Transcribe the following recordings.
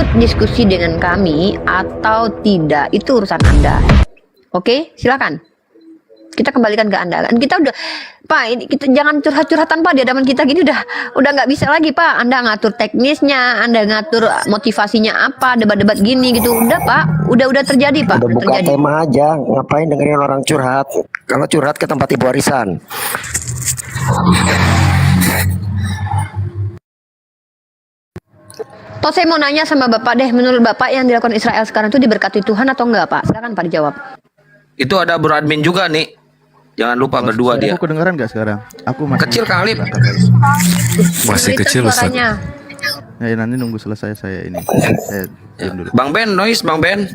ikut diskusi dengan kami atau tidak, itu urusan Anda. Oke, silakan. Kita kembalikan ke Anda. Kan kita udah, Pak, ini kita jangan curhat-curhatan Pak, di hadapan kita gini udah nggak bisa lagi Pak. Anda ngatur teknisnya, Anda ngatur motivasinya apa, debat-debat gini gitu. Udah Pak, udah terjadi Pak. Udah buka terjadi. tema aja, ngapain dengerin orang curhat? Kalau curhat ke tempat ibu warisan. Toh saya mau nanya sama Bapak deh, menurut Bapak yang dilakukan Israel sekarang itu diberkati Tuhan atau enggak Pak? Silakan Pak dijawab. Itu ada Bro Admin juga nih. Jangan lupa berdua dia. Aku kedengeran nggak sekarang? Aku masih Kecil kali. Masih kecil Ustaz. Suaranya. Ya, nanti nunggu selesai saya ini. Saya diam dulu. Bang Ben, noise Bang Ben.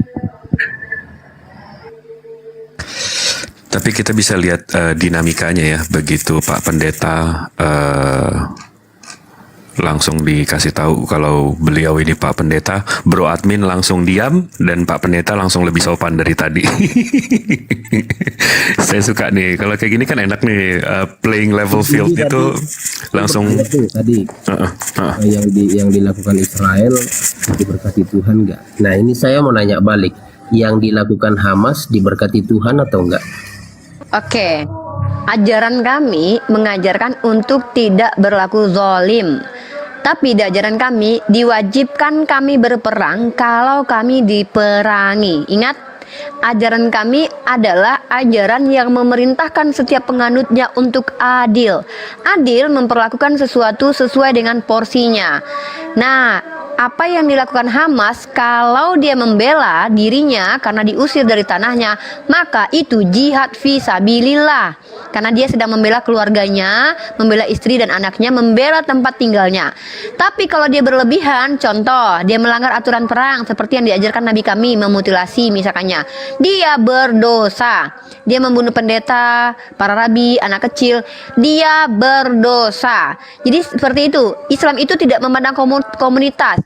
Tapi kita bisa lihat dinamikanya ya, begitu Pak Pendeta langsung dikasih tahu kalau beliau ini Pak Pendeta, Bro Admin langsung diam dan Pak Pendeta langsung lebih sopan dari tadi. Saya suka nih, kalau kayak gini kan enak nih, playing level field itu langsung. Tadi yang dilakukan Israel diberkati Tuhan nggak? Nah ini saya mau nanya balik, yang dilakukan Hamas diberkati Tuhan atau enggak? Oke. Ajaran kami mengajarkan untuk tidak berlaku zolim. Tapi di ajaran kami diwajibkan kami berperang kalau kami diperangi. Ingat, ajaran kami adalah ajaran yang memerintahkan setiap penganutnya untuk adil. Adil memperlakukan sesuatu sesuai dengan porsinya. Nah, apa yang dilakukan Hamas kalau dia membela dirinya karena diusir dari tanahnya, maka itu jihad fisabilillah. Karena dia sedang membela keluarganya, membela istri dan anaknya, membela tempat tinggalnya. Tapi kalau dia berlebihan, contoh, dia melanggar aturan perang seperti yang diajarkan Nabi kami, memutilasi misalkannya, dia berdosa. Dia membunuh pendeta, para rabi, anak kecil, dia berdosa. Jadi seperti itu. Islam itu tidak memandang komunitas.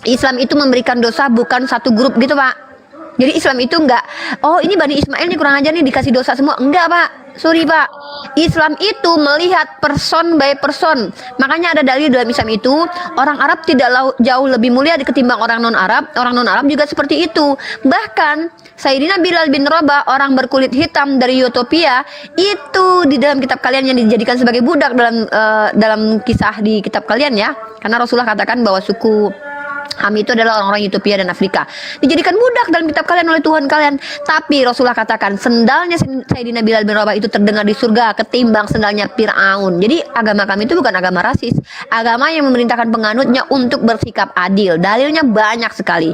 Islam itu memberikan dosa bukan satu grup gitu Pak. Jadi Islam itu enggak, oh ini Bani Ismail nih kurang ajar nih dikasih dosa semua. Enggak Pak, sorry Pak. Islam itu melihat person by person. Makanya ada dalil dalam Islam itu, orang Arab tidak jauh lebih mulia ketimbang orang non-Arab. Orang non-Arab juga seperti itu. Bahkan Sayyidina Bilal bin Rabah, orang berkulit hitam dari Ethiopia, itu di dalam kitab kalian yang dijadikan sebagai budak dalam kisah di kitab kalian ya. Karena Rasulullah katakan bahwa suku Ham itu adalah orang-orang Ethiopia dan Afrika, dijadikan budak dalam kitab kalian oleh Tuhan kalian. Tapi Rasulullah katakan sendalnya Sayyidina Bilal bin Rabah itu terdengar di surga ketimbang sendalnya Fir'aun. Jadi agama kami itu bukan agama rasis, agama yang memerintahkan penganutnya untuk bersikap adil. Dalilnya banyak sekali.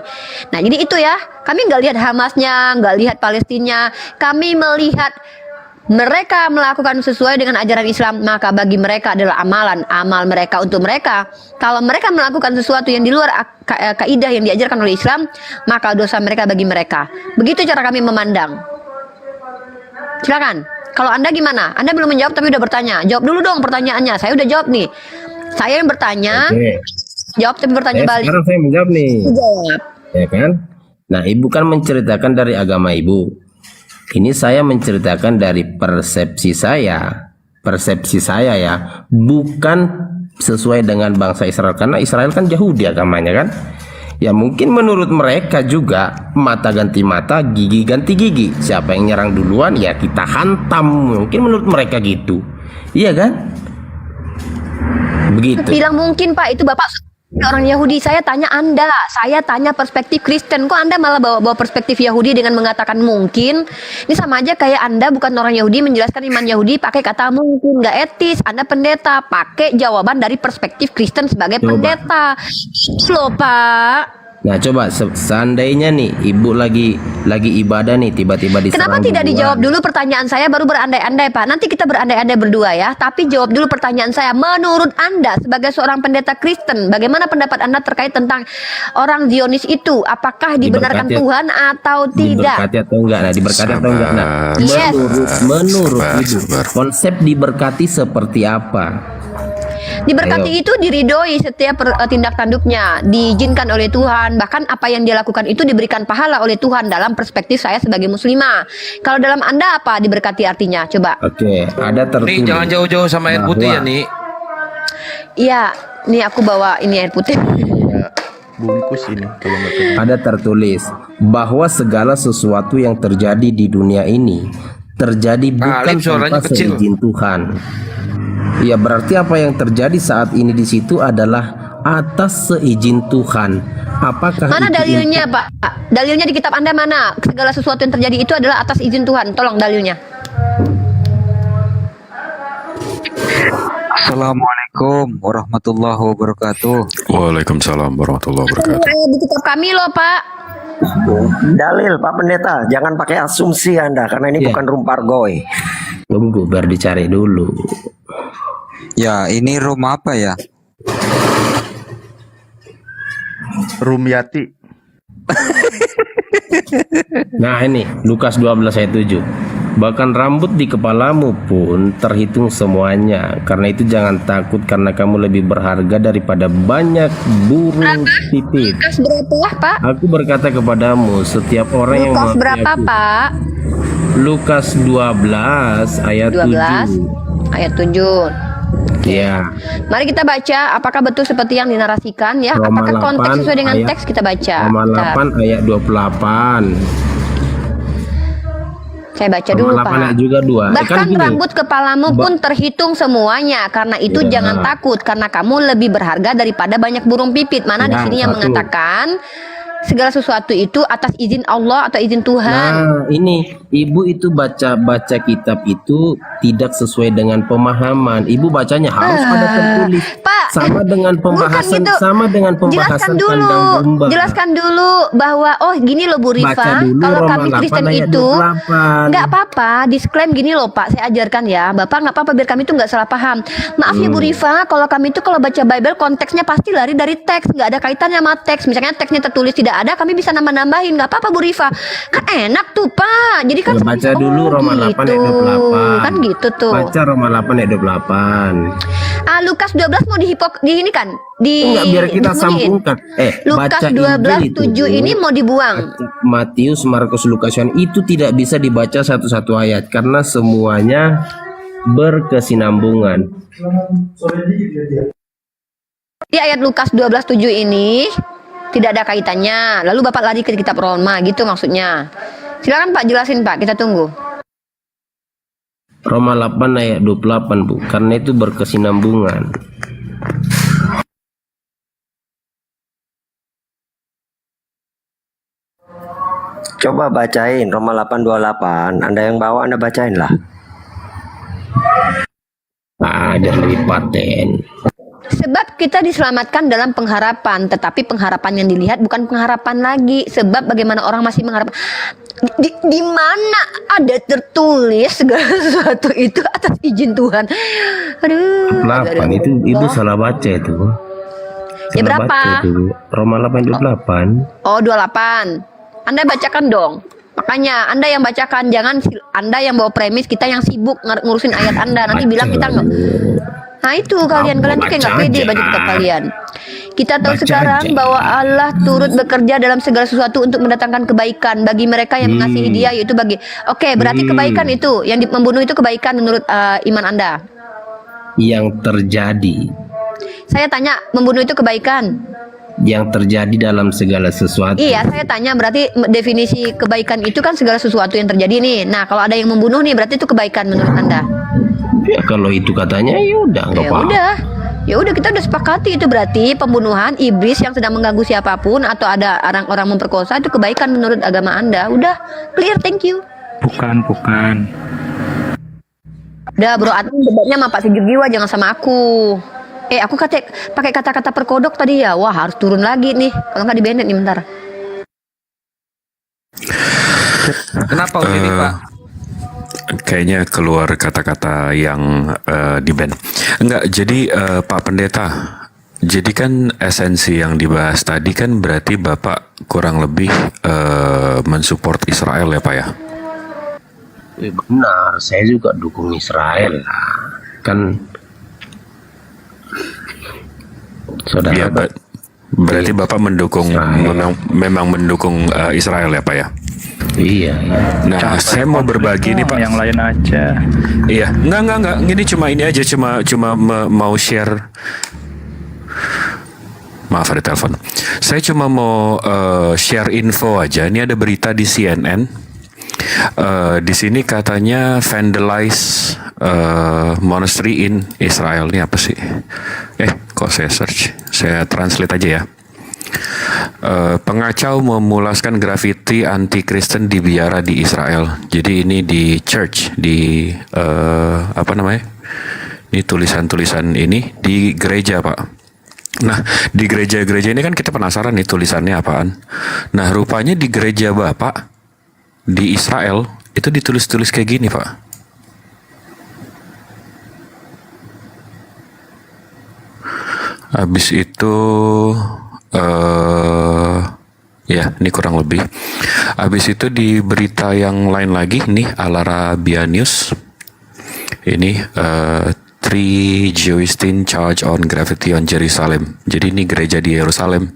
Nah jadi itu ya, kami nggak lihat Hamasnya, nggak lihat Palestina, kami melihat mereka melakukan sesuai dengan ajaran Islam, maka bagi mereka adalah amalan, amal mereka untuk mereka. Kalau mereka melakukan sesuatu yang di luar kaidah yang diajarkan oleh Islam, maka dosa mereka bagi mereka. Begitu cara kami memandang. Silakan. Kalau Anda gimana? Anda belum menjawab tapi udah bertanya. Jawab dulu dong pertanyaannya. Saya udah jawab nih. Saya yang bertanya, jawab tapi bertanya balik. Sekarang saya menjawab nih. Jawab. Ya kan? Nah, ibu kan menceritakan dari agama ibu. Ini saya menceritakan dari persepsi saya ya, bukan sesuai dengan bangsa Israel, karena Israel kan Yahudi agamanya kan. Ya mungkin menurut mereka juga mata ganti mata, gigi ganti gigi. Siapa yang nyerang duluan ya kita hantam. Mungkin menurut mereka gitu. Iya kan? Begitu. Bilang mungkin Pak, itu Bapak orang Yahudi. Saya tanya Anda, saya tanya perspektif Kristen. Kok Anda malah bawa perspektif Yahudi dengan mengatakan mungkin? Ini sama aja kayak Anda bukan orang Yahudi menjelaskan iman Yahudi pakai kata mungkin, nggak etis. Anda pendeta, pakai jawaban dari perspektif Kristen sebagai pendeta. Itu loh Pak. Nah coba seandainya nih ibu lagi ibadah nih tiba-tiba diserang. Kenapa tidak dijawab dulu pertanyaan saya baru berandai-andai Pak? Nanti kita berandai-andai berdua ya. Tapi jawab dulu pertanyaan saya. Menurut Anda sebagai seorang pendeta Kristen, bagaimana pendapat Anda terkait tentang orang Zionis itu? Apakah dibenarkan Tuhan atau tidak? Diberkati atau enggak? Nah diberkati atau enggak? Nah Yes. menurut ibu konsep diberkati seperti apa? Diberkati itu diridhoi setiap tindak tanduknya, diizinkan oleh Tuhan. Bahkan apa yang dia lakukan itu diberikan pahala oleh Tuhan dalam perspektif saya sebagai muslimah. Kalau dalam Anda apa diberkati artinya? Coba. Oke, ada tertulis. Nih jangan jauh-jauh sama air putih ya nih. Iya, nih aku bawa ini air putih. bungkus ini kalau nggak kenyang. ada tertulis bahwa segala sesuatu yang terjadi di dunia ini terjadi bukan Alif, suaranya tanpa kecil. seizin Tuhan. Ya berarti apa yang terjadi saat ini di situ adalah atas seizin Tuhan. Apakah Mana itu dalilnya, Pak? Dalilnya di kitab Anda mana? Segala sesuatu yang terjadi itu adalah atas izin Tuhan. Tolong dalilnya. Assalamualaikum warahmatullahi wabarakatuh. Waalaikumsalam warahmatullahi wabarakatuh. Ayat di kitab kami loh, Pak. Dalil Pak Pendeta, jangan pakai asumsi Anda karena ini Iya. bukan rumpargoy. Tunggu biar dicari dulu. Ya, ini rumah apa ya? Rumyati. Nah ini Lukas 12 ayat 7. Bahkan rambut di kepalamu pun terhitung semuanya. Karena itu jangan takut karena kamu lebih berharga daripada banyak burung pipit. Lukas berapa, Pak? Aku berkata kepadamu, setiap orang yang Lukas mengasihi berapa, aku. Pak? Lukas 12 ayat 12 ayat 7. Ya, Mari kita baca apakah betul seperti yang dinarasikan ya. Roma Apakah konteks 8 sesuai dengan ayat- teks kita baca. Roma Bentar, 8 ayat 28. saya baca Roma dulu, 8 ayat Pak. juga 2. Bahkan rambut kepalamu pun terhitung semuanya. Karena itu Ya. jangan takut karena kamu lebih berharga daripada banyak burung pipit. Mana di Ya, sini yang satu. mengatakan segala sesuatu itu atas izin Allah atau izin Tuhan. Nah, ini ibu itu baca kitab itu tidak sesuai dengan pemahaman. Ibu bacanya harus ada tertulis. Pak, Sama dengan pembahasan bukan gitu. sama dengan Jelaskan pembahasan dulu, kandang domba. jelaskan dulu bahwa oh gini loh Bu Baca Rifa, dulu kalau Roma kami 8 Kristen ayat itu 28. nggak apa-apa, disclaim gini loh Pak, saya ajarkan ya, Bapak nggak apa-apa biar kami tuh nggak salah paham. Maaf ya Bu Rifa, kalau kami itu kalau baca Bible konteksnya pasti lari dari teks, nggak ada kaitannya sama teks. Misalnya teksnya tertulis tidak ada, kami bisa nambah-nambahin, nggak apa-apa Bu Rifa, kan enak tuh Pak. Jadi kan Ya, baca dulu Roma 8 ayat 28. kan gitu tuh. Baca Roma 8 ayat 28. Lukas 12 mau ini kan Enggak, biar kita disembunyiin. sambungkan. Lukas baca 12 Injil itu, 7 ini mau dibuang. Matius, Markus, Lukas, Yohanes itu tidak bisa dibaca satu-satu ayat karena semuanya berkesinambungan. Di ayat Lukas 12:7 ini tidak ada kaitannya. Lalu Bapak lari ke kitab Roma gitu maksudnya. Silakan Pak jelasin Pak, kita tunggu. Roma 8 ayat 28 Bu, karena itu berkesinambungan. Coba bacain Roma 8:28. Anda yang bawa Anda bacain lah. Ada lebih paten. Sebab kita diselamatkan dalam pengharapan, tetapi pengharapan yang dilihat bukan pengharapan lagi. Sebab bagaimana orang masih mengharap di mana ada tertulis segala sesuatu itu atas izin Tuhan. Aduh. 8 itu ibu salah baca itu. Ya, Salah berapa? baca itu. Roma 8:28. Oh 28. Anda bacakan dong. Makanya Anda yang bacakan, jangan Anda yang bawa premis, kita yang sibuk ngurusin ayat Anda. Nanti bilang kita nggak. Nah itu kalian tuh kayak nggak baca pede aja. baca kitab kalian. Kita tahu Baca sekarang aja. bahwa Allah turut bekerja dalam segala sesuatu untuk mendatangkan kebaikan bagi mereka yang mengasihi Dia, yaitu bagi. Oke, berarti kebaikan itu yang membunuh itu kebaikan menurut iman Anda. Yang terjadi, Saya tanya, membunuh itu kebaikan? yang terjadi dalam segala sesuatu. Iya, saya tanya berarti definisi kebaikan itu kan segala sesuatu yang terjadi nih. Nah, kalau ada yang membunuh nih berarti itu kebaikan menurut Anda. Ya kalau itu katanya ya udah nggak Ya apa-apa. udah. Ya udah kita udah sepakati itu berarti pembunuhan iblis yang sedang mengganggu siapapun atau ada orang-orang memperkosa itu kebaikan menurut agama Anda. Udah clear, thank you. Bukan. Udah bro, Admin debatnya sama Pak Sejurgiwa jangan sama aku. Aku pakai kata-kata perkodok tadi ya. Wah, harus turun lagi nih. Kalau nggak di-banned nih bentar. Kenapa ini Pak? Kayaknya keluar kata-kata yang di ban. Enggak, jadi Pak Pendeta, jadi kan esensi yang dibahas tadi kan berarti Bapak kurang lebih mensupport Israel ya Pak ya? Benar, saya juga dukung Israel lah. Kan saudara Ya, berarti Bapak mendukung Israel. memang mendukung Israel ya Pak ya? Iya. Nah, saya mau berbagi nih Pak. Yang lain aja. Iya, enggak. Ini cuma aja, cuma mau share. Maaf ada telepon. Saya cuma mau share info aja. Ini ada berita di CNN. Di sini katanya vandalize monastery in Israel. Ini apa sih? Kok saya search? Saya translate aja ya. Pengacau memulaskan grafiti anti-Kristen di biara di Israel. Jadi ini di church, di apa namanya? Ini tulisan-tulisan ini di gereja, Pak. Nah, di gereja-gereja ini kan kita penasaran nih tulisannya apaan. Nah, rupanya di gereja Bapak di Israel itu ditulis-tulis kayak gini, Pak. Habis itu ya, ini kurang lebih. Habis itu di berita yang lain lagi nih Al-Arabiya News. Ini 3 Jewish teen charge on graffiti on Jerusalem. Jadi ini gereja di Yerusalem.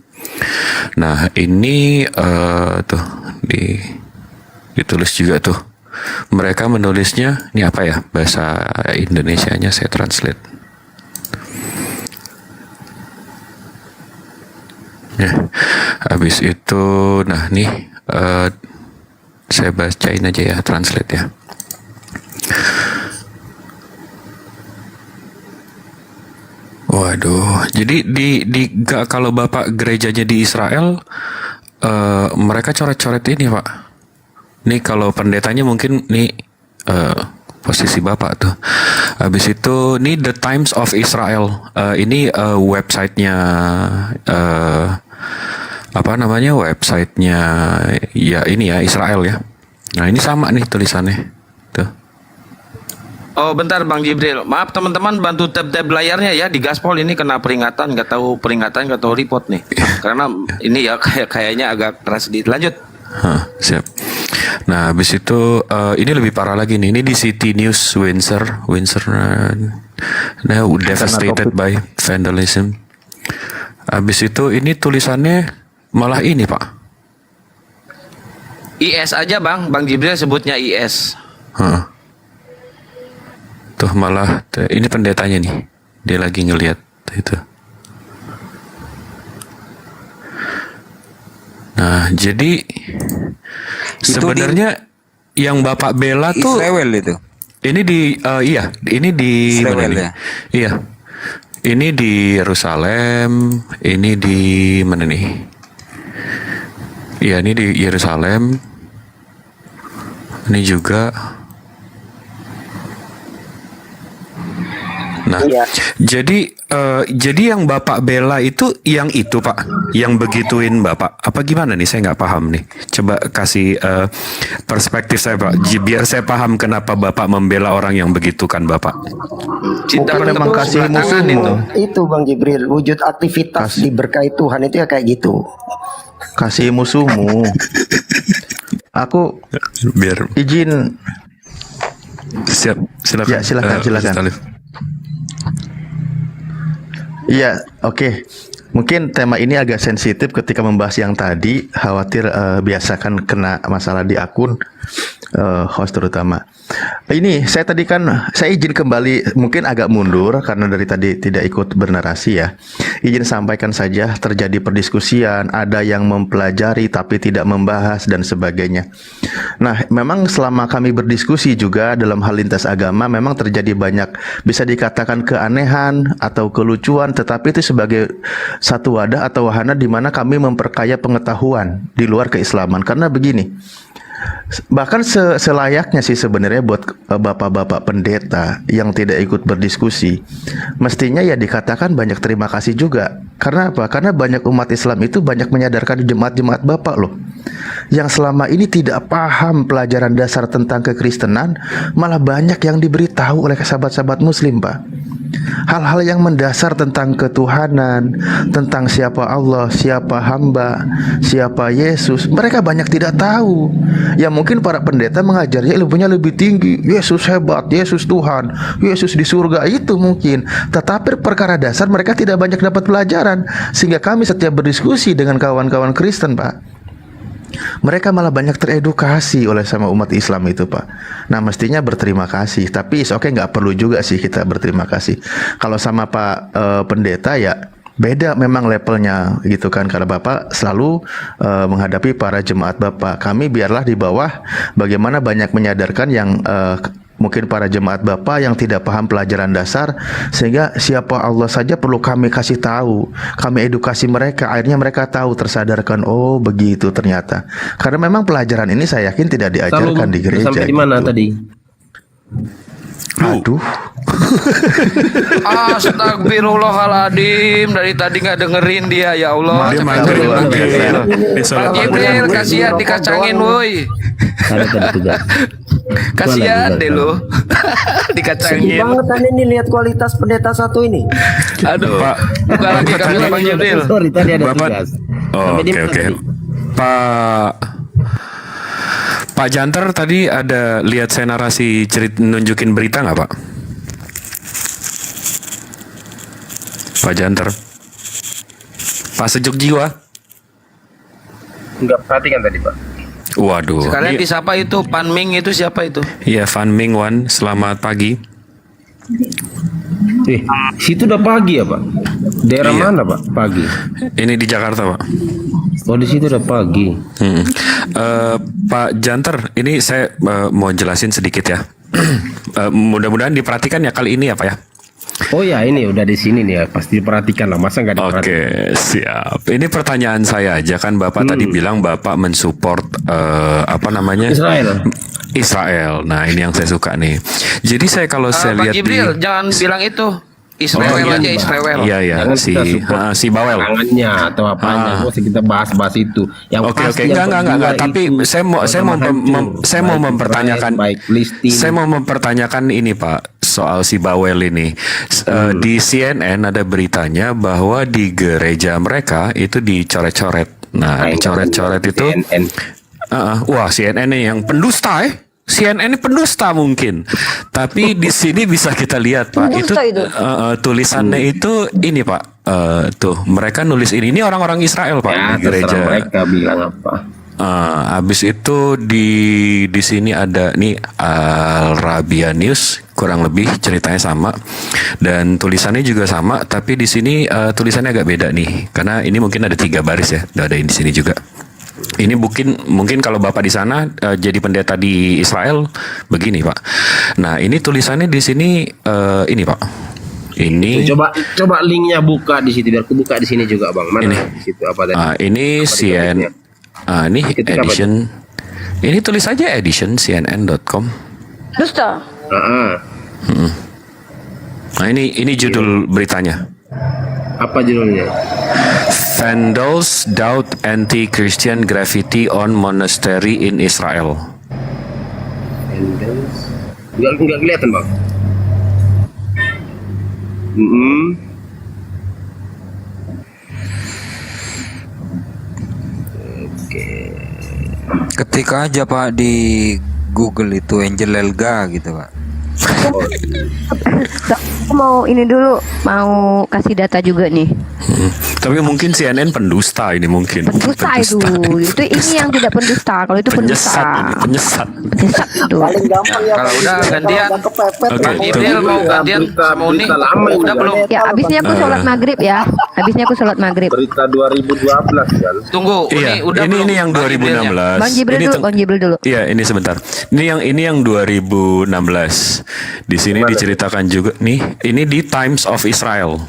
Nah, ini tuh ditulis juga tuh. Mereka menulisnya ini apa ya? Bahasa Indonesianya saya translate. Ya, habis itu, nah nih saya bacain aja ya, translate ya. Waduh, jadi kalau Bapak gerejanya di Israel, mereka coret-coret ini, Pak. Nih kalau pendetanya mungkin nih posisi Bapak tuh. Habis itu nih The Times of Israel. Ini websitenya apa namanya, websitenya ya ini ya Israel ya. Nah ini sama nih tulisannya tuh. Oh bentar Bang Jibril, maaf teman-teman, bantu tab layarnya ya, di gaspol ini kena peringatan, nggak tahu report nih, karena ini ya kayaknya agak keras sedikit. Lanjut. Siap. Nah habis itu ini lebih parah lagi nih, ini di City News Windsor now devastated by vandalism. Habis itu ini tulisannya malah ini Pak, IS aja Bang Jibril sebutnya IS. Tuh malah ini pendetanya nih, dia lagi ngelihat itu. Nah jadi sebenarnya yang Bapak bela tuh Israel itu. ini di iya ini di Israel mana nih? ya? Iya, ini di Yerusalem, ini di mana nih? Iya, ini di Yerusalem. Ini juga. Nah, jadi yang Bapak bela itu yang itu Pak, yang begituin Bapak. Apa gimana nih? Saya nggak paham nih. Coba kasih perspektif saya Pak, biar saya paham kenapa Bapak membela orang yang begitukan Bapak. Cinta Bukan memang menebus kasih sebelah tangan musuhmu. Itu Bang Jibril, wujud aktivitas diberkahi Tuhan itu ya kayak gitu. Kasih musuhmu. Aku Biar izin. siap, silakan. Ya, silakan, silakan. Ustaz Alif. Iya, oke. Mungkin tema ini agak sensitif ketika membahas yang tadi. Khawatir biasakan kena masalah di akun host terutama. Ini saya tadi kan saya izin kembali, mungkin agak mundur karena dari tadi tidak ikut bernarasi ya. Izin sampaikan saja, terjadi perdiskusian, ada yang mempelajari tapi tidak membahas dan sebagainya. Nah, memang selama kami berdiskusi juga dalam hal lintas agama memang terjadi banyak bisa dikatakan keanehan atau kelucuan, tetapi itu sebagai satu wadah atau wahana di mana kami memperkaya pengetahuan di luar keislaman. Karena begini, bahkan selayaknya sih sebenarnya buat bapak-bapak pendeta yang tidak ikut berdiskusi, mestinya ya dikatakan banyak terima kasih juga. Karena apa? Karena banyak umat Islam itu banyak menyadarkan jemaat-jemaat bapak loh, yang selama ini tidak paham pelajaran dasar tentang kekristenan, malah banyak yang diberitahu oleh sahabat-sahabat muslim Pak. Hal-hal yang mendasar tentang ketuhanan, tentang siapa Allah, siapa hamba, siapa Yesus, mereka banyak tidak tahu. Ya mungkin para pendeta mengajarnya ilmunya lebih tinggi, Yesus hebat, Yesus Tuhan, Yesus di surga, itu mungkin. Tetapi perkara dasar mereka tidak banyak dapat pelajaran. Sehingga kami setiap berdiskusi dengan kawan-kawan Kristen Pak, mereka malah banyak teredukasi oleh sama umat Islam itu Pak. Nah mestinya berterima kasih. Tapi oke, nggak perlu juga sih kita berterima kasih. Kalau sama Pak pendeta ya beda memang levelnya gitu kan, karena Bapak selalu menghadapi para jemaat Bapak. Kami biarlah di bawah, bagaimana banyak menyadarkan yang mungkin para jemaat Bapak yang tidak paham pelajaran dasar, sehingga siapa Allah saja perlu kami kasih tahu, kami edukasi mereka, akhirnya mereka tahu, tersadarkan, oh begitu ternyata. Karena memang pelajaran ini saya yakin tidak diajarkan di gereja. Sampai di mana gitu. tadi? Aduh. Astagfirullahaladzim, dari tadi nggak dengerin dia, ya Allah. Dia Cepet manggil, Bang manggil. Jibril. Dia sholat Bang Jibril, kasihan dikacangin, woi. Ada tadi tugas. Kasihan deh lu. Sedih Dikacangin. banget kan ini lihat kualitas pendeta satu ini. Aduh. Pak, Buka lagi kamera Bang Jibril. Sorry, tadi ada Bapak, tugas. oh, Sampai di oke mana oke. tadi? Pak Janter tadi ada lihat saya narasi nunjukin berita nggak Pak? Pak Janter, Pak Sejuk Jiwa. Enggak perhatikan tadi, Pak. Waduh. Sekalian disapa itu Pan Ming itu siapa itu? Iya, Van Ming Wan, selamat pagi. Situ udah pagi ya, Pak? Daerah Iya. mana, Pak? Pagi. Ini di Jakarta Pak. Oh, di situ udah pagi. Pak Janter, ini saya mau jelasin sedikit ya. Mudah-mudahan diperhatikan ya kali ini ya Pak ya. Oh ya, ini udah di sini nih ya. Pasti diperhatikan lah. Masa nggak diperhatikan? Oke, siap. Ini pertanyaan saya aja kan Bapak tadi bilang Bapak mensupport apa namanya? Israel. Nah, ini yang saya suka nih. Jadi saya kalau saya Bang lihat Jibril, jangan bilang itu. Israel iya. aja Israel. Iya ya, Jangan si kita support si Bawel. tangannya atau apanya. Nggak usah kita bahas-bahas itu. Yang Oke pasti oke, yang enggak. berdua Tapi itu saya mau baik mempertanyakan. Israel, baik Palestina. Saya mau mempertanyakan ini Pak soal si Bawel ini. Di CNN ada beritanya bahwa di gereja mereka itu dicoret-coret. Nah, dicoret-coret itu. CNN. Wah, CNN nih yang pendusta CNN ini pendusta mungkin. Tapi di sini bisa kita lihat Pak, itu Pendusta itu. tulisannya itu ini Pak. Tuh, mereka nulis ini orang-orang Israel Pak Ya, di gereja. terserah mereka bilang apa. Habis itu di sini ada nih Al Rabia News, kurang lebih ceritanya sama dan tulisannya juga sama, tapi di sini tulisannya agak beda nih karena ini mungkin ada 3 baris ya, udah ada di sini juga. Ini mungkin kalau Bapak di sana jadi pendeta di Israel begini Pak. Nah ini tulisannya di sini ini Pak. Ini Coba linknya buka di situ biar aku buka di sini juga Bang. Mana Ini. di situ apa tadi? ini CNN. Ini Ketika apa edition. Ini tulis aja edition CNN.com. Dusta. Nah ini judul beritanya. Apa judulnya? Vandals doubt anti-Christian graffiti on monastery in Israel. Enggak kelihatan Bang. Ketika aja Pak di Google itu Angel Elga gitu Pak. Aku mau ini dulu, mau kasih data juga nih. Tapi mungkin CNN pendusta ini mungkin. Pendusta itu ini yang tidak pendusta. Kalau itu pendusta. Penyesat. Penyesat itu. Paling gampang ya. Kalau udah gantian. kepepet. Oke, Bang Jibril mau gantian sama Uni. Udah belum? Ya, abisnya aku sholat maghrib ya. Abisnya aku sholat maghrib. Berita 2012 kan. Tunggu, Uni Iya, udah ini belum? yang Bang Jibrilnya? 2016. Bang Jibril Ini dulu, teng- Bang Jibril dulu. Iya, ini sebentar. Ini yang 2016. Di sini diceritakan juga nih. Ini di Times of Israel.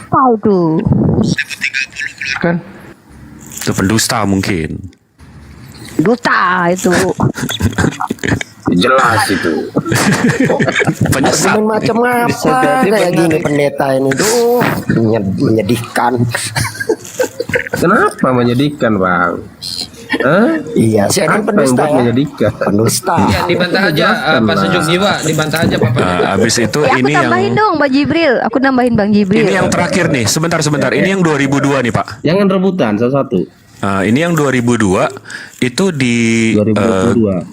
Apa itu? Kan Itu pendusta mungkin. Dusta itu. Jelas itu. Penyesat. Macam apa kayak gini pendeta ini, duh, menyedihkan. Kenapa menyedihkan Bang? Hah? Iya, saya kan Apa yang pendusta buat ya. menyedihkan? Pendusta. Ya, dibantah aja Pak Sejuk Jiwa, dibantah aja Pak. Habis itu Ya, aku ini yang tambahin dong Bang Jibril. Aku nambahin Bang Jibril. ini yang terakhir nih. Sebentar. Ini yang 2002 nih, Pak. Jangan rebutan satu-satu. Ini yang 2002 itu di 2022.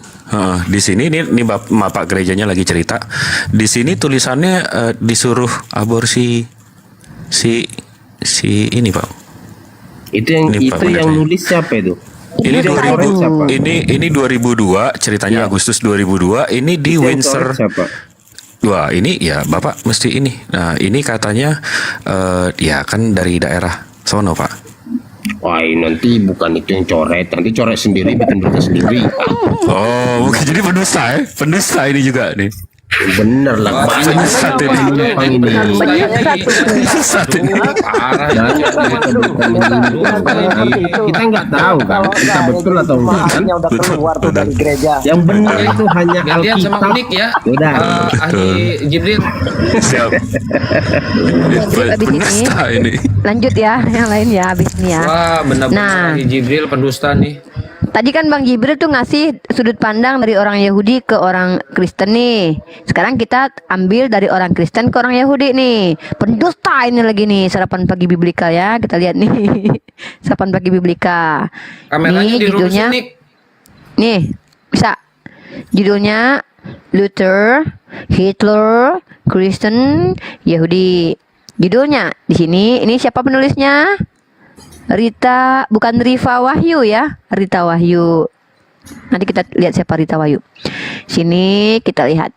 di sini ini Bapak gerejanya lagi cerita. Di sini tulisannya disuruh aborsi si ini, Pak. Itu yang Ini Pak Pendeta. nulis siapa itu? Ini Itu yang 2000 siapa? ini 2002 ceritanya Agustus 2002 ini di Yang Windsor coret siapa? Wah, ini ya Bapak mesti ini. Nah, ini katanya ya kan dari daerah sono, Pak. Wah, nanti bukan itu yang coret, nanti coret sendiri, bikin berita sendiri. Oh, mungkin jadi pendusta ya? Pendusta ini juga nih. Bener lah, banyak Satu ini. Bang ini. Sesat ini. Parah. Kita nggak tahu kan, kita betul atau enggak kan? Yang udah keluar tuh dari gereja. Yang benar itu hanya Gantian sama Alkitab. Unik ya. Udah. Ahli Jibril. Siap. Lanjut abis ini. Pendusta ini. Lanjut ya, yang lain ya abis ini ya. Wah, benar-benar Nah. Ahli Jibril pendusta nih. Tadi kan Bang Jibril tuh ngasih sudut pandang dari orang Yahudi ke orang Kristen nih. Sekarang kita ambil dari orang Kristen ke orang Yahudi nih. Pendusta ini lagi nih, sarapan pagi biblika ya. Kita lihat nih. Sarapan pagi biblika. Kameranya Nih dilurusin judulnya. nih. Nih, bisa. Judulnya Luther, Hitler, Kristen, Yahudi. Judulnya di sini. Ini siapa penulisnya? Rita, bukan Riva Wahyu ya, Rita Wahyu. Nanti kita lihat siapa Rita Wahyu. Sini kita lihat.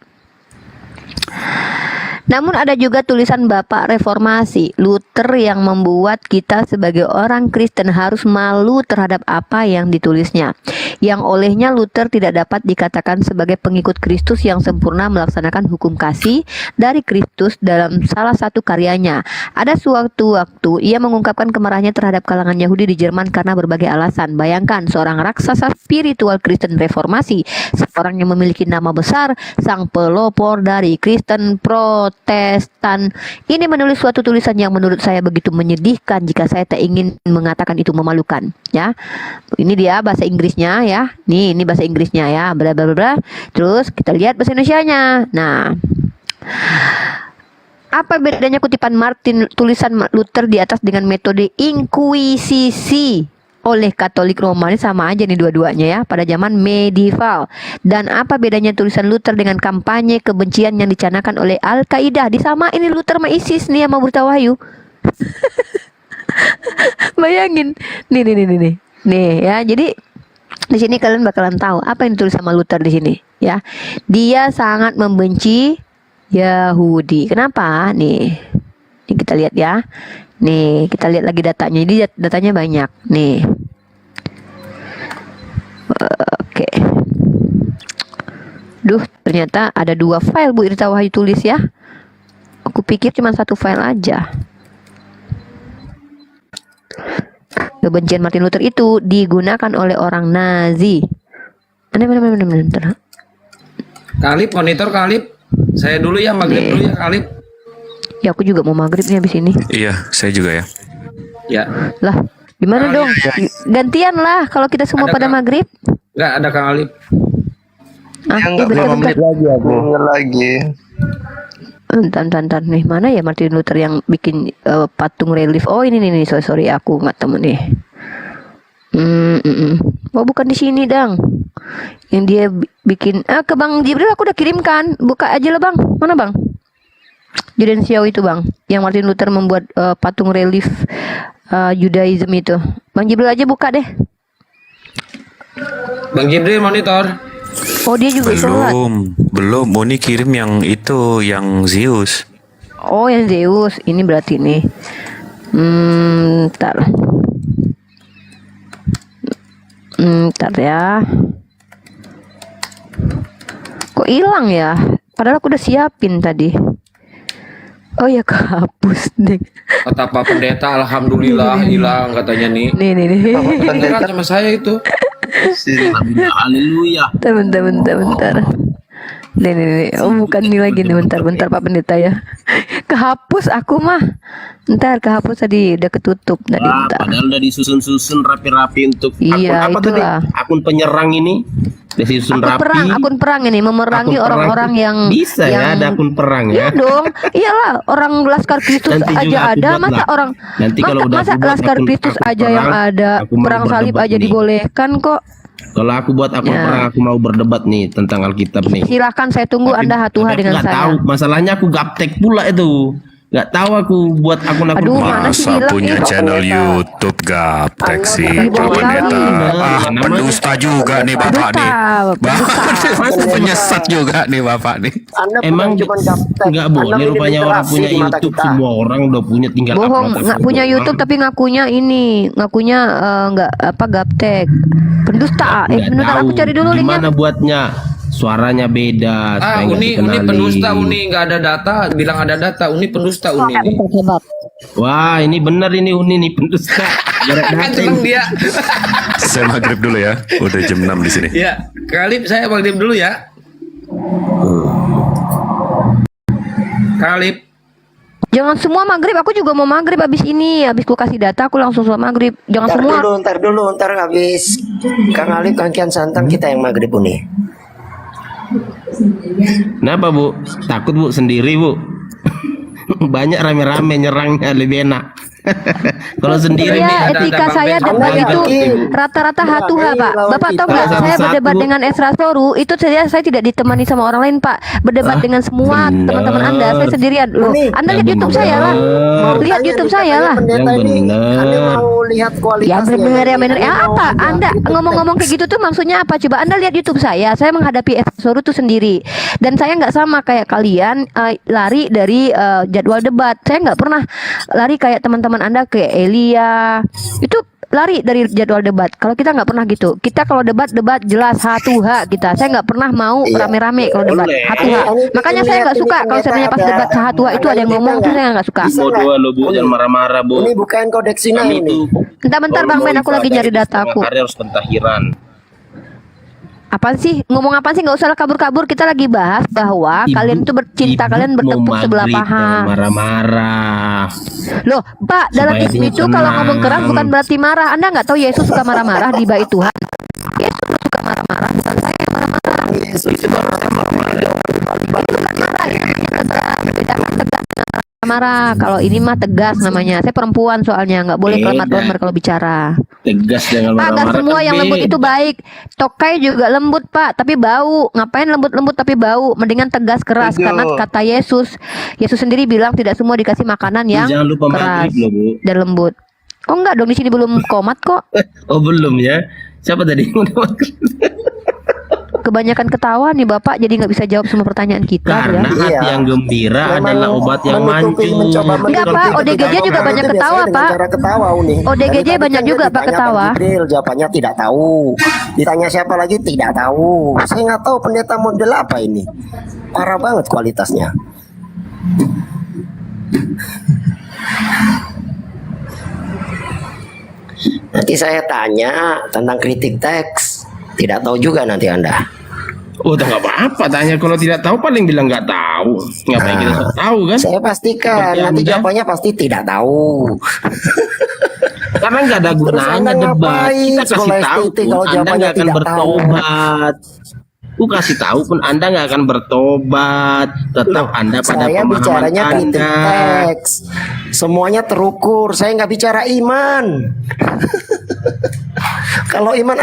Namun ada juga tulisan Bapak Reformasi Luther yang membuat kita sebagai orang Kristen harus malu terhadap apa yang ditulisnya. Yang olehnya Luther tidak dapat dikatakan sebagai pengikut Kristus yang sempurna melaksanakan hukum kasih dari Kristus dalam salah satu karyanya. Ada suatu waktu ia mengungkapkan kemarahannya terhadap kalangan Yahudi di Jerman karena berbagai alasan. Bayangkan seorang raksasa spiritual Kristen Reformasi, seorang yang memiliki nama besar, sang pelopor dari Kristen Protestan. Ini menulis suatu tulisan yang menurut saya begitu menyedihkan jika saya tak ingin mengatakan itu memalukan. Ya, ini dia bahasa Inggrisnya ya. Ini bahasa Inggrisnya ya. Bla bla bla bla. Terus kita lihat bahasa Indonesianya. Nah, apa bedanya kutipan Martin tulisan Luther di atas dengan metode inkuisisi oleh Katolik Romawi? Sama aja nih dua-duanya ya pada zaman medieval. Dan apa bedanya tulisan Luther dengan kampanye kebencian yang dicanangkan oleh Al-Qaeda? Disama ini Luther sama ISIS nih sama Berita Wahyu. Bayangin. Nih ya. Jadi di sini kalian bakalan tahu apa yang ditulis sama Luther di sini ya. Dia sangat membenci Yahudi. Kenapa? Nih kita lihat ya. Nih, kita lihat lagi datanya. Jadi datanya banyak. Nih. Oke. Duh, ternyata ada 2 file Bu Irta Wahyu tulis ya. Aku pikir cuma 1 file aja. Kebencian Martin Luther itu digunakan oleh orang Nazi. Benar. Kalip, monitor Kalip. Saya dulu ya, maghrib dulu ya Kalip. Ya aku juga mau maghrib nih habis ini. Iya, saya juga ya. Ya. Lah, gimana dong? Gantian lah kalau kita semua Ada, pada Kak. maghrib. Enggak ada Kang Alip. Bentar. lagi. Bentar nih, mana ya Martin Luther yang bikin patung relief? Oh ini nih, sorry aku nggak temu nih. Oh bukan di sini dang. Yang dia bikin ke Bang Jibril aku udah kirimkan. Buka aja lah Bang. Mana Bang? Judensiau itu Bang, yang Martin Luther membuat patung relief Judaism itu. Bang Jibril aja buka deh. Bang Jibril monitor. Oh dia juga sholat. Belum. Moni kirim yang itu, yang Zeus. Oh yang Zeus, ini berarti nih. Ntar ya. Kok hilang ya? Padahal aku udah siapin tadi. Oh ya kehapus deh. Kata Pak Pendeta, alhamdulillah hilang katanya nih. Nih. Beneran sama saya itu. Haleluya. Bentar. Nih. Oh bukan ini lagi nih. Bentar Pak Pendeta ya. Kehapus aku mah. Ntar kehapus tadi udah ketutup tadi. Bentar. Padahal udah disusun-susun rapi-rapi untuk Iya, akun apa tadi? itulah. Akun penyerang ini. Udah disusun rapi. Akun perang ini memerangi Akun perang. orang-orang yang Bisa ya ada akun perang Iya ya. dong, iyalah orang Laskar Kristus Nanti juga aja aku ada, buat masa lah. orang Nanti kalau udah masa aku buat Laskar akun- Kristus akun aja yang perang, ada, aku mau perang salib berdebat aja nih. dibolehkan kok. Kalau aku buat akun Ya. perang, aku mau berdebat nih tentang Alkitab nih. Silahkan saya tunggu Anda hatuha Tapi dengan nggak saya. tahu, masalahnya aku gaptek pula itu. Nggak tahu aku buat akun-akun Aduh, palsu. mana sih Masa bilang punya ini? channel YouTube gaptek sih Anda Pak bukan Pendeta. ini. Ah, pendusta juga nih Bapak nih. Bapak penyesat juga nih Bapak nih. Anda Emang bukan cuma gaptek. nggak Anda boleh minim rupanya orang literasi punya di mata YouTube, kita. semua orang udah punya, tinggal Bohong, upload nggak upload punya doang. YouTube tapi ngakunya ini, ngakunya nggak apa gaptek. Pendusta. Nggak Bentar tahu aku cari dulu linknya. gimana buatnya, suaranya beda supaya nggak Uni dikenali. pendusta, Uni nggak ada data, bilang ada data, Uni pendusta, Uni nih. Wah, ini benar ini Uni nih pendusta. Berat Kan data seneng ini. dia. Saya maghrib dulu ya. Udah jam 6 di sini. Ya, Kalib saya maghrib dulu ya. Kalib. Jangan semua maghrib, aku juga mau maghrib abis ini. Abis ku kasih data aku langsung sholat maghrib. Jangan semua. Ntar dulu, ntar habis Kang Alif, Kang Kian Santang, kita yang maghrib nih. Kenapa Bu? Takut Bu sendiri Bu? Banyak rame-rame nyerangnya lebih enak. Kalau sendiri nih Iya, ada etika Bang saya Ben. debat Anda itu ngerti, Bu. rata-rata hatuha, Pak. lawan Bapak tahu kita. nggak? Saya Satu-satu. berdebat dengan Esra Soru, itu saya tidak ditemani sama orang lain, Pak. Berdebat dengan semua benar. teman-teman Anda, saya sendirian. Loh, Ini Anda lihat yang YouTube saya lah. benar. Lihat YouTube saya lah. Pendeta Yang ini, benar. Anda mau lihat kualitasnya. Ya benar ya benar. Ya Anda mau apa? lihat Anda itu ngomong-ngomong kayak gitu tuh maksudnya apa? Coba Anda lihat YouTube saya. Saya menghadapi Esra Soru tuh sendiri. Dan saya nggak sama kayak kalian lari dari jadwal debat. Saya nggak pernah lari kayak teman-teman Anda kayak Elia. Itu lari dari jadwal debat. Kalau kita nggak pernah gitu. Kita kalau debat jelas hatuha kita. Saya nggak pernah mau Iya. rame-rame kalau debat Boleh. hatuha. Ini Makanya saya nggak ini suka kalau sebenarnya pas ada- debat hatuha itu ada yang ngomong tuh saya nggak suka. Bisa nggak? Bodoh lo Bu, jangan marah-marah Bu. Ini bukan kodeks Sinai Kami ini. itu Bentar-bentar Bang Ben, aku lagi nyari data aku. Hari harus pentahiran. Apaan sih? Ngomong apa sih? Nggak usah kabur-kabur. Kita lagi bahas bahwa Ibu- kalian tuh bercinta, Ibu kalian bertepuk mau sebelah maghrib, paha. jangan marah-marah. Loh, Pak, dalam Supaya Islam dia itu kalau tenang. ngomong keras bukan berarti marah. Anda nggak tahu Yesus suka marah-marah di bait Tuhan. Yesus nggak suka marah-marah, bukan saya yang marah-marah. Itu bukan marah, itu namanya tegas. Bedakan tegas dengan marah. Kalau ini mah tegas namanya. Saya perempuan soalnya nggak boleh Beda. kelemat-kelemat kalau bicara. Tegas dengan Pak, nggak marah-marah. semua kan yang lembut beda. itu baik. Tokai juga lembut, Pak, tapi bau. Ngapain lembut-lembut tapi bau? Mendingan tegas keras. Setuju. Karena kata Yesus sendiri bilang tidak semua dikasih makanan yang Jangan lupa keras maghrib loh Bu. dan lembut. Oh enggak dong, di sini belum komat kok. Oh belum ya? Siapa tadi yang udah maghrib? Kebanyakan ketawa nih Bapak, jadi nggak bisa jawab semua pertanyaan kita Karena ya. hati Iya. yang gembira Memang adalah obat yang menutupi, manjur. mencoba Enggak, menutupi Pak, ketika ODGJ juga orang banyak itu ketawa, biasanya dengan Pak. cara ketawa, Uni. ODGJ Dan tadi banyak kan juga, Pak, ditanya ketawa. Bang Jibril, jawabannya tidak tahu. Ditanya siapa lagi, tidak tahu. Saya nggak tahu pendeta model apa ini. Parah banget kualitasnya. Nanti saya tanya tentang kritik teks. Tidak tahu juga nanti Anda. Oh, tak apa-apa. Tanya kalau tidak tahu paling bilang nggak tahu. Ngapain kita sok tahu kan? Saya pastikan Seperti nanti Anda. jawabannya pasti tidak tahu. Karena nggak ada Terus gunanya Anda debat. ngapain Kita kasih sekolah tahu STT pun kalau Anda jawabannya nggak akan tidak tahu? bertobat. Aku kasih tahu pun Anda nggak akan bertobat. Tetap Anda pada Saya pemahaman bicaranya kritik Anda. teks. Semuanya terukur. Saya nggak bicara iman. Kalau iman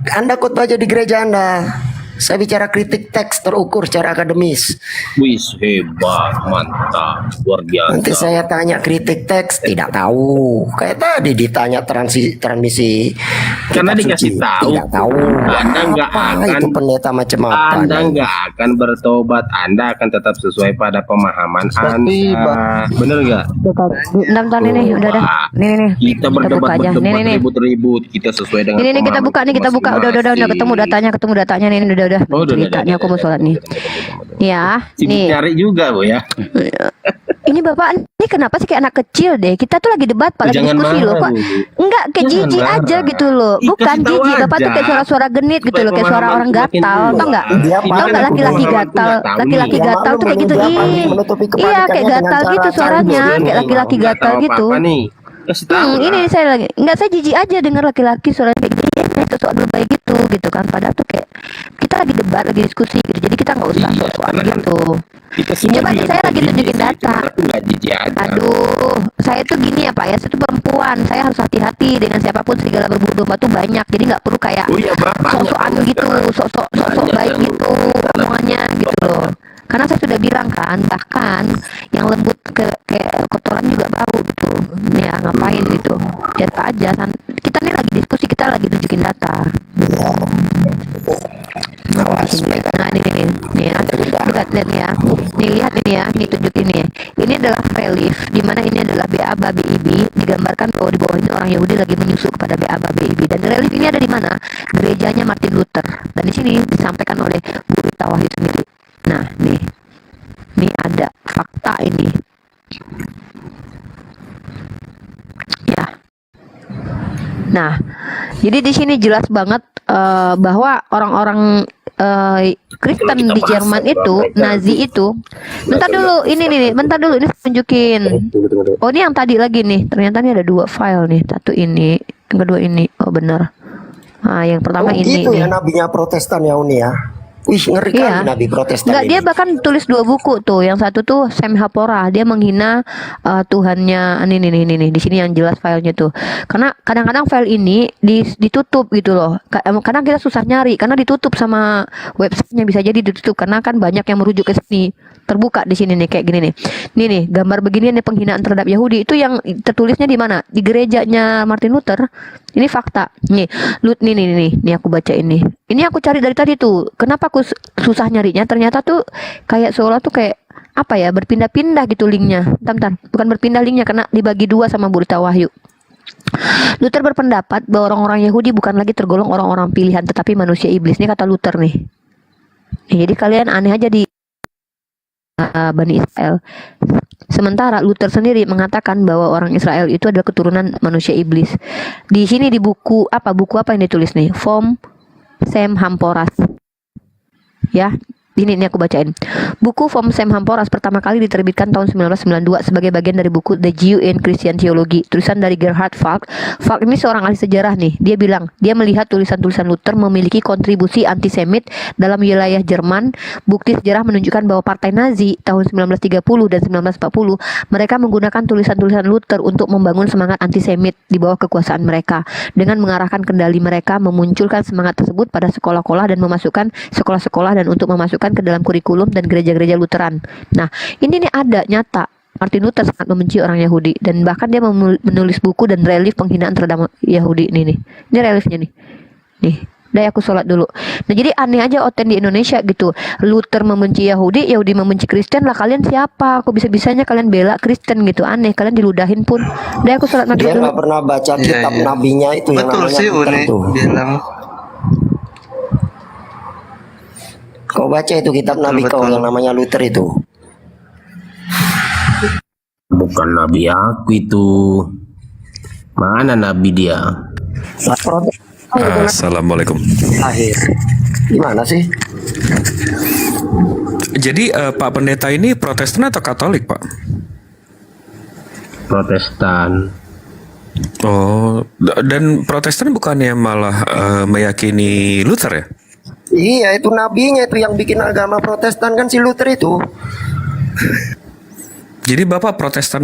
Anda khotbah aja di gereja Anda. Saya bicara kritik teks terukur secara akademis. Wih, hebat, mantap, luar Nanti biasa. saya tanya kritik teks tidak tahu. Kayak tadi ditanya transmisi. Karena kitab dikasih suci, tahu. Tidak tahu. Anda nggak Apa akan- itu pendeta macam apa? Anda nggak akan bertobat. Anda akan tetap sesuai pada pemahaman Anda. Bener nggak? Bentar nih, udah. Nih. Kita buka berdebat aja. Nih. ribut-ribut. Kita sesuai dengan Ini kita buka nih, kita buka. Udah masing-masing. ketemu datanya nih, udah. Oh, udah, Ceritanya aku mau sholat nih. Ya, Sibuk nih. nyari juga Bu ya. Ini Bapak, ini kenapa sih kayak anak kecil deh? Kita tuh lagi debat, Pak, lagi Jangan diskusi marah, loh, Pak. Bu. Enggak, kayak Jangan jijik marah. aja gitu loh. Ih, Bukan kasih tahu jijik, Bapak tuh aja. kayak suara-suara genit gitu loh, kayak suara orang gatal, tau enggak? Dia Tau malu, enggak laki-laki Bu. gatal? Laki-laki Dia gatal malu tuh kayak gitu. menutupi Ih, kepanikannya iya kayak dengan gatal cara gitu suaranya, cambuk. kayak laki-laki Nggak gatal tahu gitu. apa-apa nih. Kasih tahu lah. Ini saya lagi enggak, saya jijik aja dengar laki-laki suaranya kayak gini, sok lebay gitu kan. Padahal tuh kayak kita lagi debat, lagi diskusi gitu. Jadi kita nggak usah Iya, sok-sokan karena kan gitu. Kita semua Coba nih, juga saya lagi jijik tunjukin sih, data. cuman aku nggak jijik aja. Aduh, saya tuh gini ya Pak ya, saya tuh perempuan, saya harus hati-hati dengan siapapun, serigala berbulu domba tuh banyak, jadi nggak perlu kayak Oh iya, Bapak. sok-sokan gitu, sok-sok baik gitu omongannya gitu loh. Karena saya sudah bilang kan, bahkan yang lembut kayak penjelasan. Kita nih lagi diskusi, kita lagi tunjukin data. Nah ini ya, lihat ya, nih lihat ini ya, nih tunjukin ya. Ini adalah relief, di mana ini adalah Be'aba BIB, digambarkan bahwa di bawah ini orang Yahudi lagi menyusu kepada Be'aba BIB. Dan relief ini ada di mana? Gerejanya Martin Luther. Dan di sini disampaikan oleh Guru Tawahid sendiri. Nah nih ada fakta ini. Ya. Nah, jadi di sini jelas banget bahwa orang-orang Kristen di Jerman itu, Nazi itu. Bentar dulu, ini nih, bentar dulu, ini saya tunjukin. Oh, ini yang tadi lagi nih. Ternyata ini ada 2 file nih. Satu ini, yang kedua ini. Oh, benar. Nah, yang pertama ini Itu nih. ya nabinya Protestan ya Uni ya. Wih, ngeri kali nabi Protestan Enggak, ini. dia bahkan tulis 2 buku tuh. Yang satu tuh Sam Hapora, dia menghina Tuhannya. Ini nih, di sini yang jelas filenya tuh. Karena kadang-kadang file ini ditutup gitu loh. Kadang kita susah nyari karena ditutup sama websitenya, bisa jadi ditutup karena kan banyak yang merujuk ke sini. Terbuka di sini nih kayak gini nih. Nih gambar begini nih, penghinaan terhadap Yahudi itu yang tertulisnya di mana? Di gerejanya Martin Luther. Ini fakta. Nih aku baca ini. Ini aku cari dari tadi tuh. Kenapa aku susah nyarinya? Ternyata tuh kayak seolah tuh kayak apa ya, berpindah-pindah gitu linknya. Bentar. Bukan berpindah linknya karena dibagi 2 sama Burita Wahyu. Luther berpendapat bahwa orang-orang Yahudi bukan lagi tergolong orang-orang pilihan tetapi manusia iblis. Ini kata Luther nih. Jadi kalian aneh aja di Bani Israel. Sementara Luther sendiri mengatakan bahwa orang Israel itu adalah keturunan manusia iblis. Di sini di buku apa yang ditulis nih? Vom Sem Hamporas. Ya, ini aku bacain. Buku Vom Sem Hamporas pertama kali diterbitkan tahun 1992 sebagai bagian dari buku The Jew in Christian Theology, tulisan dari Gerhard Falk. Falk ini seorang ahli sejarah nih. Dia bilang, dia melihat tulisan-tulisan Luther memiliki kontribusi antisemit dalam wilayah Jerman. Bukti sejarah menunjukkan bahwa Partai Nazi tahun 1930 dan 1940 mereka menggunakan tulisan-tulisan Luther untuk membangun semangat antisemit di bawah kekuasaan mereka dengan mengarahkan kendali mereka memunculkan semangat tersebut pada sekolah-sekolah dan memasukkan sekolah-sekolah dan untuk memasukkan ke dalam kurikulum dan gereja-gereja Lutheran. Nah, ini nih ada nyata Martin Luther sangat membenci orang Yahudi dan bahkan dia menulis buku dan relief penghinaan terhadap Yahudi ini. Ini reliefnya nih. Udah aku sholat dulu. Nah, jadi aneh aja oten di Indonesia gitu. Luther membenci Yahudi, Yahudi membenci Kristen. Lah kalian siapa? Kok bisa-bisanya kalian bela Kristen gitu? Aneh, kalian diludahin pun. Udah aku sholat maghrib Dia dulu. nggak pernah baca kitab nabinya itu yang Betul namanya sih Luther Uni tuh. bilang. Kau baca itu kitab nabi kau yang namanya Luther itu. Bukan nabi aku itu. Mana nabi dia? Assalamualaikum. Akhir. Gimana sih? Jadi Pak Pendeta ini Protestan atau Katolik, Pak? Protestan. Oh, dan Protestan bukannya malah meyakini Luther ya? Iya, itu nabinya itu yang bikin agama Protestan kan si Luther itu. Jadi Bapak Protestan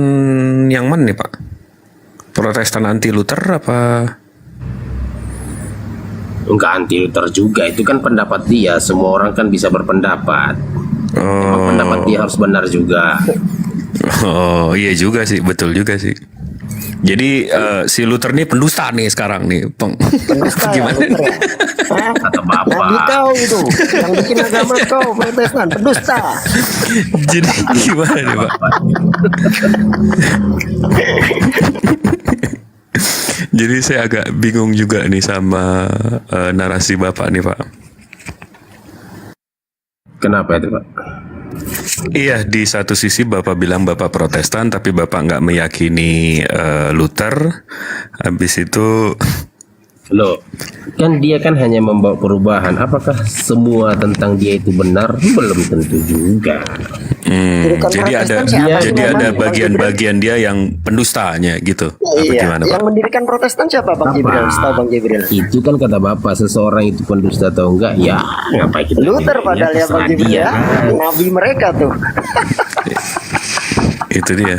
yang mana nih, Pak? Protestan anti Luther apa? Enggak anti Luther juga, itu kan pendapat dia. Semua orang kan bisa berpendapat. Emang pendapat dia harus benar juga. Oh, iya juga sih, betul juga sih. Jadi si Luther nih pendusta nih sekarang nih, Pendusta ya, gimana? Luther ya? Hah? Kata bapak. Nabi kau itu yang bikin agama kau Protestan, pendusta. Jadi gimana nih, Pak? Jadi saya agak bingung juga nih sama narasi Bapak nih, Pak. Kenapa itu, Pak? Iya, di satu sisi Bapak bilang Bapak Protestan, tapi Bapak nggak meyakini Luther. Habis itu, Loh, kan dia kan hanya membawa perubahan. Apakah semua tentang dia itu benar? Belum tentu juga. Bukan jadi ada Protestan siapa sih jadi ada namanya, Bang bagian-bagian dia yang pendustanya gitu. Apa Iya, gimana, Pak? yang mendirikan Protestan siapa Bang Jibril? Setahu Bang Jibril. Itu kan kata bapak, seseorang itu pendusta atau enggak? Ya, ngapain kita? Luther nilainya? padahal ya Bang Terserah Jibril dia. ya. Nabi mereka tuh. Itu dia.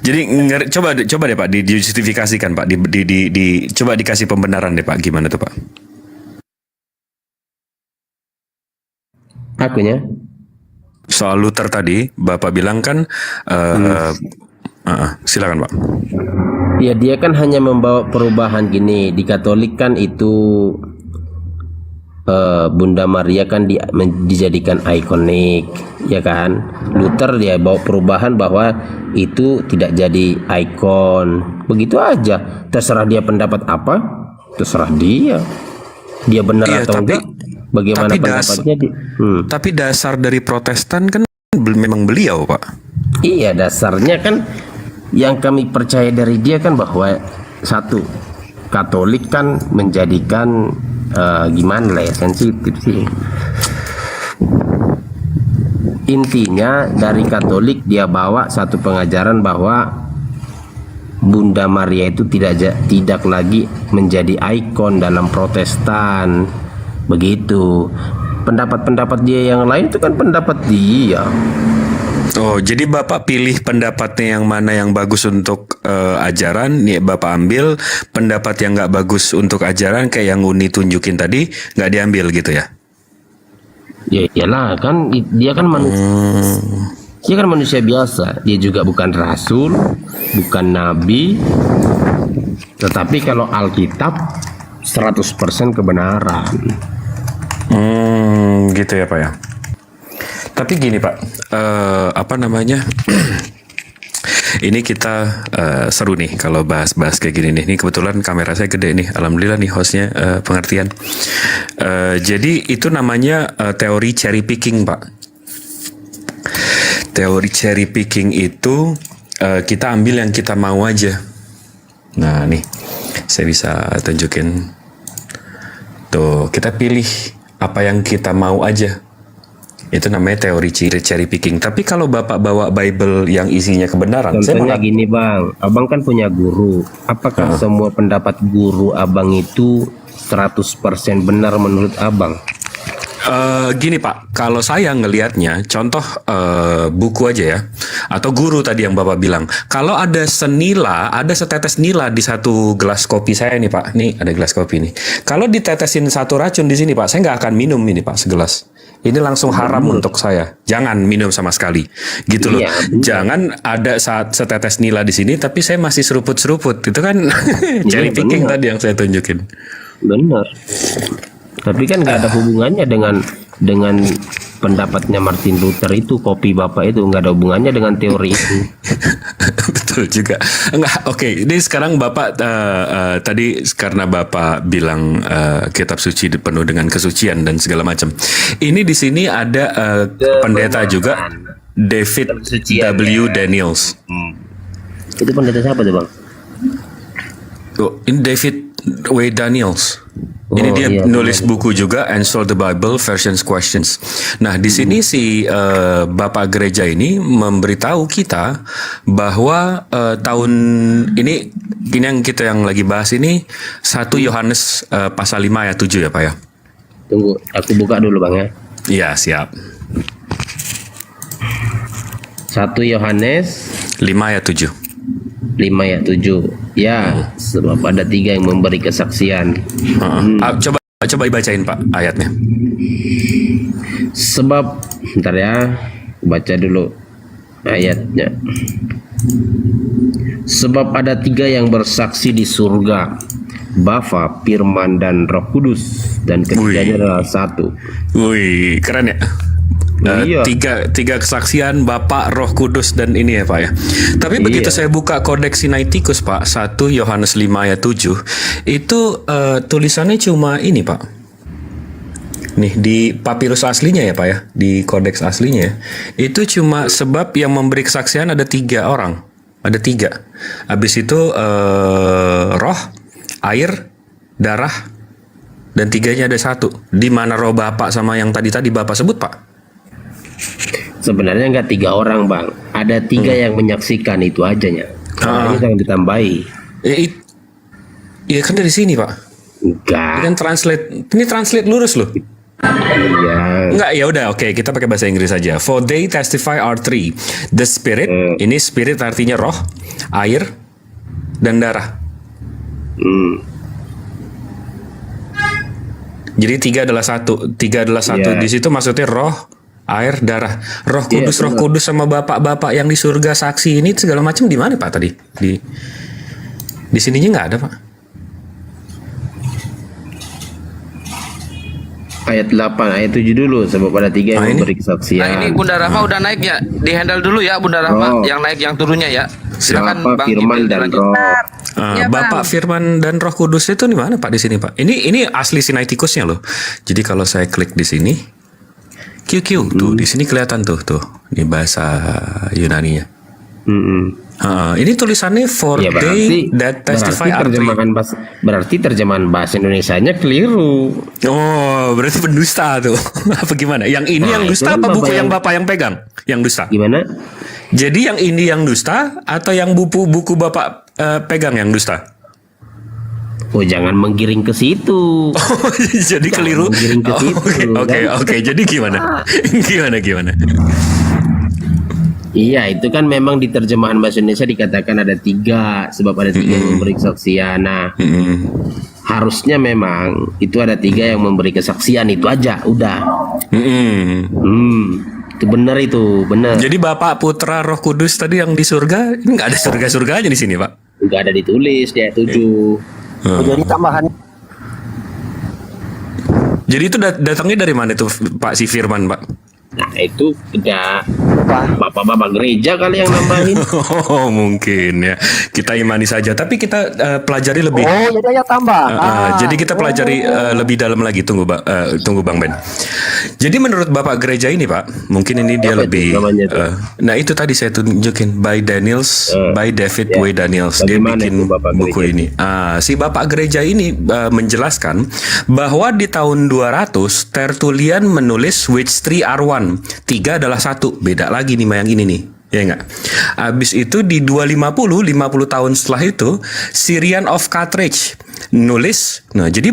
Jadi coba deh Pak dijustifikasikan Pak, coba dikasih pembenaran deh Pak, gimana tuh Pak? Akunya? Soal Luther tadi, Bapak bilang kan Silakan Pak. Ya dia kan hanya membawa perubahan gini. Di Katolik kan itu Bunda Maria kan dijadikan ikonik, ya kan. Luther dia bawa perubahan bahwa itu tidak jadi ikon. Begitu aja. Terserah dia pendapat apa, terserah dia. Dia benar Iya, atau enggak? Bagaimana pendapatnya? Tapi dasar dari Protestan kan memang beliau, Pak. Iya, dasarnya kan yang kami percaya dari dia kan bahwa satu, Katolik kan menjadikan gimana lah ya, sensitif sih. Intinya dari Katolik dia bawa satu pengajaran bahwa Bunda Maria itu tidak lagi menjadi ikon dalam Protestan. Begitu. Pendapat-pendapat dia yang lain itu kan pendapat dia. Oh, jadi Bapak pilih pendapatnya yang mana yang bagus untuk ajaran, nih Bapak ambil. Pendapat yang nggak bagus untuk ajaran kayak yang Uni tunjukin tadi nggak diambil gitu ya? Ya iyalah kan dia kan manusia. Dia kan manusia biasa. Dia juga bukan rasul, bukan nabi. Tetapi kalau Alkitab 100% kebenaran. Gitu ya Pak ya. Tapi gini Pak, apa namanya? Ini kita seru nih kalau bahas-bahas kayak gini nih. Ini kebetulan kamera saya gede nih. Alhamdulillah nih hostnya pengertian. Jadi itu namanya teori cherry picking Pak. Teori cherry picking itu kita ambil yang kita mau aja. Nah nih, saya bisa tunjukin. Tuh, kita pilih apa yang kita mau aja. Itu namanya teori cherry picking. Tapi kalau Bapak bawa Bible yang isinya kebenaran, contohnya gini Bang, Abang kan punya guru. Apakah semua pendapat guru Abang itu 100% benar menurut Abang? Gini Pak, kalau saya ngelihatnya, contoh buku aja ya, atau guru tadi yang Bapak bilang, kalau ada senila, ada setetes nila di satu gelas kopi saya nih Pak, nih ada gelas kopi nih. Kalau ditetesin satu racun di sini Pak, saya nggak akan minum ini Pak segelas. Ini langsung haram untuk saya. Jangan minum sama sekali, gitu loh. Iya, jangan ada saat setetes nila di sini, tapi saya masih seruput-seruput, itu kan cherry picking tadi yang saya tunjukin. Benar. Tapi kan nggak ada hubungannya dengan pendapatnya Martin Luther itu, kopi Bapak itu nggak ada hubungannya dengan teori itu. Betul juga. Enggak, oke. Ini sekarang Bapak tadi karena Bapak bilang kitab suci penuh dengan kesucian dan segala macam. Ini di sini ada pendeta juga, David W. Daniels. Itu pendeta siapa tuh Bang? Oh, ini David W. Daniels. Ini dia nulis buku juga, And Sold the Bible, Versions Questions. Nah, di sini si Bapak Gereja ini memberitahu kita bahwa tahun ini yang kita yang lagi bahas ini 1 Yohanes pasal 5 ayat 7 ya Pak ya? Tunggu, aku buka dulu Bang ya. Iya, siap. 1 Yohanes 5 ayat 7. 5 ayat 7. Ya, sebab ada 3 yang memberi kesaksian. Coba dibacain Pak ayatnya. Sebab, bentar ya, baca dulu ayatnya. Sebab ada 3 yang bersaksi di surga, Bapa, Firman, dan Roh Kudus, dan ketiganya adalah satu. Wih, keren ya. Iya. Tiga kesaksian Bapak, Roh Kudus dan ini ya Pak ya. Tapi begitu saya buka Kodeks Sinaiticus Pak, 1 Yohanes 5 ayat 7, itu tulisannya cuma ini Pak. Nih di papirus aslinya ya Pak ya, di kodeks aslinya ya. Itu cuma sebab yang memberi kesaksian ada 3 orang. Ada 3. Habis itu roh, air, darah, dan 3-nya ada 1. Di mana roh Bapak sama yang tadi Bapak sebut Pak? Sebenarnya nggak 3 orang Bang, ada 3 yang menyaksikan, itu ajanya. Ini jangan ditambahi. Iya kan dari sini Pak. Enggak. Ini translate lurus loh. Iya. Enggak, ya udah oke, kita pakai bahasa Inggris aja. For they testify are 3. The spirit, ini spirit artinya roh, air, dan darah. Jadi 3 adalah 1. 3 adalah 1. Di situ maksudnya roh, air, darah, Roh Iya, Kudus, Roh benar. Kudus sama bapak-bapak yang di surga saksi ini segala macam di mana Pak tadi? Di sininya nggak ada Pak. Ayat 8, ayat 7 dulu, sebab ada 3 yang Nah, ini. memberi kesaksian. Nah ini Bunda Rahma udah naik ya, di handle dulu ya Bunda Rahma, Oh. yang naik yang turunnya ya. Silakan Siapa Bang Firman Jibril dan lanjut. Roh? Ya, Bang. Bapak Firman dan Roh Kudus itu di mana Pak di sini Pak? Ini asli Sinaiticusnya loh. Jadi kalau saya klik di sini, QQ tuh di sini kelihatan tuh di bahasa Yunaninya. Mm-mm. Ini tulisannya for Ya they that testify are three. berarti terjemahan bahasa Indonesianya keliru. Oh, berarti pendusta tuh. Apa gimana? Yang ini Nah, yang itu dusta kan apa buku Bapak yang yang- Bapak yang pegang? Yang dusta. Gimana? Jadi yang ini yang dusta atau yang buku Bapak pegang yang dusta? Oh, jangan menggiring ke situ. Oh, jadi keliru. menggiring ke situ, Oke. kan? Jadi gimana? gimana? Iya, itu kan memang di terjemahan bahasa Indonesia dikatakan ada 3, sebab ada 3 yang memberi kesaksian. Nah, harusnya memang itu ada 3 yang memberi kesaksian, itu aja, udah. Itu benar, itu benar. Jadi Bapak Putra Roh Kudus tadi yang di surga, ini nggak ada surga-surganya di sini Pak. Nggak ada ditulis di ayat 7. Jadi tambahan Jadi itu datangnya dari mana tuh Pak si Firman Pak? Nah, itu udah bapak-bapak gereja kali yang nambahin. Oh mungkin ya, kita imani saja. Tapi kita pelajari lebih. Oh, jadi ya tambah. Jadi kita pelajari lebih dalam lagi. Tunggu Bang Ben. Jadi menurut Bapak gereja ini Pak, mungkin ini dia Apa itu lebih. namanya tuh? Nah itu tadi saya tunjukin by David ya. W. Daniels. Dia Bagaimana bikin itu Bapak buku gereja? ini. Si Bapak gereja ini menjelaskan bahwa di tahun 200 Tertullian menulis which three are one. 3 adalah 1. Beda lagi nih sama yang ini nih. Ya enggak? Habis itu di 250 tahun setelah itu Syrian of Carthage nulis. Nah, jadi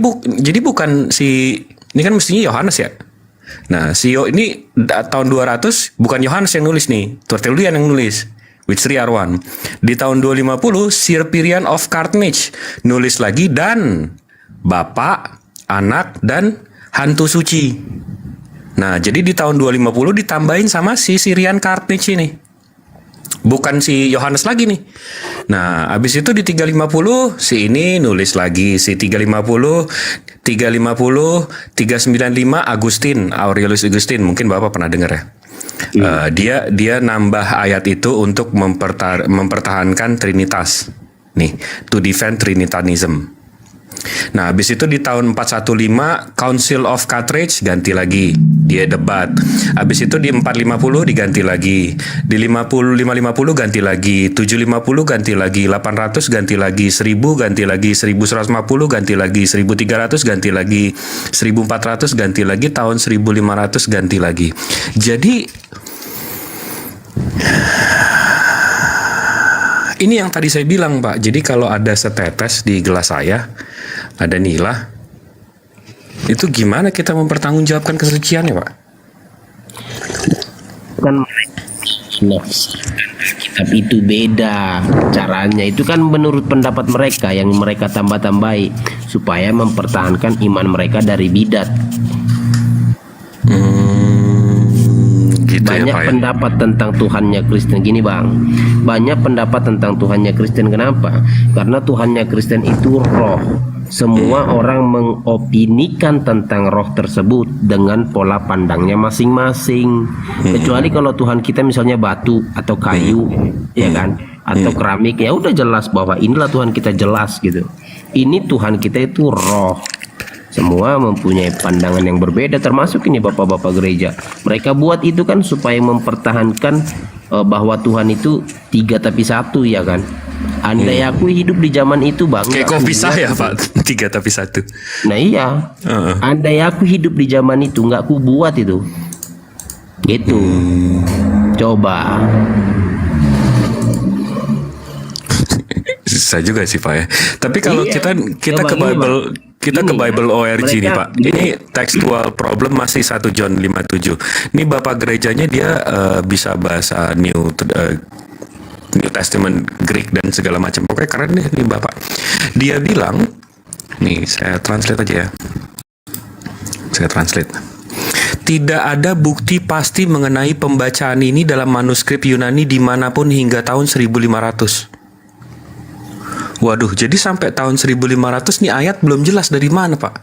bukan si ini kan mestinya Yohanes ya. Nah, ini tahun 200 bukan Yohanes yang nulis nih, Tertullian yang nulis. Which three are one. Di tahun 250 Cyprian of Carthage nulis lagi dan Bapak, Anak dan Hantu Suci. Nah, jadi di tahun 250 ditambahin sama si Syrian Carthage ini. Bukan si Yohanes lagi nih. Nah, habis itu di 350 si ini nulis lagi si 395 Agustin, Aurelius Agustin, mungkin Bapak pernah dengar ya. Dia nambah ayat itu untuk mempertahankan Trinitas. Nih, to defend Trinitarianism. Nah, habis itu di tahun 415 Council of Carthage ganti lagi, dia debat. Habis itu di 450 diganti lagi, di 550 ganti lagi, 750 ganti lagi, 800 ganti lagi, 1000 ganti lagi, 1150 ganti lagi, 1300 ganti lagi, 1400 ganti lagi, tahun 1500 ganti lagi. Jadi ini yang tadi saya bilang Pak. Jadi kalau ada setetes di gelas saya, ada nila, itu gimana kita mempertanggungjawabkan kesuciannya Pak? Kan kitab itu beda caranya. Itu kan menurut pendapat mereka yang mereka tambah-tambahi supaya mempertahankan iman mereka dari bidat. Gitu Banyak ya Pak ya? pendapat tentang Tuhannya Kristen. Gini Bang, banyak pendapat tentang Tuhannya Kristen. Kenapa? Karena Tuhannya Kristen itu roh. Semua orang mengopinikan tentang roh tersebut dengan pola pandangnya masing-masing. Kecuali kalau Tuhan kita misalnya batu atau kayu, ya kan, atau keramik, ya udah jelas bahwa inilah Tuhan kita, jelas gitu. Ini Tuhan kita itu roh. Semua mempunyai pandangan yang berbeda, termasuk ini bapak-bapak gereja. Mereka buat itu kan supaya mempertahankan bahwa Tuhan itu 3 tapi 1, ya kan. Andai aku hidup di zaman itu Bang, Kayak nggak kopi aku saya buat itu. Pak, 3 tapi 1. Nah iya, andai aku hidup di zaman itu nggak aku buat itu, gitu. Coba. Susah juga sih Pak ya. Tapi kalau Iya. kita Coba ke ini, Bible, Bang. kita ke Ini, Bible ORG nih mereka- Pak. Ini textual problem masih 1 John 5:7. Ini Bapak gerejanya dia bisa bahasa New Testament, Greek dan segala macam. Pokoknya keren deh nih Bapak. Dia bilang, nih saya translate aja ya. Saya translate. tidak ada bukti pasti mengenai pembacaan ini dalam manuskrip Yunani dimanapun hingga tahun 1500. Waduh, jadi sampai tahun 1500 nih ayat belum jelas dari mana, Pak.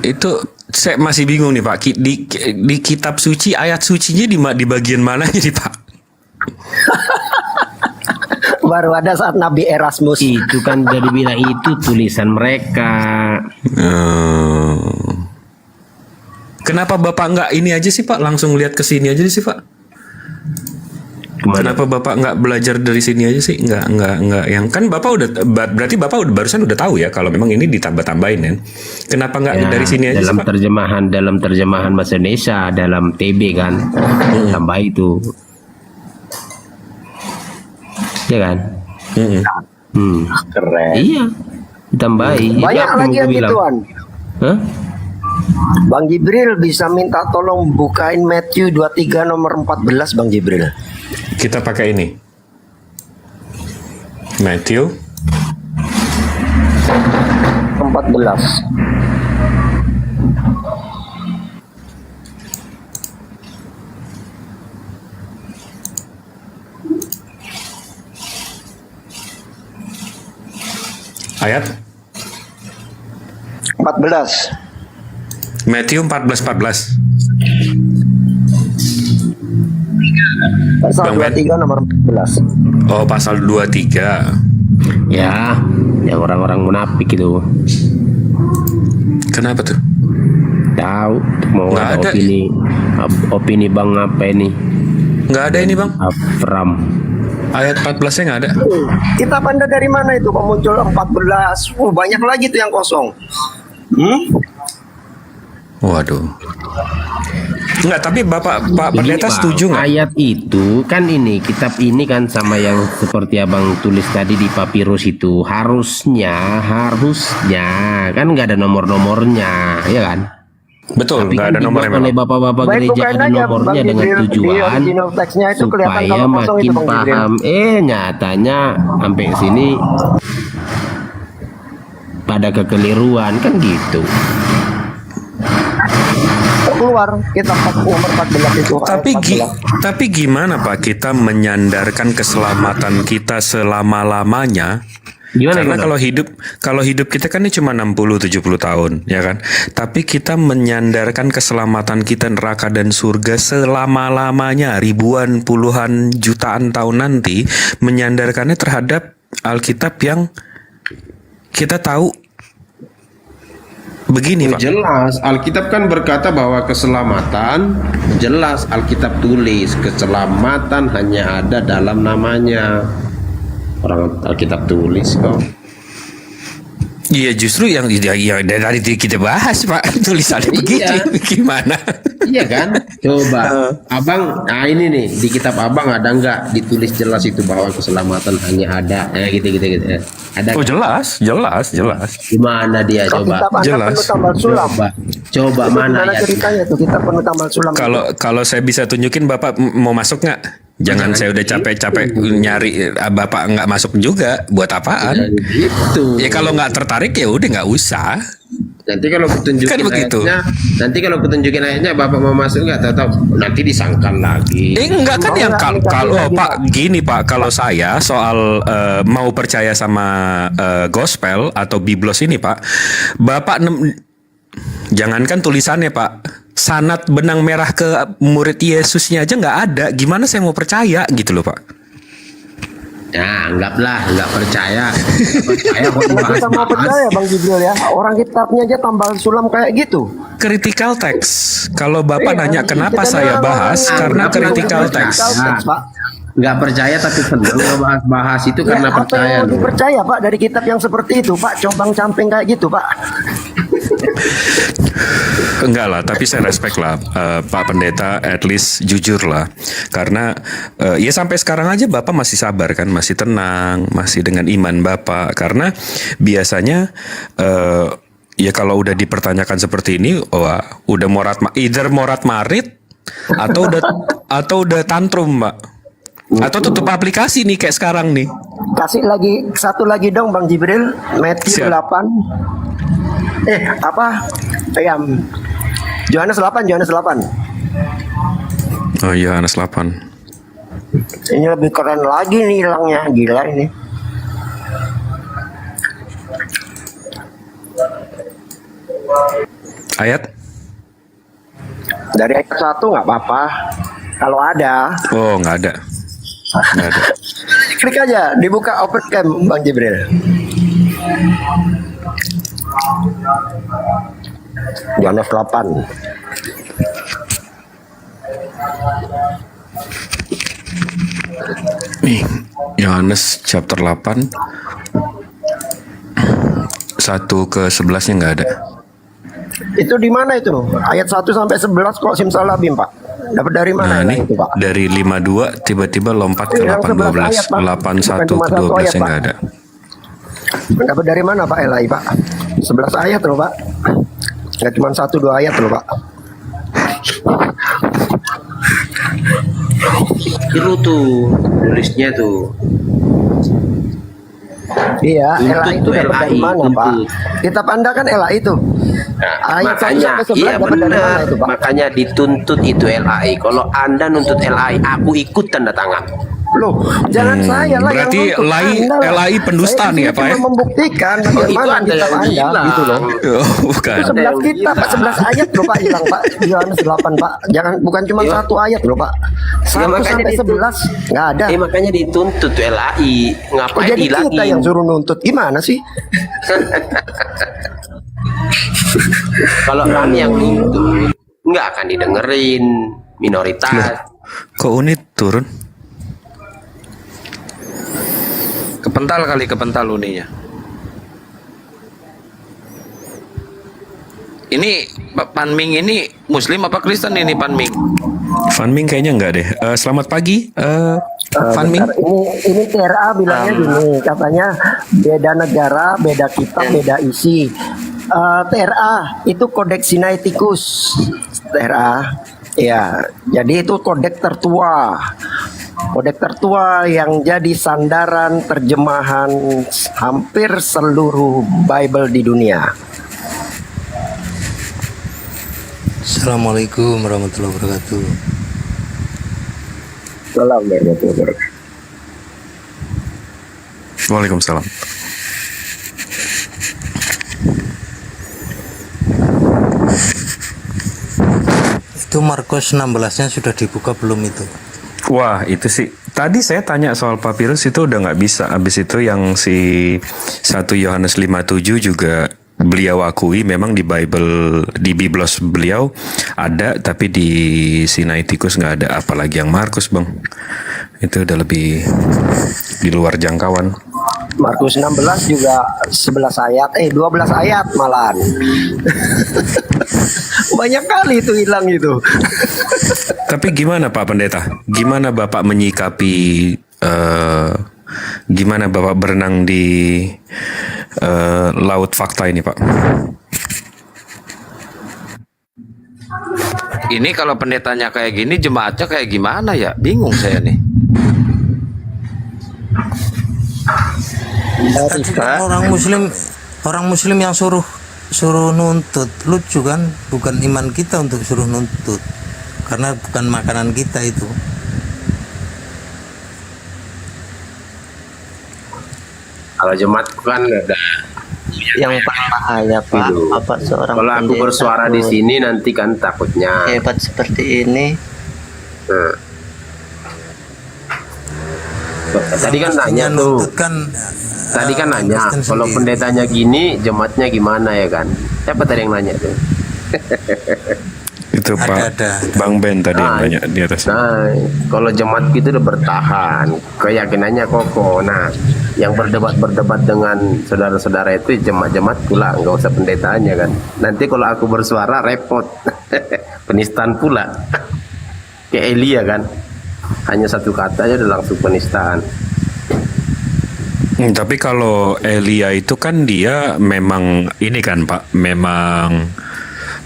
Itu saya masih bingung nih, Pak. Di kitab suci, ayat sucinya di bagian mana ini, Pak? Baru ada saat Nabi Erasmus. Itu kan jadi bilang itu tulisan mereka. Kenapa Bapak nggak ini aja sih, Pak? Langsung lihat ke sini aja sih, Pak? Kemana? Kenapa Bapak nggak belajar dari sini aja sih? Nggak. Yang kan Bapak berarti Bapak barusan udah tahu ya kalau memang ini ditambah-tambahin kan? Kenapa nggak Ya, dari sini aja sih, dalam Pak? terjemahan bahasa Indonesia dalam TB kan tambah itu, ya kan? Keren. Iya, ditambahi. Banyak Itu lagi aku yang bilang. gituan. Hah? Bang Jibril bisa minta tolong bukain Matthew 23 nomor 14 Bang Jibril. Kita pakai ini. Matthew 14. ayat 14. Matthew 14. Pasal Bang Ben. 23 nomor 14. Oh, pasal 23. Ya, yang orang-orang munafik itu. Kenapa tuh? Tahu mau Nggak ada ada. opini Bang apa ini? Nggak ada ini, Bang. Afram. Ayat 14-nya nggak ada. Kitab Anda dari mana itu kok muncul 14? Banyak lagi tuh yang kosong. Waduh. Enggak, tapi Pak Begini, Pendeta Bang, setuju nggak? ayat itu kan ini kitab ini kan sama yang seperti abang tulis tadi di papirus itu harusnya kan nggak ada nomor-nomornya, ya kan? Betul, Tapi nggak kan ada nomornya dibuat oleh memang. bapak-bapak Baik, gereja bukain ada aja, nomornya Bang dengan Jibril. Di tujuan original text-nya itu kelihatan supaya kalau kosong itu, makin Bang Jibril. paham. Nyatanya sampai sini pada kekeliruan kan gitu. Keluar kitab nomor 14 itu. Tapi ayat 14. tapi gimana Pak kita menyandarkan keselamatan kita selama-lamanya? Karena kalau hidup kita kan ini cuma 60-70 tahun, ya kan? Tapi kita menyandarkan keselamatan kita neraka dan surga selama-lamanya, ribuan, puluhan, jutaan tahun nanti, menyandarkannya terhadap Alkitab yang kita tahu begini, Pak. Jelas, Alkitab kan berkata bahwa keselamatan, jelas Alkitab tulis, keselamatan hanya ada dalam namanya. Orang Alkitab tulis kok. Iya, justru yang dari kita bahas, Pak, tulisannya begitu. Gimana? Iya kan? Coba, Abang, nah ini nih di kitab Abang ada nggak ditulis jelas itu bahwa keselamatan hanya ada, gitu. Ada? Oh, jelas. Di mana dia coba? Kitab Anda Jelas. penuh tambal sulam. Coba Itu mana gimana ya? ceritanya tuh kita penuh tambal sulam. Kalau saya bisa tunjukin, Bapak mau masuk nggak? Jangan saya udah capek-capek nyari, Bapak nggak masuk juga. Buat apaan? Gitu. Ya kalau nggak tertarik ya udah nggak usah. Nanti kalau kutunjukin Kan begitu. ayatnya, Bapak mau masuk nggak? Tetap nanti disangkal lagi. Enggak kan Oh, yang enggak, kalau lagi, Pak gini Pak, kalau saya soal mau percaya sama gospel atau biblos ini Pak, Bapak jangankan tulisannya Pak, sanad benang merah ke murid Yesusnya aja nggak ada. Gimana saya mau percaya gitu loh Pak? Nah, nggak percaya. Nggak percaya kok Kenapa kita mau percaya Bang Jibril ya? Orang kitabnya aja tambal sulam kayak gitu. Critical text. Kalau Bapak Iya, nanya kenapa kita saya memang bahas, orang- karena orang- critical orang- text. text, Pak. Nggak percaya tapi senang bahas itu karena Ya, apa percaya. yang loh. dipercaya Pak dari kitab yang seperti itu Pak? Combang-camping kayak gitu Pak. Enggak lah, tapi saya respect lah Pak Pendeta, at least jujur lah. Karena ya sampai sekarang aja Bapak masih sabar kan, masih tenang, masih dengan iman Bapak. Karena biasanya ya kalau udah dipertanyakan seperti ini, wah udah either morat marit atau udah tantrum, Mbak. Atau tutup aplikasi nih kayak sekarang nih. Kasih lagi satu lagi dong Bang Jibril, Matthew Siap. 8. Yohanes 8, Yohanes 8. Oh iya, Yohanes 8. Ini lebih keren lagi nih hilangnya, gila ini. Ayat? Dari ayat 1 nggak apa-apa. Kalau ada, Oh, nggak ada. Nggak ada. klik aja, dibuka open cam Bang Jibril. Yohanes 8. Nih, Yohanes chapter 8 1 ke 11-nya nggak ada. Itu di mana itu? Ayat 1 sampai 11 kok simsalabim, Pak? Dapat dari mana Nah, nih itu, Pak? dari 52 tiba-tiba lompat ke Yang 11 ayat, 812, Pak. 81 Bukan cuma ke satu 12 ayat, yang Pak. nggak ada. Dapat dari mana Pak Elai, Pak? 11 ayat loh, Pak. Nggak cuma 1-2 ayat loh, Pak. Itu tuh tulisnya tuh. Iya, Tuntut Elai itu tuh, dapat dari LAI, mana, Pak? tuntut. Kitab Anda kan Elai itu. Nah, Ayat 1 makanya sampai 11 iya dapat dari mana benar. itu, Pak? Makanya dituntut itu LAI. Kalau Anda nuntut LAI, aku ikut tanda tangan. Loh, jangan saya lah berarti yang nuntut, LAI Anda lah. LAI pendusta Saya di nih sini ya, Pak, cuma ya? membuktikan itu bagaimana Anda kitab yang Anda bilang. gitu loh. Oh, bukan. Itu 11 kitab, Pak, 11 ayat loh, Pak, hilang, Pak. Yohanes 8, Pak. Jangan, bukan cuma Iya. 1 ayat loh, Pak. 1 makanya sampai itu. 11 nggak ada. Makanya dituntut tuh LAI. Oh, Ngapain jadi kita hilangin? yang suruh nuntut, gimana sih? Kalau kami yang nuntut, nggak akan didengerin minoritas. Kok unit turun? Kepental kali, kepental uninya. Ini Pan Ming ini Muslim apa Kristen ini Pan Ming? Fan Ming kayaknya nggak deh. Selamat pagi, Fan Ming. Bentar, ini TRA bilangnya gini, katanya beda negara, beda kitab, beda isi. TRA itu Kodeks Sinaiticus. TRA, ya, jadi itu kodeks tertua. Kodeks tertua yang jadi sandaran terjemahan hampir seluruh Bible di dunia. Assalamualaikum warahmatullahi wabarakatuh. Salam warahmatullahi wabarakatuh. Waalaikumsalam. Itu Markus 16-nya sudah dibuka belum itu? Wah, itu sih. Tadi saya tanya soal papirus itu udah nggak bisa. Habis itu yang si 1 Yohanes 5:7 juga beliau akui memang di Bible, di Biblos beliau ada, tapi di Sinaiticus nggak ada. Apalagi yang Markus, Bang. Itu udah lebih di luar jangkauan. Markus 16 juga 11 ayat, 12 ayat malahan. Banyak kali itu hilang itu. Tapi gimana Pak Pendeta? Gimana Bapak menyikapi gimana Bapak berenang di laut fakta ini, Pak? Ini kalau pendetanya kayak gini, jemaatnya kayak gimana ya? Bingung saya nih. Orang muslim yang suruh nuntut, lucu kan? Bukan iman kita untuk suruh nuntut, karena bukan makanan kita itu. Kalau jemaat kan ada yang berbahaya Pak, Gitu. apa seorang kalau aku pendeta bersuara di sini nanti kan takutnya. hebat seperti ini. Nah. Tadi kan nanya Mestinya tuh. nuntut kan, Tadi kan nanya, Kristen kalau sendiri. pendetanya gini, jemaatnya gimana ya kan? Siapa tadi yang nanya tuh? Itu Pak ada. Bang Ben tadi yang nanya di atas. Nah, kalau jemaat gitu udah bertahan, keyakinannya kokoh. Nah, yang berdebat dengan saudara-saudara itu jemaat-jemaat pula, nggak usah pendetanya kan. Nanti kalau aku bersuara repot, penistaan pula. Kayak Elia kan, hanya satu kata aja udah langsung penistaan. Tapi kalau Elia itu kan dia memang ini kan Pak, memang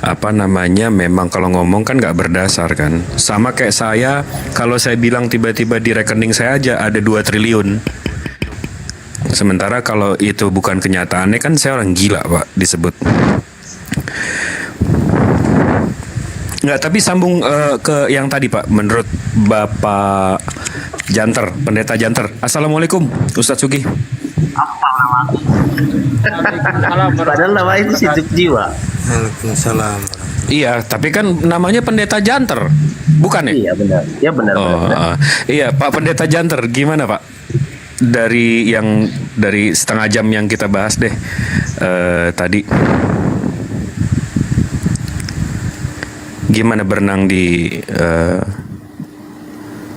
apa namanya, memang kalau ngomong kan nggak berdasar kan. Sama kayak saya, kalau saya bilang tiba-tiba di rekening saya aja ada 2 triliun. Sementara kalau itu bukan kenyataannya kan saya orang gila Pak disebut. Nggak, tapi sambung ke yang tadi Pak, menurut Bapak Janter, Pendeta Janter. Assalamualaikum, Ustadz Sugi. Padahal nama itu sidik jiwa. Waalaikumsalam. Iya, tapi kan namanya Pendeta Janter, bukan ya? Iya benar. Ya benar. Oh, benar. iya Pak Pendeta Janter, gimana Pak? Dari setengah jam yang kita bahas deh tadi, gimana berenang di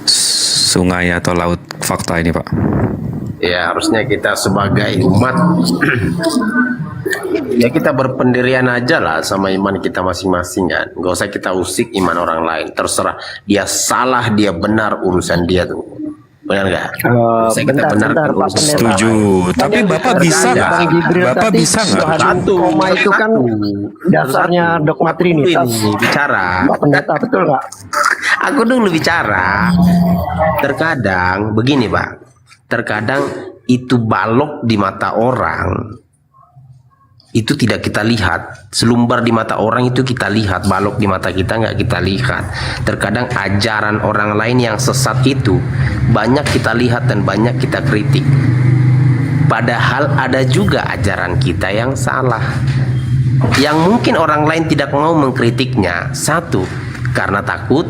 sungai atau laut fakta ini Pak? Ya harusnya kita sebagai umat ya kita berpendirian aja lah sama iman kita masing-masing kan. Gak usah kita usik iman orang lain. Terserah dia salah dia benar, urusan dia tuh. Benar nggak? Bentar, Pak Pendeta. Setuju. Tapi Bapak bisa nggak? Bang Jibril Bapak tadi, bisa nggak? Johanin koma itu kan dasarnya dogma Trinitas. Ini bicara. Pak Pendeta, betul nggak? Aku dulu bicara. Terkadang begini Pak. Terkadang itu balok di mata orang itu tidak kita lihat. Selumbar di mata orang itu kita lihat, balok di mata kita nggak kita lihat. Terkadang ajaran orang lain yang sesat itu banyak kita lihat dan banyak kita kritik. Padahal ada juga ajaran kita yang salah, yang mungkin orang lain tidak mau mengkritiknya. Satu, karena takut.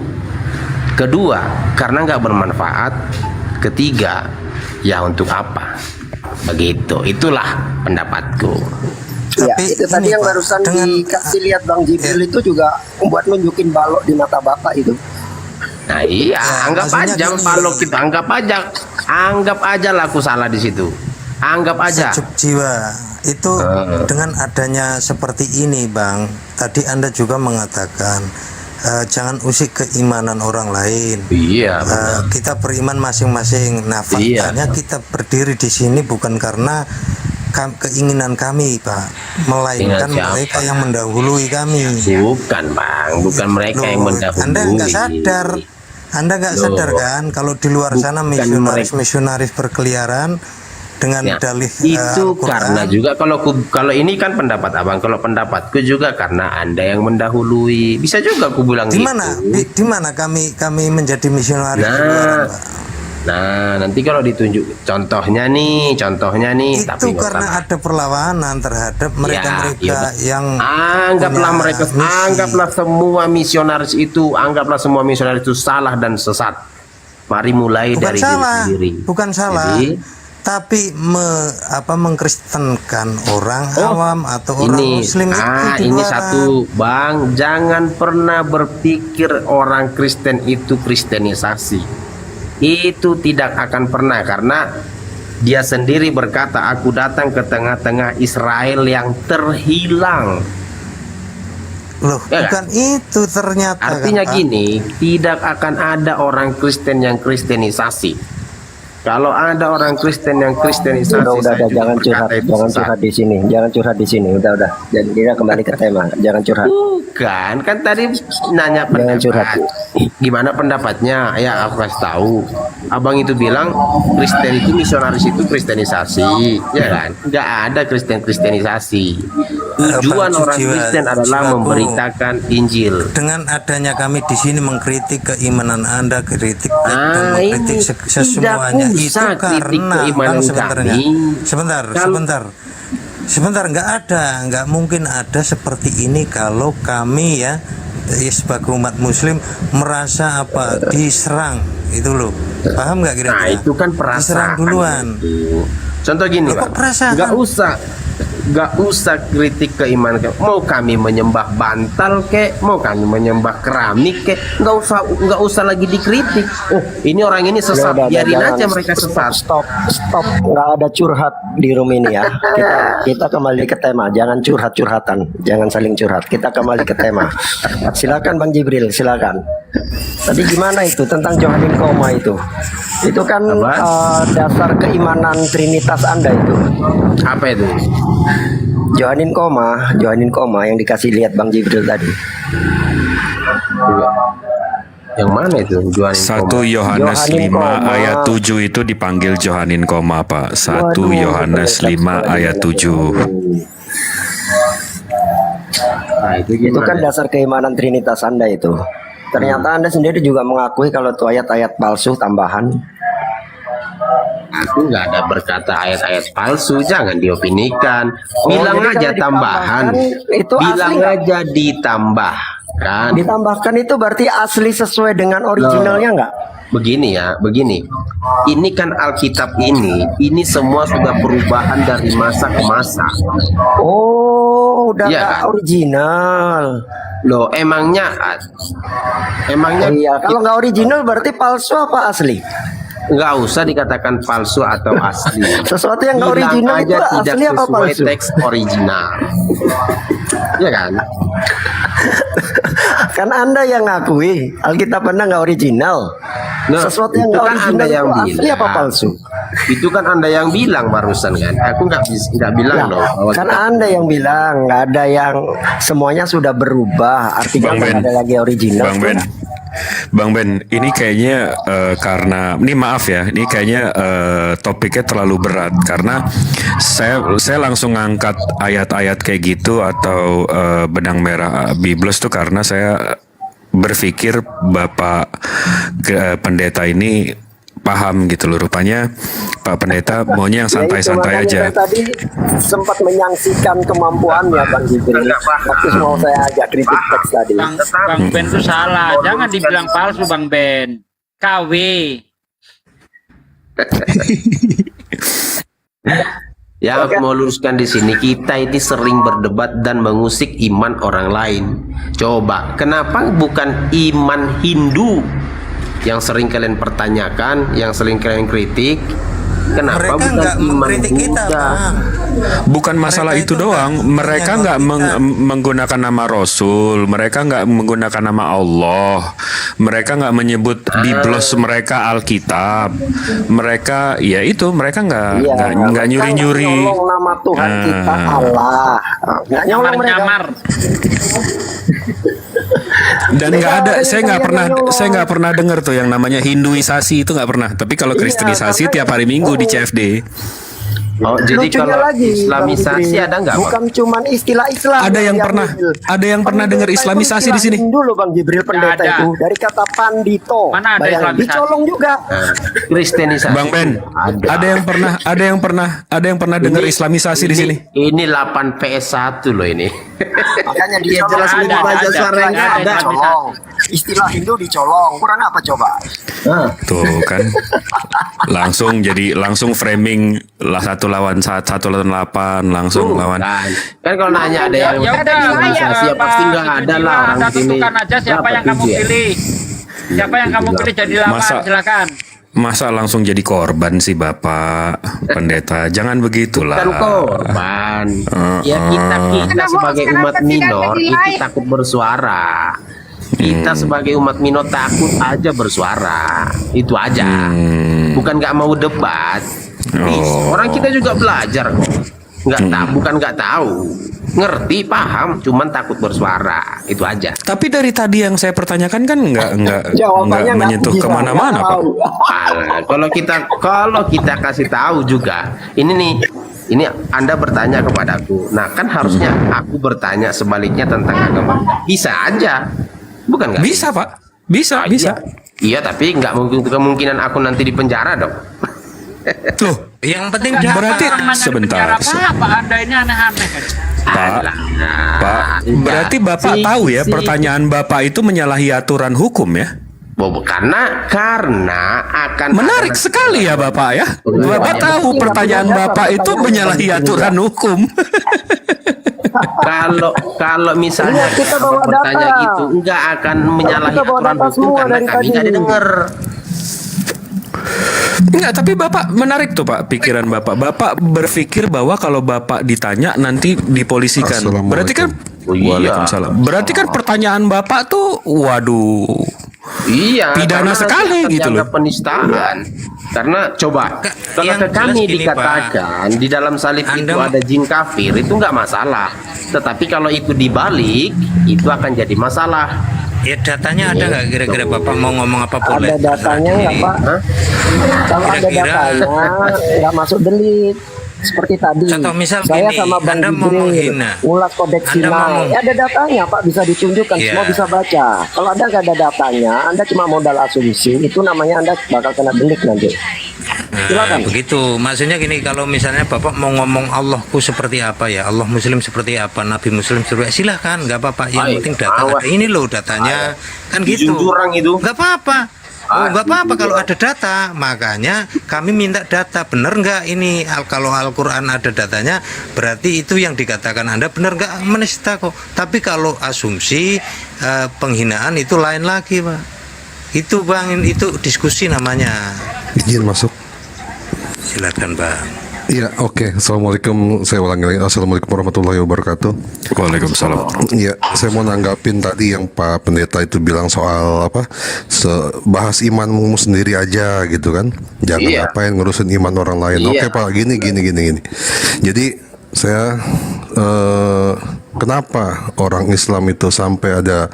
Kedua, karena nggak bermanfaat. Ketiga, ya untuk apa? Begitu. Itulah pendapatku. Ya, Tapi itu tadi ini, yang Pak, barusan dengan- dikasih lihat Bang Jibril itu juga buat nunjukin balok di mata Bapak itu. Nah iya, Ya, anggap maksudnya aja gini. kalau kita anggap aja lah aku salah di situ. Anggap aja. Sejuk jiwa itu dengan adanya seperti ini Bang, tadi Anda juga mengatakan jangan usik keimanan orang lain. Iya. benar. Kita beriman masing-masing. Nah faktanya kita berdiri di sini bukan karena keinginan kami Pak, melainkan Dengan siapa? mereka yang mendahului kami. Bukan Bang, bukan mereka yang Loh, mendahului. Anda nggak sadar, Anda nggak Loh. sadar kan kalau di luar sana Bukan misionaris berkeliaran dengan Ya, dalih itu Al-Quran. karena juga kalau ini kan pendapat Abang, kalau pendapatku juga karena Anda yang mendahului. Bisa juga aku bilang Di gitu. mana di mana kami menjadi misionaris di luar, Pak? Nah, nanti kalau ditunjuk contohnya nih, Itu tapi nggak karena usah. ada perlawanan terhadap mereka-mereka iya, yang anggaplah punya mereka, misi. anggaplah semua misionaris itu salah dan sesat. Mari mulai bukan dari salah, diri sendiri. bukan salah. Jadi, Tapi mengkristenkan orang awam atau orang muslim itu ini dilarang. satu Bang, jangan pernah berpikir orang Kristen itu kristenisasi. Itu tidak akan pernah, karena dia sendiri berkata, aku datang ke tengah-tengah Israel yang terhilang. Loh, Ya bukan itu ternyata. Artinya kan, Pak? gini, tidak akan ada orang Kristen yang kristenisasi. Kalau ada orang Kristen yang kristenisasi, Udah, saya juga jangan curhat, berkata itu jangan sesat. curhat di sini, jangan curhat di sini. Udah. Jadi kita kembali ke tema, jangan curhat. Bukan, kan tadi nanya Jangan curhat. pendapat. Gimana pendapatnya? Ya aku kasih tahu. Abang itu bilang Kristen itu misionaris itu kristenisasi, ya kan? Nggak ada kristenisasi. Tujuan Bang orang Jiwa, Kristen adalah jiwaku. memberitakan Injil. Dengan adanya kami di sini mengkritik keimanan Anda, kritik dan ini mengkritik tidak semuanya itu usah kritik karena keimanan kami. sebentar nggak mungkin ada seperti ini kalau kami ya sebagai umat muslim merasa diserang itu loh, paham nggak kira-kira? Nah itu kan perasaan. Diserang duluan. Itu. Contoh gini Loh, kok Bang, perasaan? nggak usah kritik keimanan. Mau kami menyembah bantal kek, mau kami menyembah keramik kek, nggak usah lagi dikritik. Oh ini orang ini sesat, Udah, biarin jangan. aja mereka sesat. Stop, nggak ada curhat di room ini ya. Kita kembali ke tema, jangan curhat-curhatan, jangan saling curhat. Kita kembali ke tema. Silakan Bang Jibril, silakan. Tadi gimana itu tentang Johanin koma itu? Itu kan dasar keimanan Trinitas Anda itu. Apa itu? Johanin koma yang dikasih lihat Bang Jibril tadi. Yang mana itu? 1 Yohanes Johanin 5 koma. ayat 7 itu dipanggil Johanin koma Pak. 1 Waduh, Yohanes 5 ayat 7. Nah, itu Itu kan gimana? dasar keimanan Trinitas Anda itu. Ternyata Anda sendiri juga mengakui kalau itu ayat-ayat palsu tambahan. Aku nggak ada berkata ayat-ayat palsu, jangan diopinikan. Bilang jadi aja kalau tambahan. ditambahkan, itu Bilang asli nggak? aja ditambahkan. Ditambahkan itu berarti asli sesuai dengan originalnya nggak? Begini ya, begini. Ini kan Alkitab ini semua sudah perubahan dari masa ke masa. Oh, udah Iya nggak kan? original. Loh, emangnya Oh iya, kalau nggak original berarti palsu apa asli? nggak usah dikatakan palsu atau asli. Sesuatu yang nggak Bilang original aja itu tidak asli apa sesuai palsu? teks original. Ya kan? Kan Anda yang ngakui Alkitab Anda nggak original. Nah, Sesuatu yang itu nggak kan original Anda yang itu asli bilang. apa palsu? Itu kan Anda yang bilang barusan kan. Aku nggak bilang loh. Bahwa Kan Anda yang bilang nggak ada yang semuanya sudah berubah, artinya Bang nggak Ben. ada lagi original. Bang Ben. Bang Ben, ini kayaknya karena ini maaf ya, ini kayaknya topiknya terlalu berat karena saya langsung ngangkat ayat-ayat kayak gitu atau benang merah Biblos tuh karena saya berpikir Bapak pendeta ini paham gitu loh, rupanya Pak Pendeta maunya yang santai-santai Ya itu, aja. makanya saya tadi sempat menyaksikan kemampuannya Bang Jibril. Waktu mau saya ajak kritik teks tadi. Bang Ben itu salah, jangan dibilang palsu Bang Ben. KW. Ya, aku mau luruskan di sini, kita ini sering berdebat dan mengusik iman orang lain. Coba, kenapa bukan iman Hindu yang sering kalian pertanyakan, yang sering kalian kritik? Kenapa Mereka bukan nggak iman mengkritik kita, Buddha? Bang. Bukan masalah Mereka itu itu doang, nggak mereka punya nggak kita. menggunakan nama Rasul, mereka nggak menggunakan nama Allah, mereka nggak menyebut Biblos mereka Alkitab, mereka ya itu mereka nggak Iya, nyuri-nyuri. nyolong nama Tuhan kita Allah. Nggak nyolong mereka. Nyamar. Dan nggak ada, Mereka saya nggak pernah dengar tuh yang namanya Hinduisasi itu nggak pernah. Tapi kalau Iya, Kristenisasi karena- tiap hari Minggu di CFD. Oh, jadi Lucunya kalau lagi, Islamisasi Bang Jibril, ada nggak, Bang? bukan cuman istilah Islam. Ada yang dia pernah- ambil. ada yang pernah Pendeta dengar itu Islamisasi di istilah sini? Hindu loh Bang Jibril, pendeta ada. itu dari kata pandito. Mana ada Bayangin, Islamisasi? dicolong juga. Nah, Kristenisasi. Bang Ben, ada yang pernah dengar Islamisasi di sini? Ini 8 PS1 loh ini. Makanya Ya, dicolong jelas semua. ini Raja Sarengga ada. Dicolong. Istilah Hindu dicolong. Kurang apa coba? Tuh kan, langsung framing lah 1 lawan 8 langsung lawan. Kan kalau nanya ada yang Ya udah, Islamisasi ya pasti nggak ada lah orang Anda di sini. tentukan aja siapa Berapa yang kamu tujuh ya? pilih. Siapa yang kamu pilih jadi lawan, silakan. Masa langsung jadi korban sih Bapak Pendeta? Jangan begitulah. Bukan korban. Ya kita sebagai umat minor itu takut bersuara. Kita sebagai umat minor takut aja bersuara. Itu aja. Bukan nggak mau debat. Orang kita juga belajar kok. Bukan nggak tahu. Ngerti, paham, cuman takut bersuara. Itu aja. Tapi dari tadi yang saya pertanyakan kan nggak Jawabannya nggak menyentuh bisa, kemana-mana nggak Pak. tahu. Alah, kalau kita kasih tahu juga, ini Anda bertanya kepadaku. Nah, kan harusnya aku bertanya sebaliknya tentang agama. Bisa aja, bukan nggak? Bisa Pak, bisa. Iya, tapi nggak mungkin kemungkinan aku nanti di penjara dong. Loh, Yang penting berarti Orang nanya di sebentar. penjara, Pak, Anda ini aneh-aneh. Pak, berarti Bapak tahu ya pertanyaan Bapak itu menyalahi aturan hukum ya? Karena akan Menarik sekali ya Bapak ya. Bapak tahu pertanyaan Bapak itu menyalahi aturan hukum. kalau misalnya Kita bawa bertanya data. gitu nggak akan menyalahi Kita bawa aturan data hukum semua karena dari kami nggak tadi. didengar. Enggak, tapi Bapak menarik tuh Pak pikiran Bapak. Bapak berpikir bahwa kalau Bapak ditanya nanti dipolisikan. Berarti kan Oh, iya. Waalaikumsalam. Berarti kan pertanyaan Bapak tuh waduh. Iya, Pidana karena sekali nanti gitu ternyata loh. penistaan. Karena coba kalau yang ke kami jelas gini, dikatakan di dalam salib itu Anda- ada jin kafir, itu nggak masalah. Tetapi kalau itu dibalik, itu akan jadi masalah. Ya datanya ada nggak kira-kira Bapak mau ngomong apa boleh? Ada datanya nggak Pak? Hah? Kalau ada Kira-kira- datanya nggak masuk delik. Seperti tadi, Contoh misal saya gini, sama Bang Anda mau Jibril menghina. ulas kodeks Anda mau Sinai. Ada datanya Pak, bisa ditunjukkan, Iya. semua bisa baca. Kalau Anda nggak ada datanya, Anda cuma modal asumsi, itu namanya Anda bakal kena delik nanti. Silakan. Begitu. Maksudnya gini, kalau misalnya Bapak mau ngomong Allahku seperti apa ya, Allah Muslim seperti apa, Nabi Muslim seperti apa, silahkan, nggak apa-apa. Yang Ayo, penting data awas. ada. Ini loh datanya, kan Di gitu. jurang itu. Nggak apa-apa. Oh, Ah, nggak apa-apa di kalau jurang. ada data. Makanya kami minta data. Benar nggak ini? Kalau Al-Quran ada datanya, berarti itu yang dikatakan Anda benar nggak, menista kok. Tapi kalau asumsi penghinaan itu lain lagi, Pak. Itu Bang, itu diskusi namanya. Izin masuk. Silakan Bang. Iya, oke. Assalamualaikum. Saya ulangi lagi. Assalamualaikum warahmatullahi wabarakatuh. Waalaikumsalam. Iya, saya mau nanggapin tadi yang Pak Pendeta itu bilang soal apa? Bahas imanmu sendiri aja gitu kan. Jangan Iya. ngapain ngurusin iman orang lain. Iya. Oke, Pak, gini. Jadi saya kenapa orang Islam itu sampai ada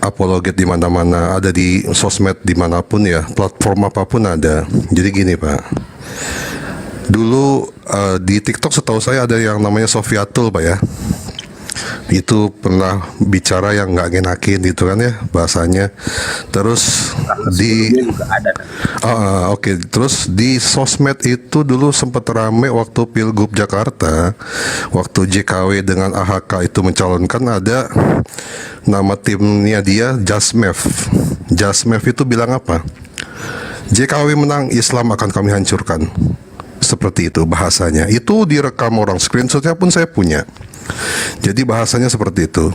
apologet di mana-mana, ada di sosmed dimanapun ya, platform apapun ada. Jadi gini Pak, dulu di TikTok setahu saya ada yang namanya Sofiatul Pak ya. Itu pernah bicara yang nggak ngenakin gitu kan ya bahasanya. Terus di oke. Terus di sosmed itu dulu sempat rame waktu Pilgub Jakarta, waktu JKW dengan AHK itu mencalonkan, ada nama timnya dia Jasmev. Jasmev itu bilang apa? JKW menang, Islam akan kami hancurkan. Seperti itu bahasanya. Itu direkam orang, screenshotnya pun saya punya. Jadi bahasanya seperti itu.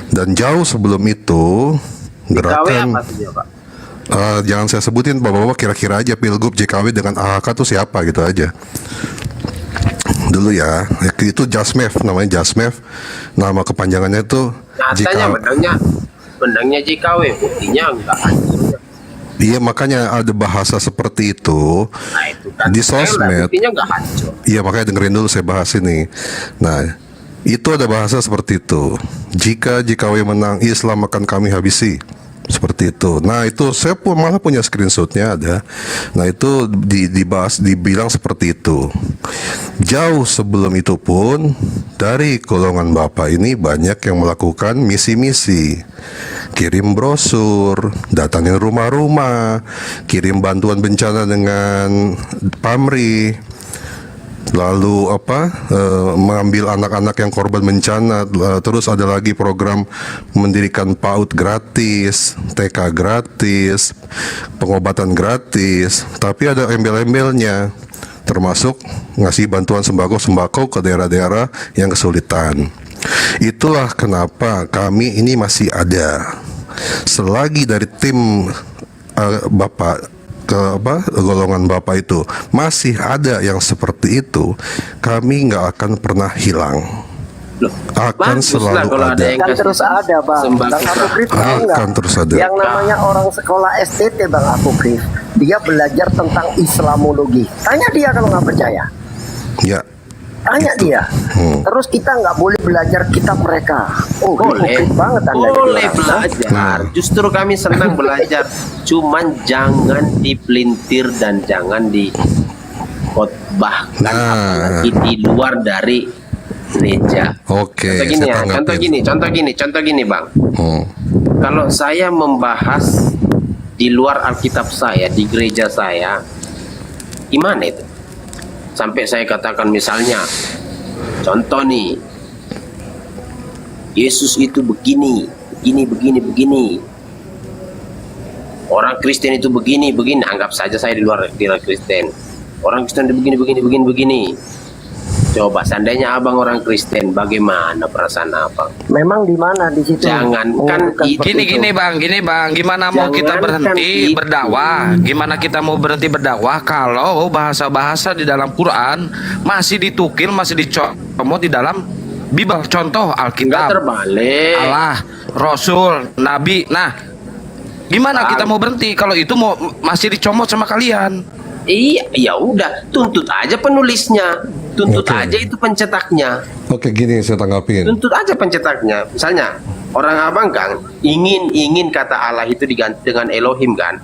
Dan jauh sebelum itu gerakan apa saja, Pak? jangan saya sebutin bapak-bapak, kira-kira aja Pilgub JKW dengan AHK itu siapa gitu aja. Dulu ya, itu Jasmev, namanya Jasmev. Nama kepanjangannya itu Katanya menangnya JKW, buktinya enggak. Iya, makanya ada bahasa seperti itu Nah, itu kan di sosmed. buktinya enggak hancur. Iya, makanya dengerin dulu saya bahas ini. Nah, itu ada bahasa seperti itu. Jika JKW menang, Islam akan kami habisi. Seperti itu. Nah, itu saya pun malah punya screenshotnya ada. Nah, itu dibahas, dibilang seperti itu. Jauh sebelum itu pun dari golongan Bapak ini banyak yang melakukan misi-misi. Kirim brosur, datangin rumah-rumah, kirim bantuan bencana dengan pamrih. Lalu mengambil anak-anak yang korban bencana. Terus ada lagi program mendirikan PAUD gratis, TK gratis, pengobatan gratis. Tapi ada embel-embelnya, termasuk ngasih bantuan sembako ke daerah-daerah yang kesulitan. Itulah kenapa kami ini masih ada. Selagi dari tim Bapak golongan Bapak itu masih ada yang seperti itu, kami nggak akan pernah hilang. Akan selalu ada. Kan terus ada Bang. Bang Apokrif tahu nggak? Akan terus ada. Yang namanya orang sekolah STT Bang Apokrif, dia belajar tentang Islamologi. Tanya dia kalau nggak percaya. Ya. Tanya dia. Terus kita nggak boleh belajar kitab mereka. Oh, Boleh banget Anda. Boleh belajar. Justru kami senang belajar. Cuman jangan dipelintir dan jangan dikhotbahkan apalagi di luar dari gereja. Oke. Contoh gini, Bang. Kalau saya membahas di luar Alkitab saya, di gereja saya, gimana itu? Sampai saya katakan misalnya, contoh nih, Yesus itu begini. Orang Kristen itu begini. Anggap saja saya di luar Kristen. Orang Kristen itu begini. Coba seandainya abang orang Kristen, bagaimana perasaan abang? Memang di mana di situ? Jangankan Gini bang, gimana mau kita berhenti berdakwah? Gimana kita mau berhenti berdakwah kalau bahasa-bahasa di dalam Quran masih ditukil, masih dicomot di dalam Bible? Contoh Alkitab, terbalik. Allah, Rasul, Nabi. Nah, gimana kita mau berhenti kalau itu masih dicomot sama kalian? Iya, ya udah, tuntut aja penulisnya, tuntut aja itu pencetaknya. Oke, gini saya tanggapin. Tuntut aja pencetaknya. Misalnya orang abang kan ingin kata Allah itu diganti dengan Elohim kan.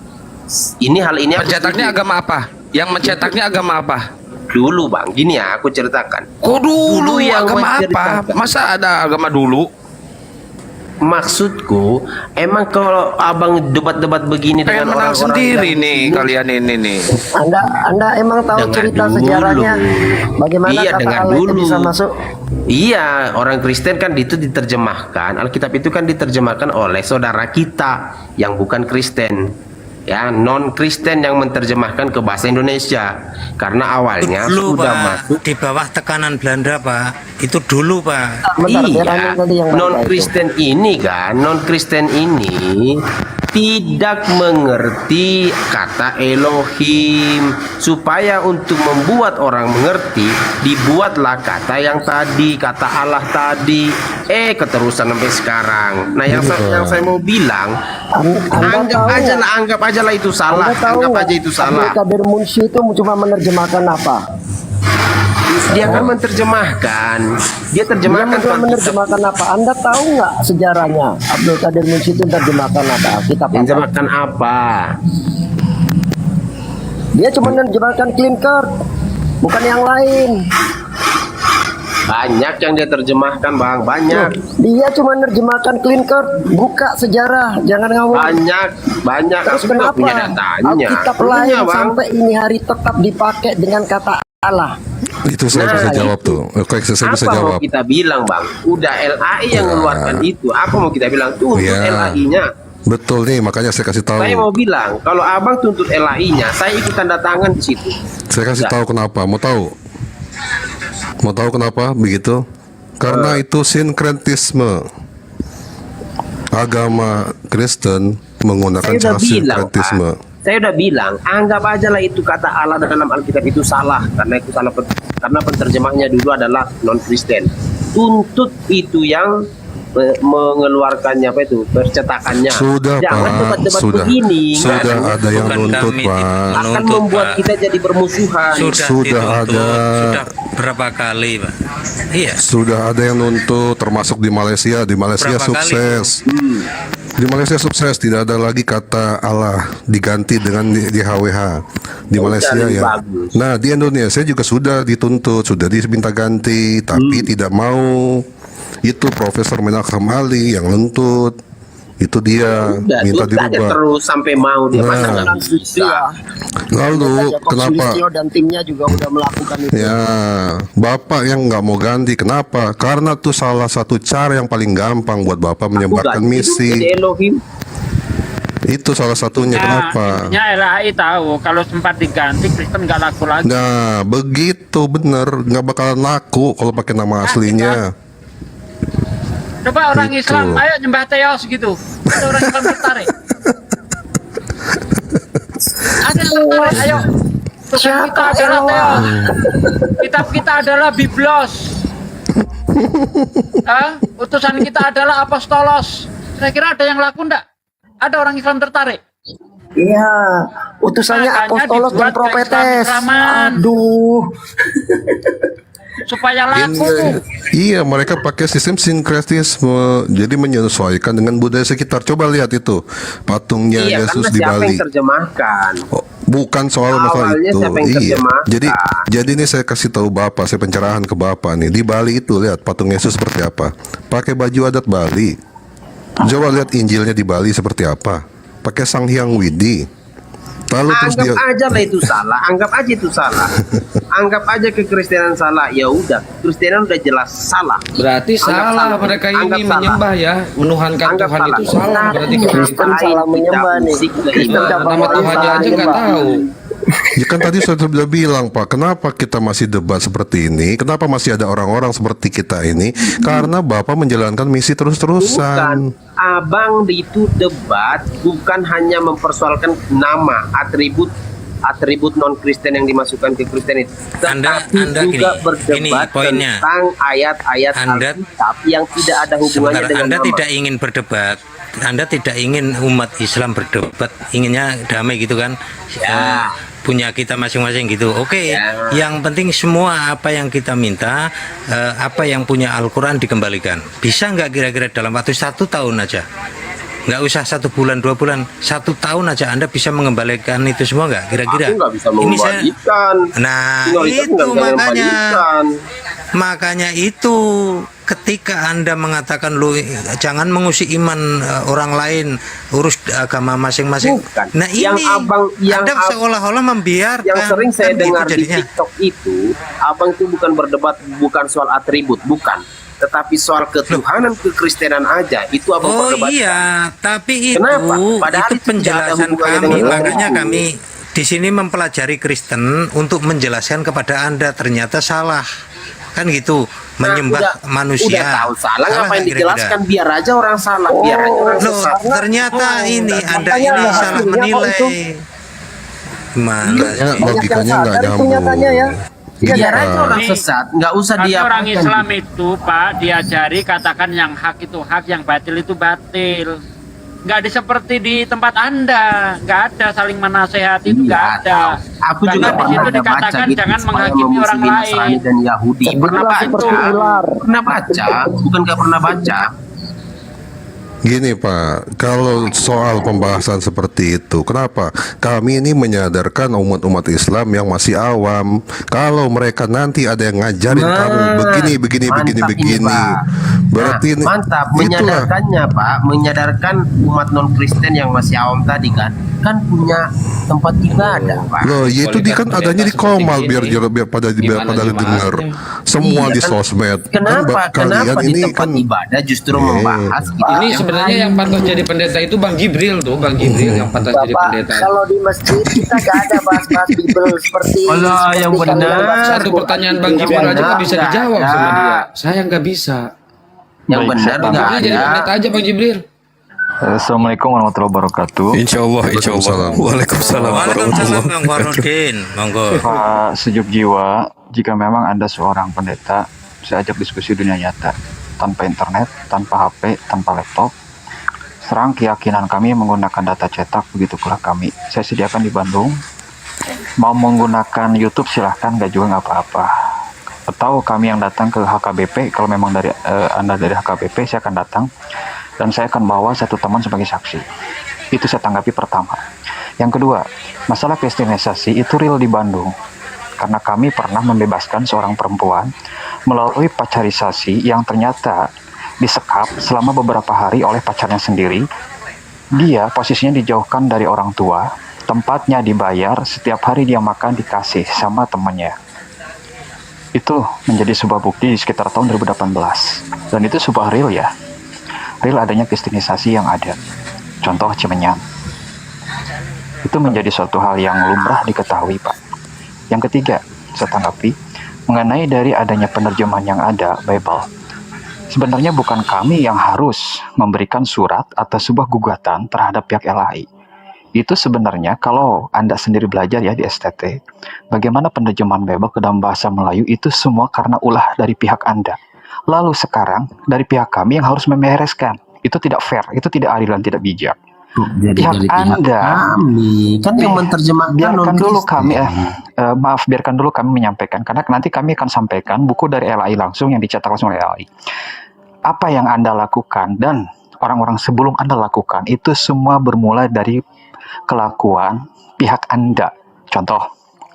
Hal ini pencetaknya agama apa? Yang mencetaknya agama apa? Dulu bang, gini ya aku ceritakan. Oh dulu yang agama apa? menceritakan. Masa ada agama dulu? Maksudku, emang kalau abang debat-debat begini Pengen dengan menang orang-orang sendiri yang nih Muslim, kalian ini nih. Anda emang tahu Jangan cerita dulu. sejarahnya bagaimana Iya, kata dengar Allah itu dulu. bisa masuk? Iya, orang Kristen kan itu diterjemahkan, Alkitab itu kan diterjemahkan oleh saudara kita yang bukan Kristen. Ya, non Kristen yang menerjemahkan ke bahasa Indonesia. Karena awalnya Dulu sudah Pak, masuk. di bawah tekanan Belanda Pak. Itu dulu Pak. Bentar, biar Iya, Anda tadi yang baca non itu. Kristen ini kan, non Kristen ini tidak mengerti kata Elohim. Supaya untuk membuat orang mengerti, dibuatlah kata yang tadi, kata Allah tadi. Keterusan sampai sekarang. Nah, yang saya mau bilang, anggap aja lah itu salah. Anda tahu Anggap nggak, aja itu salah. Abdul Qadir Munsyi itu cuma menerjemahkan apa? Dia kan menerjemahkan. Dia Dia terjemahkan cuma menerjemahkan apa? Anda tahu nggak sejarahnya? Abdul Qadir Munsyi itu menerjemahkan apa? Kitab apa? Menerjemahkan apa? Dia cuma menerjemahkan clean card, bukan yang lain. Banyak yang dia terjemahkan bang, banyak. Dia cuma menerjemahkan clean card, buka sejarah, jangan ngawur. Banyak. Terus Aku nggak kenapa punya datanya. Alkitab Punya, lain Bang. sampai ini hari tetap dipakai dengan kata Allah? Itu saya bisa jawab itu. tuh. Oke, saya bisa Apa mau jawab. kita bilang bang? Udah LAI yang mengeluarkan itu. Apa mau kita bilang? Tuntut Ya. LAI-nya. Betul nih, makanya saya kasih tahu. Saya mau bilang, kalau abang tuntut LAI-nya, saya ikut tanda tangan di situ. Saya kasih tahu kenapa. Mau tahu? Mau tahu kenapa begitu? Karena itu sinkretisme. Agama Kristen menggunakan Saya udah cara bilang, sinkretisme. Saya udah bilang, anggap aja lah itu kata Allah dalam Alkitab itu salah, karena itu salah karena penterjemahnya dulu adalah non Kristen. Tuntut itu yang mengeluarkannya apa itu percetakannya. Sudah Jangan Pak, debat-debat sudah. begini. Sudah kan? ada yang Bukan nuntut kami Pak. Akan menuntut, membuat Pak. kita jadi bermusuhan. Sudah dituntut, ada. Sudah berapa kali Pak? Iya. Sudah ada yang nuntut, termasuk di Malaysia. Di Malaysia Berapa kali? sukses. Di Malaysia sukses, tidak ada lagi kata Allah diganti dengan di HWH di Malaysia lebih ya. bagus. Nah di Indonesia juga sudah dituntut, sudah diminta ganti, tapi tidak mau. Itu Profesor Menachem Ali yang nuntut. Itu dia Udah, minta tuntut aja dirubah. terus sampai mau dia. Masa Nah. nggak bisa? Lalu Jacob kenapa? Sulistyo dan timnya juga udah melakukan itu. Ya, Bapak yang nggak mau ganti, kenapa? Karena tuh salah satu cara yang paling gampang buat Bapak menyebarkan Ganti misi. dulu jadi Elohim. Itu salah satunya. Kenapa? Intinya LAI tahu kalau sempat diganti Kristen nggak laku lagi. Nah, begitu bener, nggak bakalan laku kalau pakai nama aslinya. Coba orang Gitu. Islam, ayo nyembah teos gitu. Ada orang Islam tertarik. Ada yang tertarik, ayo. Tuhan kita adalah teos. Kitab kita adalah Biblos. Utusan kita adalah apostolos. Saya kira ada yang laku enggak? Ada orang Islam tertarik? Iya, utusannya Makanya apostolos dan dibuat profetes. keislaman. Aduh. Supaya laku. Iya, mereka pakai sistem sinkretisme, jadi menyesuaikan dengan budaya sekitar. Coba lihat itu patungnya Iya, Yesus karena di siapa Bali. yang terjemahkan? Oh, bukan soal masalah Awalnya itu. siapa yang Iya. terjemahkan? Jadi ini saya kasih tahu Bapak, saya pencerahan ke Bapak nih. Di Bali itu lihat patung Yesus seperti apa. Pakai baju adat Bali. Coba lihat Injilnya di Bali seperti apa. Pakai Sang Hyang Widi. Lalu terus dia Anggap aja lah itu salah, anggap aja itu salah. Anggap aja kekristenan salah, ya udah, Kristenan udah jelas salah. Berarti Anggap salah salah. mereka Anggap ini salah. menyembah ya, menuhankan Anggap Tuhan salah. itu salah. Berarti Kristen Kristen salah menyembah nih. Kristen Nah, cabang nama lain Tuhannya salah aja nggak menyembah. tahu. Ya kan tadi saya sudah bilang Pak, kenapa kita masih debat seperti ini? Kenapa masih ada orang-orang seperti kita ini? Karena Bapak menjalankan misi terus-terusan. Bukan, abang itu debat bukan hanya mempersoalkan nama, atribut non Kristen yang dimasukkan ke Kristen itu, Anda tetapi juga gini berdebat poinnya. tentang ayat-ayat Anda- Alkitab yang tidak ada hubungannya Sebentar, dengan Anda nama. tidak ingin berdebat. Anda tidak ingin umat Islam berdebat, inginnya damai gitu kan? Ya. Punya kita masing-masing gitu. Oke, Ya. yang penting semua apa yang kita minta, apa yang punya Al-Quran dikembalikan. Bisa nggak kira-kira dalam waktu 1 tahun aja? Nggak usah 1 bulan 2 bulan, 1 tahun aja Anda bisa mengembalikan itu semua nggak kira-kira? Aku nggak bisa Ini saya, mengembalikan. nah Minoritas itu nggak bisa makanya. mengembalikan. Makanya itu ketika Anda mengatakan lu jangan mengusik iman orang lain, urus agama masing-masing. Bukan. Nah ini yang Anda seolah-olah membiarkan. yang sering saya kan gitu dengar di jadinya. TikTok itu, abang itu bukan berdebat bukan soal atribut, bukan, tetapi soal ketuhanan kekristenan aja itu abang Oh perdebatkan. iya, tapi itu Kenapa? Padahal itu itu tidak ada penjelasan hubungannya kami, dengan makanya agama. kami di sini mempelajari Kristen untuk menjelaskan kepada Anda ternyata salah. Kan gitu, menyembah manusia. Udah tahu salah, ngapain nggak kira-kira? dijelaskan? Biar aja orang salah, biar aja orang Loh, sesat. ternyata ini Anda makanya ini ada salah hasilnya kok menilai. itu. Gimana Logikanya, sih? logikanya nggak Dari nyambung. kenyataannya ya. Biar aja Iya. orang sesat, nggak usah Tapi dia orang Islam itu Pak diajari katakan yang hak itu hak, yang batil itu batil. Nggak ada seperti di tempat Anda, nggak ada saling menasehati itu nggak ada. Aku Bahkan juga di pernah situ ada baca dikatakan gitu, jangan supaya menghakimi orang memusuhi Nasrani lain. dan Yahudi. Pernah baca? seperti ular. Pernah baca? Bukan nggak pernah baca? Gini Pak, kalau soal pembahasan seperti itu, kenapa? Kami ini menyadarkan umat-umat Islam yang masih awam. Kalau mereka nanti ada yang ngajarin kamu begini, mantap ini, begini. Pak. Berarti Nah, mantap itulah. menyadarkannya Pak, menyadarkan umat non Kristen yang masih awam tadi kan punya tempat ibadah Pak. Loh, ya itu kan adanya di Komal biar pada dengar. Semua Iya, di kan. sosmed. Kenapa Kalian di ini tempat kan ibadah justru membahas gitu? Ini sebenarnya yang pantas jadi pendeta itu Bang Jibril tuh, Bang Jibril yang pantas jadi Bapak, pendeta. kalau di masjid kita gak ada bahas-bahas Bible seperti Allah, yang seperti kalian benar. bahas Satu pertanyaan Bang Jibril aja nggak bisa dijawab sama dia. Saya nggak bisa. Yang benar nggak Makanya jadi ada. pendeta aja Bang Jibril. Assalamualaikum warahmatullahi wabarakatuh. Insya Allah. Waalaikumsalam Waalaikumsalam Bang Farudin, monggo. Pak sejuk jiwa, jika memang Anda seorang pendeta, saya ajak diskusi dunia nyata. Tanpa internet, tanpa HP, tanpa laptop. Serang keyakinan kami menggunakan data cetak, begitu pula kami. Saya sediakan di Bandung. Mau menggunakan YouTube silahkan, nggak juga nggak apa-apa. Atau kami yang datang ke HKBP, kalau memang dari Anda dari HKBP, saya akan datang. Dan saya akan bawa satu teman sebagai saksi. Itu saya tanggapi pertama. Yang kedua, masalah kristenisasi itu real di Bandung. Karena kami pernah membebaskan seorang perempuan melalui pacarisasi yang ternyata disekap selama beberapa hari oleh pacarnya sendiri. Dia posisinya dijauhkan dari orang tua, tempatnya dibayar, setiap hari dia makan dikasih sama temannya. Itu menjadi sebuah bukti di sekitar tahun 2018. Dan itu sebuah real ya. Real adanya kristenisasi yang ada. Contoh Cimenyan. Itu menjadi suatu hal yang lumrah diketahui, Pak. Yang ketiga, saya tanggapi mengenai dari adanya penerjemahan yang ada, Bible. Sebenarnya bukan kami yang harus memberikan surat atau sebuah gugatan terhadap pihak LHI. Itu sebenarnya kalau Anda sendiri belajar ya di STT, bagaimana penerjemahan Bible ke dalam bahasa Melayu itu semua karena ulah dari pihak Anda. Lalu sekarang dari pihak kami yang harus membereskan. Itu tidak fair, itu tidak adil dan tidak bijak. Jadi Pihak dari pihak Anda, kami kan yang menerjemahkan biarkan dulu non-Kristen. kami biarkan dulu kami menyampaikan, karena nanti kami akan sampaikan buku dari LHI langsung yang dicetak langsung oleh LHI. Apa yang Anda lakukan dan orang-orang sebelum Anda lakukan itu semua bermula dari kelakuan pihak Anda. Contoh,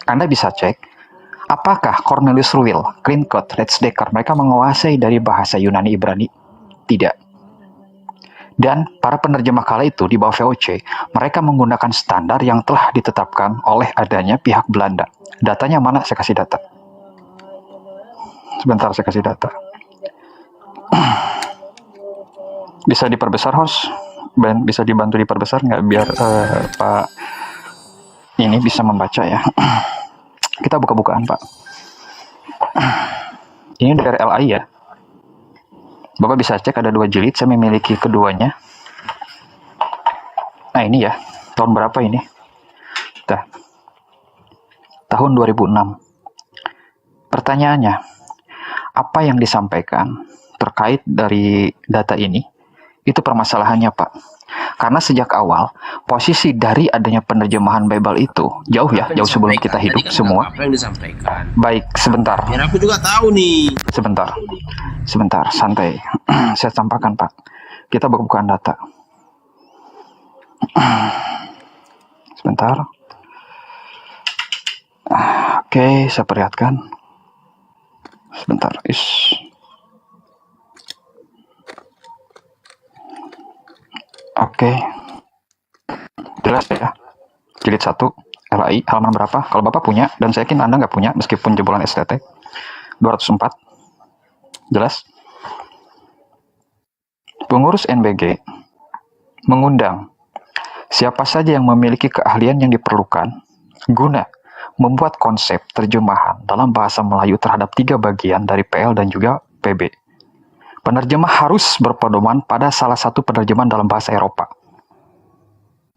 Anda bisa cek apakah Cornelius Ruil, Cleancott, Redsdecker mereka menguasai dari bahasa Yunani Ibrani? Tidak. Dan para penerjemah kala itu di bawah VOC, mereka menggunakan standar yang telah ditetapkan oleh adanya pihak Belanda. Datanya mana? Saya kasih data. Sebentar, saya kasih data. Bisa diperbesar, host? Ben, bisa dibantu diperbesar nggak biar Pak ini bisa membaca ya. Kita buka-bukaan, Pak. Ini dari LAI ya. Bapak bisa cek ada 2 jilid, saya memiliki keduanya. Nah ini ya, tahun berapa ini? Tahun 2006. Pertanyaannya, apa yang disampaikan terkait dari data ini? Itu permasalahannya Pak. Karena sejak awal, posisi dari adanya penerjemahan Bible itu, jauh ya, jauh sebelum kita hidup semua. Apa yang disampaikan? Baik, sebentar. Biar aku juga tahu nih. Sebentar, santai. Saya sampaikan Pak. Kita buka-bukaan data. Sebentar. Oke, saya perlihatkan. Sebentar. Oke. Jelas ya. Jilid 1 LAI halaman berapa? Kalau Bapak punya, dan saya yakin Anda nggak punya meskipun jebolan STT. 204. Jelas? Pengurus NBG mengundang siapa saja yang memiliki keahlian yang diperlukan guna membuat konsep terjemahan dalam bahasa Melayu terhadap 3 bagian dari PL dan juga PB. Penerjemah harus berpedoman pada salah satu penerjemahan dalam bahasa Eropa.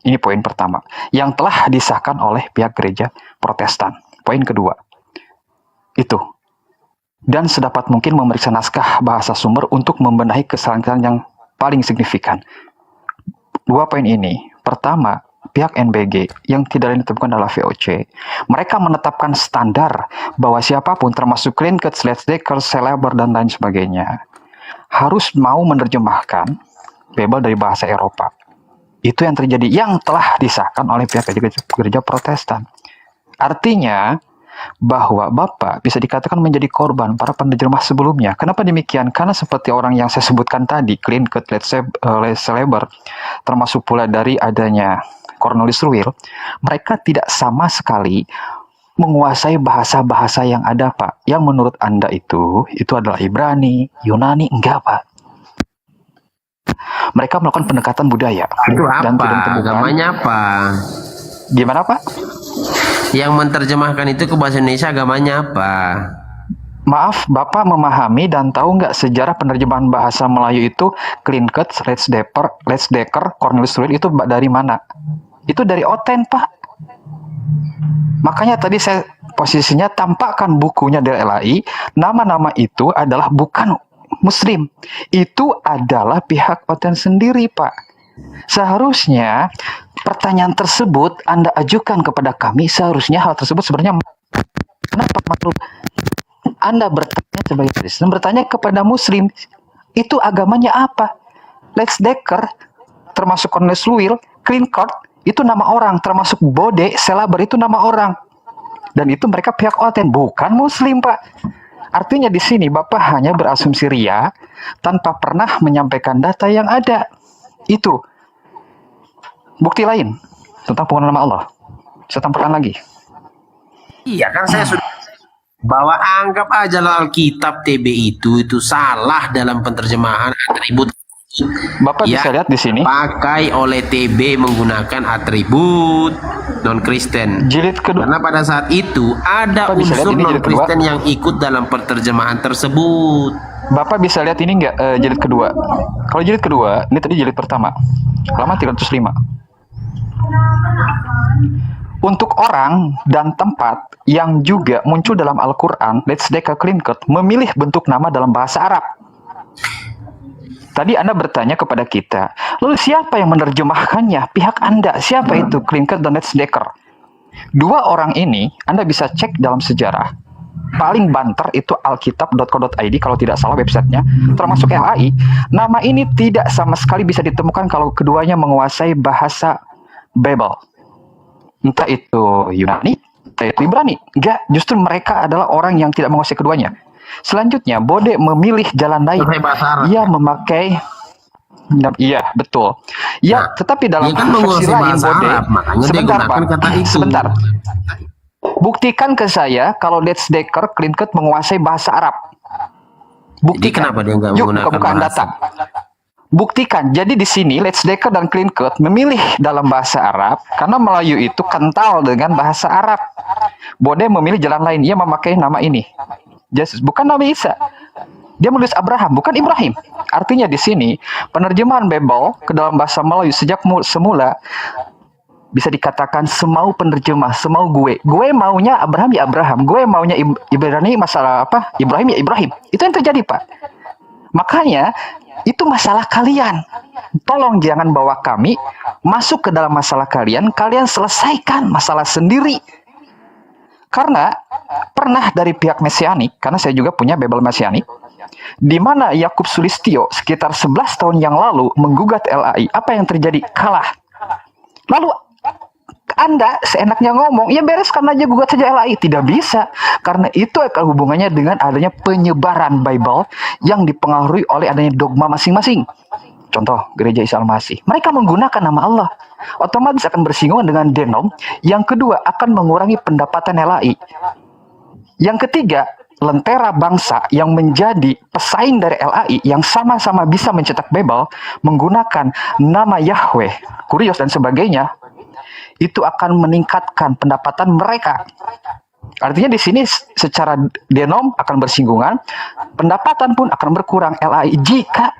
Ini poin pertama, yang telah disahkan oleh pihak gereja Protestan. Poin kedua, itu. Dan sedapat mungkin memeriksa naskah bahasa sumber untuk membenahi kesalahan yang paling signifikan. 2 poin ini. Pertama, pihak NBG yang tidak lain ditemukan adalah VOC. Mereka menetapkan standar bahwa siapapun termasuk Klinkert, Sledgedecker, Celeber, dan lain sebagainya harus mau menerjemahkan Bible dari bahasa Eropa. Itu yang terjadi, yang telah disahkan oleh pihak gereja Protestan. Artinya bahwa Bapak bisa dikatakan menjadi korban para penerjemah sebelumnya. Kenapa demikian? Karena seperti orang yang saya sebutkan tadi, Klinkert, Celeber, termasuk pula dari adanya Cornelius Ruil, mereka tidak sama sekali menguasai bahasa-bahasa yang ada, Pak. Yang menurut Anda itu adalah Ibrani, Yunani, enggak, Pak. Mereka melakukan pendekatan budaya. Itu dan apa? tidak ditemukan. Agamanya apa? Gimana, Pak? Yang menerjemahkan itu ke bahasa Indonesia agamanya apa? Maaf, Bapak memahami dan tahu nggak sejarah penerjemahan bahasa Melayu itu Klinkert, Sledgedecker, Cornelius Ruil itu dari mana? Itu dari Oten, Pak. Makanya tadi saya posisinya tampakkan bukunya dari LAI, nama-nama itu adalah bukan Muslim. Itu adalah pihak Oten sendiri, Pak. Seharusnya pertanyaan tersebut Anda ajukan kepada kami, seharusnya hal tersebut sebenarnya kenapa makhluk Anda bertanya sebagai Kristen, bertanya kepada Muslim, itu agamanya apa? Sledgedecker, termasuk Cornelius Ruil, Klinkert, itu nama orang, termasuk Bode, Celeber itu nama orang. Dan itu mereka pihak Oten, bukan Muslim, Pak. Artinya di sini Bapak hanya berasumsi ria tanpa pernah menyampaikan data yang ada. Itu bukti lain tentang penggunaan nama Allah. Saya tampilkan lagi. Iya kan saya sudah bahwa anggap aja Alkitab TB itu salah dalam penerjemahan atribut. Bapak bisa lihat di sini. Pakai oleh TB menggunakan atribut non-Kristen. Jilid kedua. Karena pada saat itu ada Bapak bisa lihat unsur ini jilid kedua. non-Kristen yang ikut dalam penerjemahan tersebut. Bapak bisa lihat ini enggak jilid kedua. Kalau jilid kedua, ini tadi jilid pertama. Halaman 305. Untuk orang dan tempat yang juga muncul dalam Al-Quran, Sledgedecker, Klinkert memilih bentuk nama dalam bahasa Arab. Tadi Anda bertanya kepada kita, lalu siapa yang menerjemahkannya? Pihak Anda. Siapa itu? Klinkert dan Sledgedecker. 2 orang ini, Anda bisa cek dalam sejarah. Paling banter itu alkitab.co.id kalau tidak salah websitenya, termasuk LAI. Nama ini tidak sama sekali bisa ditemukan kalau keduanya menguasai bahasa Bible. Entah itu Yunani, entah itu Ibrani. Enggak, justru mereka adalah orang yang tidak menguasai keduanya. Selanjutnya, Bode memilih jalan lain. Ia memakai, iya betul. Ya, tetapi dalam versi lain Bode, sebentar Pak, sebentar. Buktikan ke saya kalau Sledgedecker, Klinkert menguasai bahasa Arab. Buktikan. Kenapa dia nggak Yuk, menggunakan buka-bukaan data. Buktikan. Jadi di sini Sledgedecker dan Klinkert memilih dalam bahasa Arab karena Melayu itu kental dengan bahasa Arab. Bode memilih jalan lain. Ia memakai nama ini. Yesus, bukan Nabi Isa. Dia menulis Abraham, bukan Ibrahim. Artinya di sini penerjemahan Bible ke dalam bahasa Melayu sejak semula bisa dikatakan semau penerjemah, semau gue. Gue maunya Abraham ya Abraham, gue maunya Ibrani masalah apa? Ibrahim ya Ibrahim. Itu yang terjadi, Pak. Makanya itu masalah kalian. Tolong jangan bawa kami masuk ke dalam masalah kalian. Kalian selesaikan masalah sendiri. Karena pernah dari pihak Mesianik, karena saya juga punya Bible Mesianik, di mana Yakub Sulistyo sekitar 11 tahun yang lalu menggugat LAI. Apa yang terjadi? Kalah. Lalu Anda seenaknya ngomong, ya bereskan aja gugat saja LAI. Tidak bisa, karena itu akan hubungannya dengan adanya penyebaran Bible yang dipengaruhi oleh adanya dogma masing-masing. Contoh, Gereja Isa Al-Masih. Mereka menggunakan nama Allah. Otomatis akan bersinggungan dengan denom. Yang kedua, akan mengurangi pendapatan LAI. Yang ketiga, lentera bangsa yang menjadi pesaing dari LAI yang sama-sama bisa mencetak Bible menggunakan nama Yahweh, Kurios dan sebagainya, itu akan meningkatkan pendapatan mereka. Artinya di sini secara denom akan bersinggungan, pendapatan pun akan berkurang LAI jika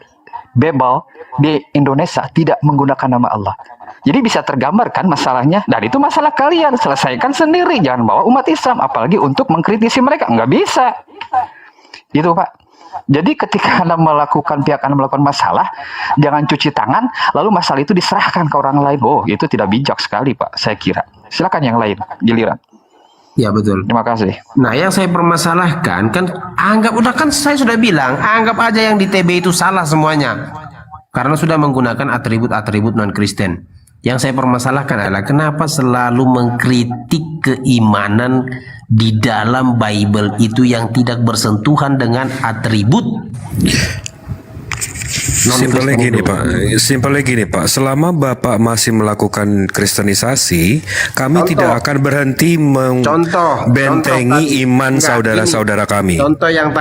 Bible di Indonesia tidak menggunakan nama Allah. Jadi bisa tergambarkan masalahnya, dan itu masalah kalian, selesaikan sendiri, jangan bawa umat Islam, apalagi untuk mengkritisi mereka, nggak bisa. Gitu Pak. Jadi ketika Anda pihak Anda melakukan masalah, jangan cuci tangan, lalu masalah itu diserahkan ke orang lain. Oh, itu tidak bijak sekali Pak, saya kira. Silakan yang lain, giliran. Ya betul. Terima kasih. Nah, yang saya permasalahkan kan saya sudah bilang, anggap aja yang di TB itu salah semuanya. Karena sudah menggunakan atribut-atribut non-Kristen. Yang saya permasalahkan adalah kenapa selalu mengkritik keimanan di dalam Bible itu yang tidak bersentuhan dengan atribut. Simpelnya gini Pak, selama Bapak masih melakukan kristenisasi, kami tidak akan berhenti membentengi iman saudara-saudara kami. Contoh yang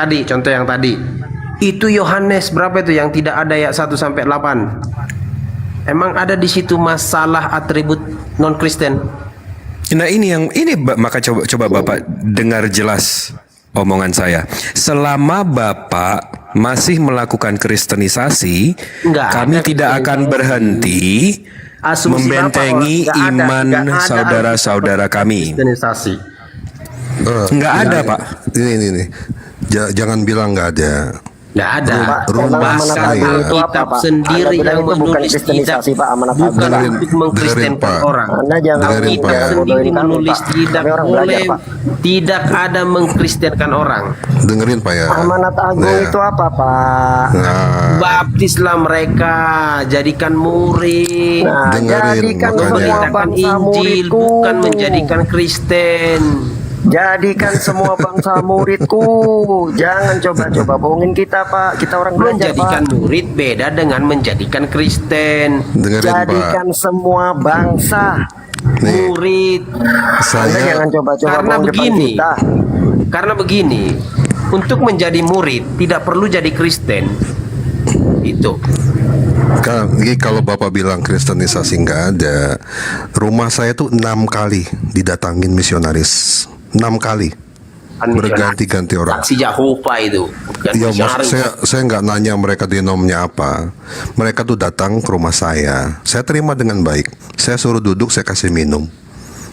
tadi. Itu Yohanes berapa itu yang tidak ada ayat 1 sampai 8? Emang ada di situ masalah atribut non-Kristen? Nah maka coba Bapak dengar jelas omongan saya. Selama Bapak masih melakukan kristenisasi, kami tidak akan berhenti membentengi iman saudara-saudara kami. Nggak ada Pak. Ini. Jangan bilang nggak ada. Nggak ada. Rumah saya. Kitab sendiri yang menulis kitab bukan untuk mengkristenkan orang. Kitab sendiri menulis tidak ada mengkristenkan orang. Dengerin Pak ya. Amanat Agung itu apa Pak? Baptislah mereka, jadikan murid. Jadikan semua bangsa Injil, bukan menjadikan Kristen. Jadikan semua bangsa muridku. Jangan coba-coba bohongin kita Pak. Kita orang belajar Menjadikan murid beda dengan menjadikan Kristen. Jadikan semua bangsa murid. Anda jangan coba-coba bohong depan kita. Karena begini, untuk menjadi murid tidak perlu jadi Kristen. Itu. Kalau Bapak bilang kristenisasi nggak ada, rumah saya tuh 6 kali didatangin misionaris. 6 kali berganti-ganti orang. Saksi Yahova itu. Ya, saya nggak nanya mereka denomnya apa. Mereka tuh datang ke rumah saya terima dengan baik. Saya suruh duduk, saya kasih minum.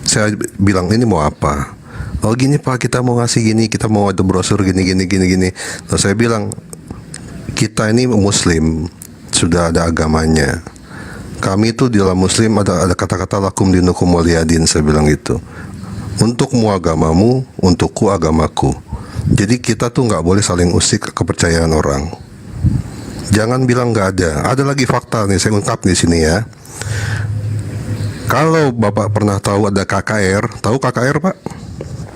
Saya bilang ini mau apa? Oh gini Pak, kita mau ngasih gini, kita mau ada brosur gini. Terus saya bilang kita ini Muslim, sudah ada agamanya. Kami itu di dalam Muslim ada kata-kata lakum dinukum waliyadin, saya bilang gitu. Untukmu agamamu, untukku agamaku. Jadi kita tuh nggak boleh saling usik kepercayaan orang. Jangan bilang nggak ada. Ada lagi fakta nih, saya ungkap di sini ya. Kalau Bapak pernah tahu ada KKR, tahu KKR Pak?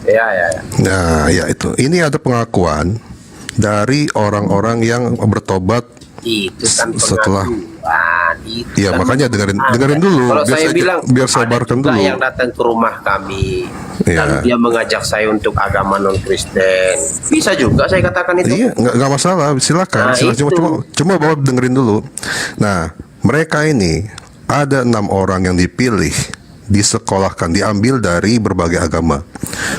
Iya. Nah, ya itu. Ini ada pengakuan dari orang-orang yang bertobat itu kan setelah. Iya, kan makanya dengerin dulu. Kalau saya bilang biar saya sebarkan dulu. Yang datang ke rumah kami dan dia mengajak saya untuk agama non Kristen, bisa juga saya katakan itu. Iya, nggak masalah, silakan. Cuma Bapak dengerin dulu. Nah, mereka ini ada 6 orang yang dipilih, disekolahkan, diambil dari berbagai agama,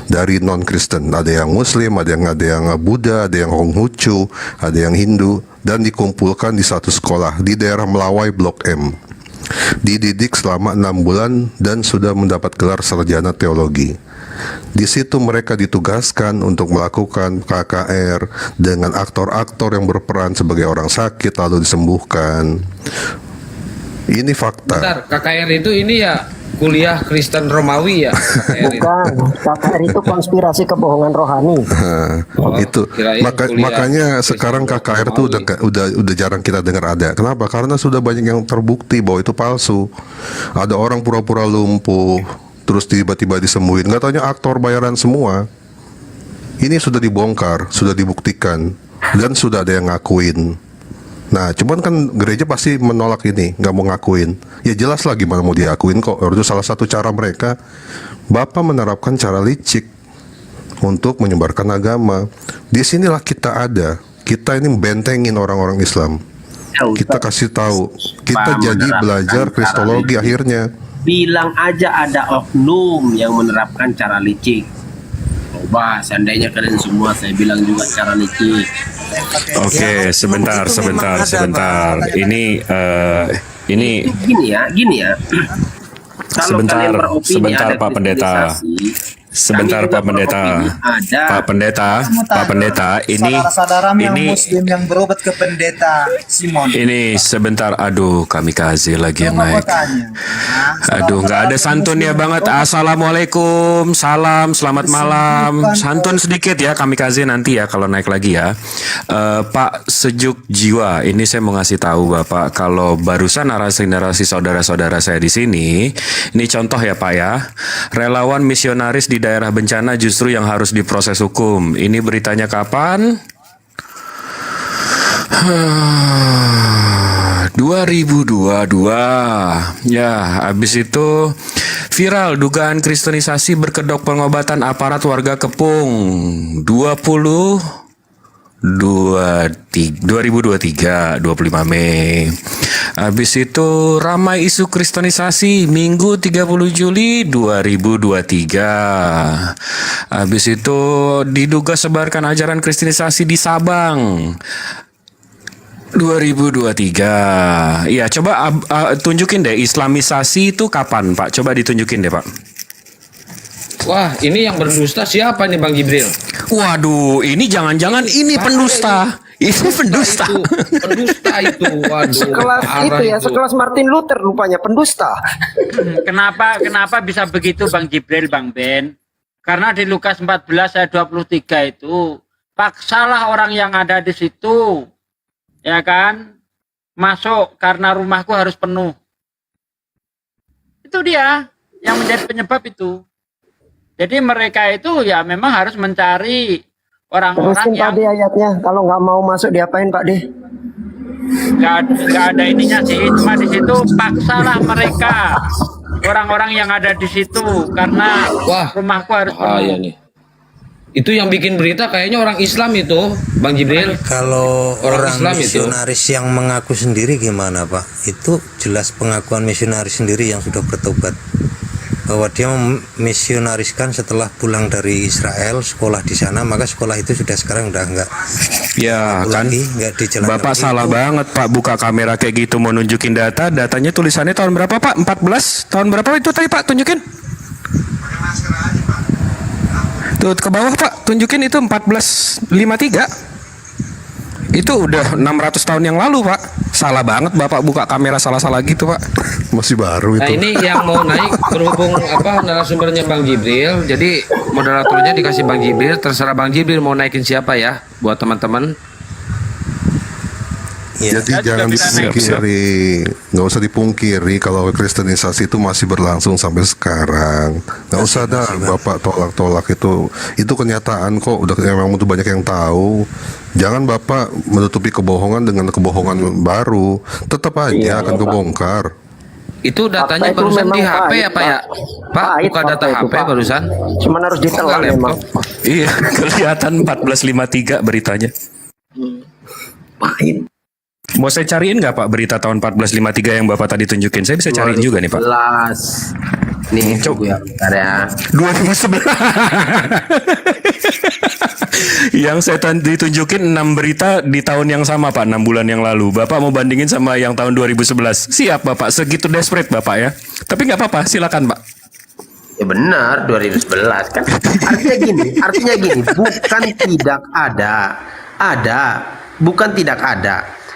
dari non Kristen. Ada yang Muslim, ada yang Buddha, ada yang Konghucu, ada yang Hindu, dan dikumpulkan di satu sekolah di daerah Melawai Blok M. Dididik selama 6 bulan dan sudah mendapat gelar sarjana teologi. Di situ mereka ditugaskan untuk melakukan KKR dengan aktor-aktor yang berperan sebagai orang sakit lalu disembuhkan. Ini fakta. Bentar, KKR itu ini ya kuliah Kristen Romawi ya? Bukan, KKR itu konspirasi kebohongan rohani. Itu makanya sekarang KKR tuh udah jarang kita dengar ada. Kenapa? Karena sudah banyak yang terbukti bahwa itu palsu. Ada orang pura-pura lumpuh, terus tiba-tiba disembuhin. Nggak taunya aktor bayaran semua. Ini sudah dibongkar, sudah dibuktikan, dan sudah ada yang ngakuin. Nah, cuman kan gereja pasti menolak ini, nggak mau ngakuin. Ya jelas lah gimana mau diakuin kok. Itu salah satu cara mereka. Bapak menerapkan cara licik untuk menyebarkan agama. Disinilah kita ada. Kita ini bentengin orang-orang Islam. Kita kasih tahu. Kita jadi belajar kristologi akhirnya. Bilang aja ada oknum yang menerapkan cara licik. Coba seandainya kalian semua saya bilang juga cara licik. Oke, sebentar. Ini Gini ya. Kalau kalian beropini sebentar ada Pak Pendeta. kristenisasi, Sebentar kami juga Pak Pendeta. beropini ada. Pak Pendeta, ini Muslim yang berobat ke pendeta Simon. ini sebentar. Aduh, kamikaze lagi yang naik. Aduh, nggak ada santunnya banget. Assalamualaikum, salam, selamat malam. Santun sedikit ya kamikaze nanti ya kalau naik lagi ya. Pak Sejuk Jiwa, ini saya mau ngasih tahu Bapak kalau barusan narasi-narasi saudara-saudara saya di sini, ini contoh ya Pak ya. Relawan misionaris di daerah bencana justru yang harus diproses hukum. Ini beritanya kapan? 2022. Ya, habis itu viral dugaan kristenisasi berkedok pengobatan aparat warga Kepung 2023 25 Mei. Habis itu ramai isu kristenisasi Minggu 30 Juli 2023. Habis itu diduga sebarkan ajaran kristenisasi di Sabang 2023. Iya, coba tunjukin deh islamisasi itu kapan, Pak? Coba ditunjukin deh, Pak. Wah, ini yang berdusta siapa nih Bang Jibril? Waduh, ini jangan-jangan ini pendusta. Itu pendusta. Pendusta itu. Waduh. Sekelas itu ya, sekelas Martin Luther rupanya pendusta. Kenapa bisa begitu Bang Jibril, Bang Ben? Karena di Lukas 14 ayat 23 itu, paksalah orang yang ada di situ, ya kan, masuk karena rumahku harus penuh. Itu dia yang menjadi penyebab itu. Jadi mereka itu ya memang harus mencari orang-orang Terusin yang Pak De ayatnya, kalau nggak mau masuk diapain Pak De? nggak ada ininya sih, cuma di situ paksalah mereka orang-orang yang ada di situ karena rumahku harus bahaya nih. Itu yang bikin berita kayaknya orang Islam itu, Bang Jibril. Kalau orang Islam misionaris yang mengaku sendiri gimana Pak? Itu jelas pengakuan misionaris sendiri yang sudah bertobat. Bahwa dia misionariskan setelah pulang dari Israel, sekolah di sana, maka sekolah itu sudah sekarang udah enggak. Ya kan, Bapak salah banget Pak, buka kamera kayak gitu mau nunjukin datanya tulisannya tahun berapa Pak? 14? Tahun berapa itu tadi Pak? Tunjukin. Tuh ke bawah Pak, tunjukin itu 1453. Itu udah 600 tahun yang lalu Pak. Salah banget Bapak buka kamera salah-salah gitu Pak. Masih baru itu. Nah ini yang mau naik berhubung narasumbernya Bang Jibril. Jadi moderatornya dikasih Bang Jibril. Terserah Bang Jibril mau naikin siapa ya buat teman-teman. Jadi jangan dipungkiri, nggak usah dipungkiri kalau kristenisasi itu masih berlangsung sampai sekarang. Nggak usah dah Bapak tolak-tolak itu kenyataan kok. Udah memang itu banyak yang tahu. Jangan Bapak menutupi kebohongan dengan kebohongan baru. Tetap aja akan kebongkar. Itu datanya barusan di HP ya Pak ya? Pak, buka data HP barusan. Cuman harus ditelan memang. Iya, kelihatan 1453 beritanya. Pahit. Mau saya cariin nggak Pak berita tahun 1453 yang Bapak tadi tunjukin? Saya bisa cariin juga nih Pak. 2011. Nih coba ya, bentar ya. 2011. Yang saya ditunjukin 6 berita di tahun yang sama Pak, 6 bulan yang lalu. Bapak mau bandingin sama yang tahun 2011. Siap Bapak, segitu desperate Bapak ya. Tapi nggak apa-apa, silakan Pak. Ya benar, 2011 kan. Artinya gini, bukan tidak ada. Bukan tidak ada.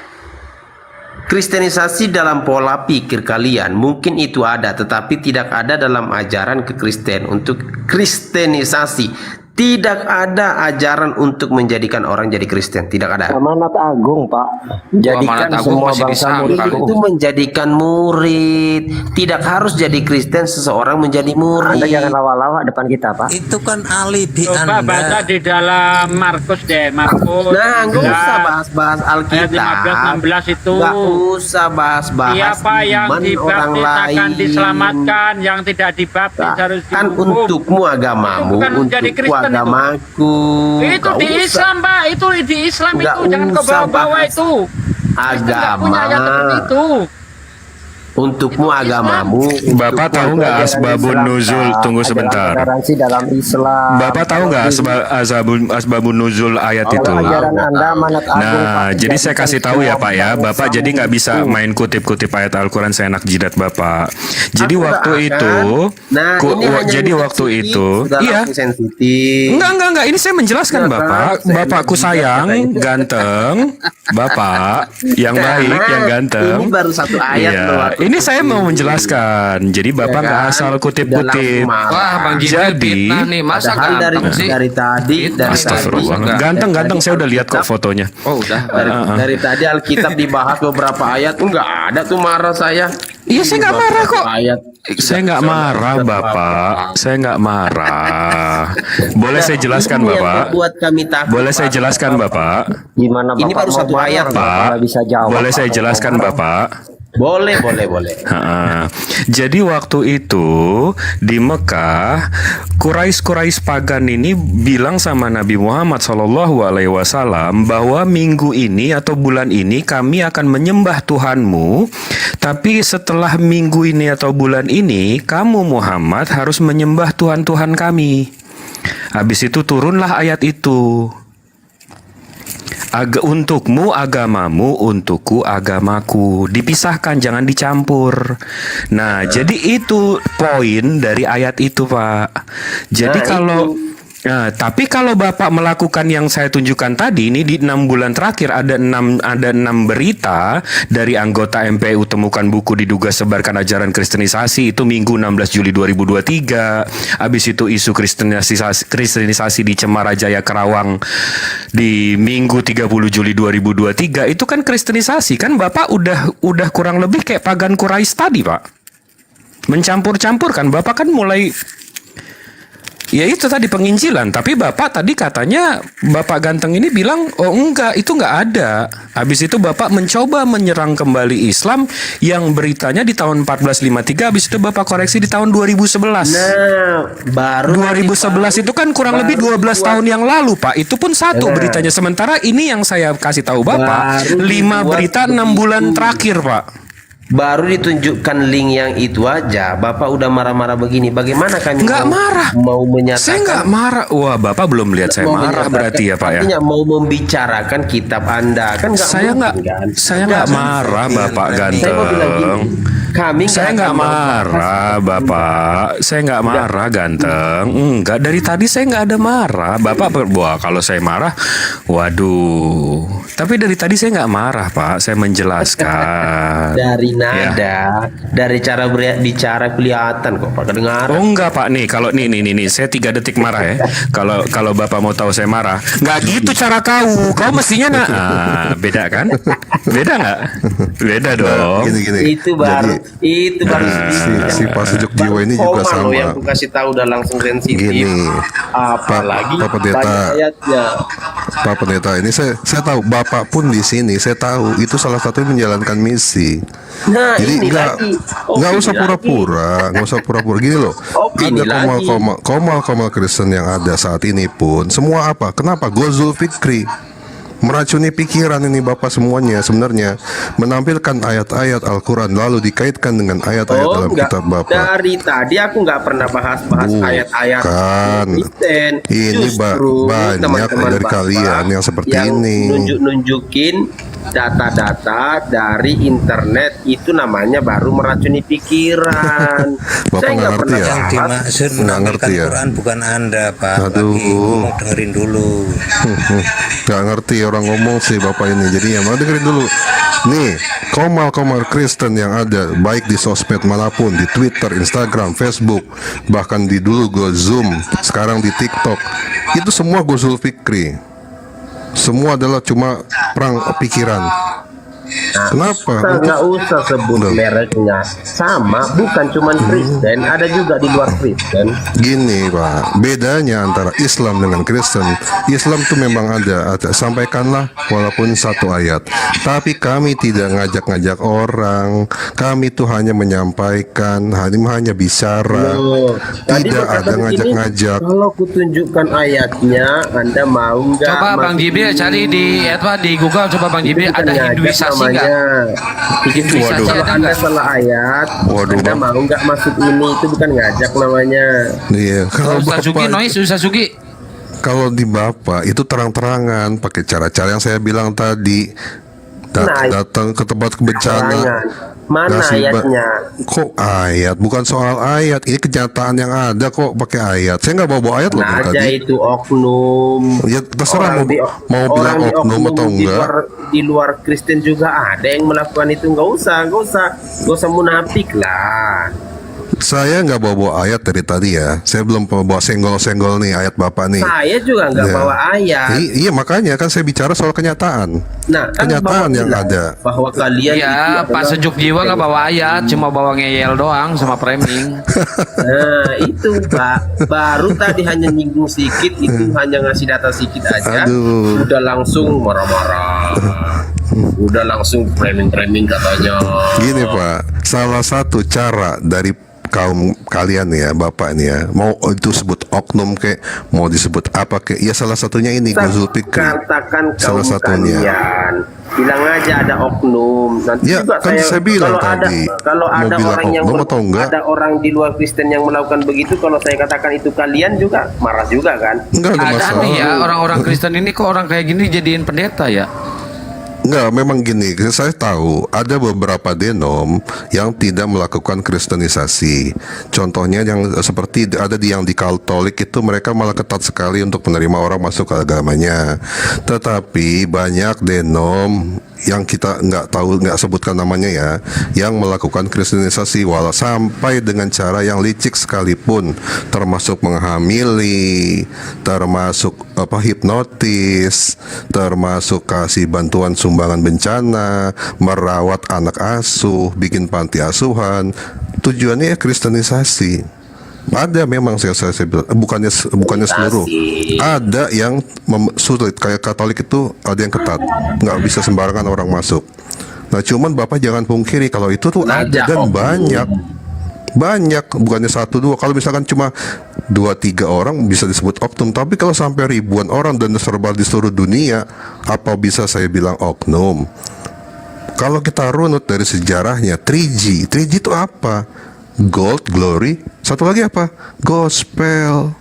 Kristenisasi dalam pola pikir kalian mungkin itu ada, tetapi tidak ada dalam ajaran kekristen untuk kristenisasi. Tidak ada ajaran untuk menjadikan orang jadi Kristen, tidak ada. Amanat Agung, Pak. Jadikan Amanat Agung semua masih bangsa disangkal. murid. Itu menjadikan murid. Tidak harus jadi Kristen seseorang menjadi murid. Anda jangan lawak-lawak depan kita, Pak. Itu kan alibi Coba baca Anda. di dalam Markus deh, Markus. Nah, nggak 16, usah bahas-bahas ayat Alkitab. 15-16 itu. Nggak usah bahas-bahas Siapa yang iman orang dibaptis akan lain. diselamatkan, yang tidak dibaptis Nah, harus kan dihukum. untukmu agamamu, Itu bukan menjadi untukku Kristen itu. agamaku. Itu Nggak di usah. Islam, Pak. Itu di Islam Nggak itu, jangan ke usah bawah-bawah bahas itu. Kristen nggak punya ayat seperti agama. itu. Untukmu agamamu. Bapak untukku tahu nggak Ajaran asbabun Islam, nuzul? Pak. Tunggu Ajaran sebentar. toleransi dalam Islam. Bapak tahu nggak asbabun nuzul ayat itu? Kalau ajaran Anda amanat Agung, Nah, Pak. jadi saya kasih tahu ya Pak ya, Jadikan Bapak semua jadi nggak bisa bangsa main kutip-kutip ayat Al-Quran seenak jidat Bapak. Jadi Aku waktu nggak itu, akan. Nah, ini hanya jadi yang waktu sensitif, itu, sudah iya. langsung sensitif. Enggak, ini saya menjelaskan Iya, Bapak. kan? Saya Bapakku juga sayang, katanya. ganteng, Bapak yang baik, Karena yang ganteng. ini baru satu ayat Iya, loh, aku ini saya mau kutip. menjelaskan. Jadi Bapak nggak kan? asal Udah kutip-kutip. langsung marah. Wah, Bang Jibril Jadi, fitnah nih. Masa Padahal ganteng sih? dari tadi Astagfirullah. Enggak. Ganteng, saya udah lihat kok fotonya. Oh, udah. dari tadi Alkitab dibahas beberapa ayat enggak ada tuh marah saya. Iya, saya nggak marah kok. Ayat. Saya nggak marah, Bapak. Saya nggak marah. Boleh saya jelaskan, Ini yang Bapak? membuat kami takut. Boleh saya Pak. jelaskan, Bapak? Gimana Bapak Ini baru mau satu marah, ayat, Bapak Pak. nggak bisa jawab. Boleh Pak. saya jelaskan, Bapak? Boleh. Ha-ha. Jadi waktu itu di Mekah, Quraisy pagan ini bilang sama Nabi Muhammad SAW bahwa minggu ini atau bulan ini kami akan menyembah Tuhanmu, tapi setelah minggu ini atau bulan ini kamu Muhammad harus menyembah Tuhan-Tuhan kami. Habis itu turunlah ayat itu. Untukmu agamamu, untukku agamaku. Dipisahkan, jangan dicampur. Nah, jadi itu poin dari ayat itu, Pak. Jadi tapi kalau Bapak melakukan yang saya tunjukkan tadi, ini di 6 bulan terakhir ada 6 berita dari anggota MPU temukan buku diduga sebarkan ajaran kristenisasi, itu Minggu 16 Juli 2023. Habis itu isu kristenisasi di Cemara Jaya Kerawang di Minggu 30 Juli 2023. Itu kan kristenisasi kan, Bapak udah kurang lebih kayak pagan Quraisy tadi, Pak. Mencampur-campur kan, Bapak kan mulai. Ya itu tadi penginjilan, tapi Bapak tadi katanya Bapak ganteng ini bilang, oh enggak, itu enggak ada. Habis itu Bapak mencoba menyerang kembali Islam yang beritanya di tahun 1453, habis itu Bapak koreksi di tahun 2011. Nah, baru 2011 itu kan kurang lebih 12 tahun yang lalu, Pak. Itu pun satu beritanya. Sementara ini yang saya kasih tahu Bapak, 5 berita 6 bulan terakhir, Pak. Baru ditunjukkan link yang itu aja, Bapak udah marah-marah begini. Bagaimana kami Nggak marah. mau menyatakan? Saya nggak marah. Wah, Bapak belum lihat saya mau marah menyatakan- berarti ya, Pak ya? Artinya mau membicarakan kitab Anda kan nggak Saya nggak, mungkin, kan? saya nggak marah, Bapak Saya mau bilang gini, ganteng. kami Saya nggak akan marah, Bapak. Saya nggak marah, ganteng. Enggak, dari tadi saya nggak ada marah. Bapak, wah kalau saya marah, waduh. Tapi dari tadi saya nggak marah, Pak. Saya menjelaskan. dari Ya. nada, dari cara bicara kelihatan kok Pak kedengaran. Oh enggak Pak, nih kalau nih saya 3 detik marah ya. Kalau Bapak mau tahu saya marah, nggak gitu cara kau mestinya beda kan? Beda nggak? Beda dong. Gini. Itu baru si Pak Sujuk Jiwa ini juga Koma loh sama. yang aku kasih tahu udah langsung sensitif. Gini, Apalagi Pak Pendeta. banyak ayatnya. Pak Pendeta, ini saya tahu Bapak pun di sini, saya tahu itu salah satu menjalankan misi. Nah, Jadi ini nggak lagi. usah pura-pura, nggak usah pura-pura gini loh. Ini Ada lagi. komal Kristen yang ada saat ini pun semua apa? Kenapa? Gozul Fikri meracuni pikiran ini Bapak semuanya sebenarnya menampilkan ayat-ayat Al-Quran lalu dikaitkan dengan ayat-ayat dalam enggak. kitab Bapak. Dari tadi aku nggak pernah bahas ayat-ayat Bukan. Kristen. Ini Justru banyak teman-teman dari Bapak kalian yang seperti yang ini. nunjukin data-data dari internet itu namanya baru meracuni pikiran. Bapak Saya nggak nggak ngerti pernah ya? Yang dimaksud Nggak ngerti menampilkan ya? Quran bukan Anda, Pak. Aduh. Lagi ngomong, dengerin dulu. Nggak ngerti orang ngomong sih bapak ini. Jadi ya mau dengerin dulu. Nih, komal-komal Kristen yang ada baik di sosmed manapun, di Twitter, Instagram, Facebook, bahkan di dulu gue Zoom, sekarang di TikTok, itu semua Ghazul Fikri. Semua adalah cuma perang pikiran. Kenapa? Kita nggak usah sebut mereknya. Sama, bukan cuma Kristen, ada juga di luar Kristen. Gini Pak, bedanya antara Islam dengan Kristen. Islam tuh memang ada, sampaikanlah walaupun satu ayat. Tapi kami tidak ngajak-ngajak orang. Kami tuh hanya menyampaikan, hanya bicara. Tadi Tidak ada berkata begini, ngajak-ngajak. kalau kutunjukkan ayatnya, Anda mau nggak? Coba Bang masuk Jibril ini? cari di Google, coba Bang Jibril Itu bukan ada ngajak Hinduisasi nggak? Hinduisasi kalau ada Anda nggak? salah ayat, Waduh, Anda Bang. mau nggak masuk ini? Itu bukan ngajak namanya. Iya, kalau Ustaz Sugi, Bapak, noise Ustaz Sugi. kalau di Bapak itu terang-terangan pakai cara-cara yang saya bilang tadi. Nah, Datang ke tempat bencana. Jangan. Mana ngasih ayatnya? Kok ayat? Bukan soal ayat. Ini kenyataan yang ada kok pakai ayat. Saya nggak bawa ayat loh Nah, dari aja tadi. itu oknum. Ya terserah Orang mau bilang orang di oknum atau di enggak. di luar Kristen juga ada yang melakukan itu. Nggak usah munafik lah. Saya nggak bawa ayat dari tadi ya. Saya belum bawa senggol-senggol nih ayat Bapak nih. Saya juga nggak Ya. bawa ayat. Iya makanya kan saya bicara soal kenyataan. Nah, kan Kenyataan Bapak yang bilang ada. bahwa kalian itu Iya, adalah- Pak Sejuk Jiwa nggak bawa ayat, cuma bawa ngeyel doang sama framing. Nah, itu Pak. Baru tadi hanya nyinggung sedikit, itu hanya ngasih data sedikit aja. Aduh. Udah langsung marah-marah. Udah langsung framing-framing katanya. Gini Pak, salah satu cara dari kaum kalian ya, Bapak nih ya, mau itu sebut oknum kek, mau disebut apa kek, ya salah satunya ini Ghazul Fikri. Katakan Salah kaum satunya. kalian. Bilang aja ada oknum. Nanti Ya, juga kan saya bilang tadi, kalau mau ada bilang orang yang oknum atau enggak? ada orang di luar Kristen yang melakukan begitu, kalau saya katakan itu kalian juga marah juga kan? Enggak ada Ada masalah. nih ya orang-orang Kristen ini kok orang kayak gini jadiin pendeta ya. Enggak, memang gini, saya tahu ada beberapa denom yang tidak melakukan kristenisasi. Contohnya yang seperti ada yang di Katolik itu mereka malah ketat sekali untuk menerima orang masuk ke agamanya. Tetapi banyak denom yang kita nggak tahu, nggak sebutkan namanya ya, yang melakukan kristenisasi walau sampai dengan cara yang licik sekalipun, termasuk menghamili, termasuk hipnotis, termasuk kasih bantuan sumbangan bencana, merawat anak asuh, bikin panti asuhan. Tujuannya ya kristenisasi. Ada memang saya bilang, bukannya seluruh. Ada yang sulit, kayak Katolik itu ada yang ketat, nggak bisa sembarangan orang masuk. Nah cuman Bapak jangan pungkiri kalau itu tuh ada dan banyak, bukannya 1-2. Kalau misalkan cuma 2-3 orang bisa disebut oknum, tapi kalau sampai ribuan orang dan tersebar di seluruh dunia, apa bisa saya bilang oknum? Kalau kita runut dari sejarahnya, 3G itu apa? Gold, glory, satu lagi apa? Gospel.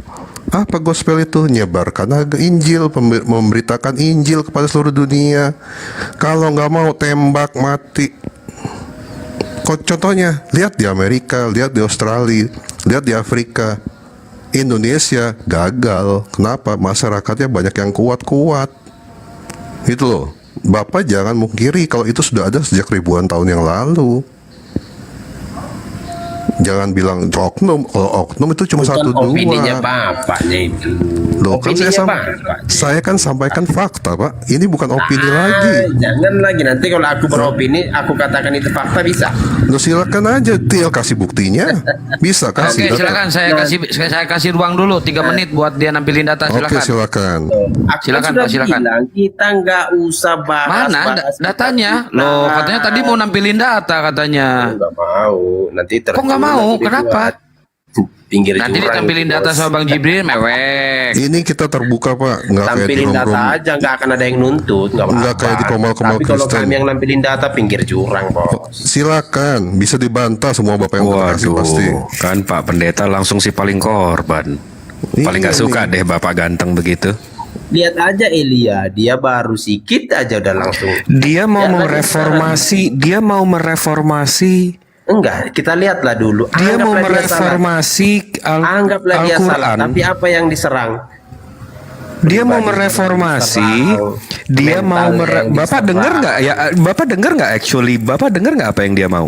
Apa gospel itu? Nyebarkan Injil, memberitakan Injil kepada seluruh dunia. Kalau nggak mau tembak mati. Contohnya, lihat di Amerika, lihat di Australia, lihat di Afrika. Indonesia gagal. Kenapa? Masyarakatnya banyak yang kuat-kuat. Itu loh. Bapak jangan mungkiri kalau itu sudah ada sejak ribuan tahun yang lalu. Jangan bilang oknum. Kalau oknum itu cuma 1-2. Opininya bapaknya itu. Loh, kan saya kan sampaikan fakta, Pak. Ini bukan opini lagi. Jangan lagi, nanti kalau aku beropini, aku katakan itu fakta bisa. Loh, silakan aja, tinggal kasih buktinya. Bisa kasih. Oke, silakan saya kasih ruang dulu 3 menit buat dia nampilin data, silakan. Oke, silakan. Aku Silakan, sudah Pak, silakan. bilang kita nggak usah bahas. Mana datanya? Loh, katanya tadi mau nampilin data katanya. Nggak mau, nanti Kok nggak mau? Kenapa? Pinggir Nanti jurang ditampilin itu, data Bos. sama Bang Jibril, mewek. Ini kita terbuka, Pak. Nggak kayak di Tampilin data rom-rom. aja, nggak akan ada yang nuntut, nggak Nggak apa-apa. kayak di komal-komal Tapi kalau Kristen. kami yang nampilin data pinggir jurang, Bos. Silakan, bisa dibantah semua Bapak yang terkasih pasti. Kan Pak Pendeta langsung si paling korban. Paling nggak Iya suka nih. deh Bapak ganteng begitu. Lihat aja Elia, dia baru sikit aja udah langsung. Dia mau Ya, mereformasi, dia mau mereformasi. Enggak, kita lihatlah dulu. Dia mau Anggaplah dia salah. mereformasi Anggaplah dia salah, Al-Quran. tapi apa yang diserang? Dia mau mereformasi, dia mau Bapak dengar nggak ya? Bapak dengar nggak actually? Bapak dengar nggak apa yang dia mau?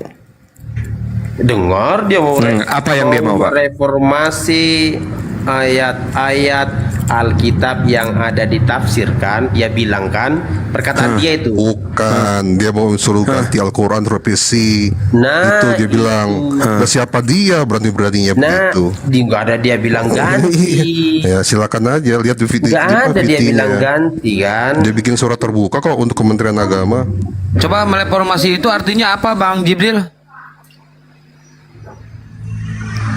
Dengar dia mau apa yang dia mau, Pak? reformasi ayat-ayat Alkitab yang ada ditafsirkan, dia bilang kan perkataan dia itu. Bukan, dia mau suruh ganti Al-Quran revisi. Nah, itu dia bilang. Nah, siapa dia berani-beraninya begitu? Dia nggak ada dia bilang ganti. Ya silakan aja lihat di video. Nggak ada dia bilang ganti kan. Dia bikin surat terbuka kok untuk Kementerian Agama. Coba mereformasi itu artinya apa, Bang Jibril?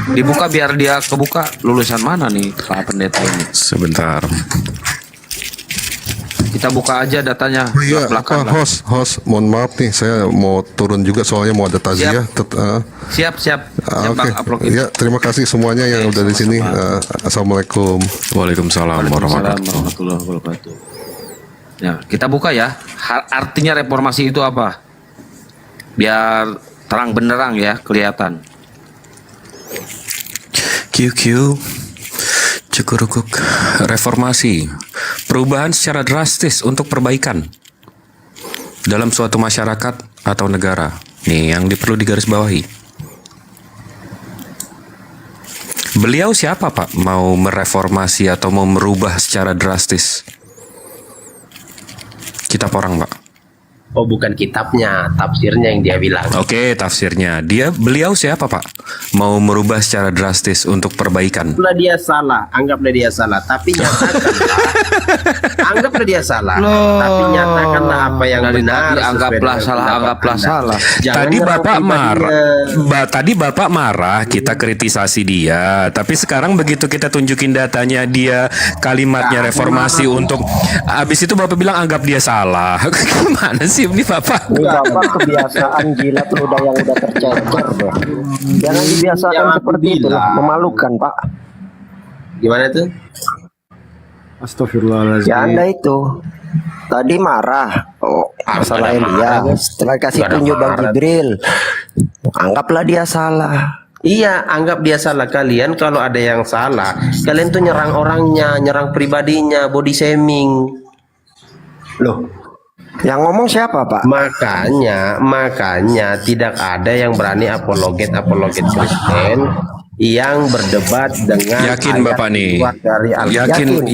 Dibuka biar dia kebuka. Lulusan mana nih Pak Pendeta ini? Sebentar. Kita buka aja datanya. Oh iya, belakang lah. host, mohon maaf nih, saya mau turun juga soalnya mau ada taziah. Siap. Oke. Bang, upload ini. Ya, terima kasih semuanya yang udah di sini. Assalamualaikum. Waalaikumsalam warahmatullahi wabarakatuh. Ya, kita buka ya. Artinya reformasi itu apa? Biar terang benderang ya, kelihatan. QQ Cukurukuk. Reformasi, perubahan secara drastis untuk perbaikan dalam suatu masyarakat atau negara. Nih yang perlu digarisbawahi. Beliau siapa, Pak? Mau mereformasi atau mau merubah secara drastis? Kitab orang, Pak. Oh, bukan kitabnya, tafsirnya yang dia bilang. Oke, tafsirnya. Beliau siapa, Pak? Mau merubah secara drastis untuk perbaikan. Anggaplah dia salah, tapi nyatakanlah. Anggaplah dia salah, tapi nyatakanlah apa yang Dari benar. tadi anggaplah salah. Tadi Bapak marah, kita kritisasi dia. Tapi sekarang begitu kita tunjukin datanya, dia kalimatnya reformasi untuk habis itu Bapak bilang anggap dia salah. Gimana sih ini Bapak? Ini Bapak kebiasaan jilat ludah yang udah tercecer deh. Jangan dibiasakan seperti itu lah, memalukan Pak. Gimana tuh? Astagfirullahaladzim. Ya Anda itu tadi marah. Oh, masalah Elia. Setelah kasih tunjuk Bang Jibril, anggaplah dia salah. Iya, anggap dia salah. Kalian kalau ada yang salah, kalian tuh nyerang orangnya, nyerang pribadinya, body shaming. Loh, yang ngomong siapa, Pak? Makanya tidak ada yang berani apologet Kristen yang berdebat dengan yakin ayat Bapak nih. Dari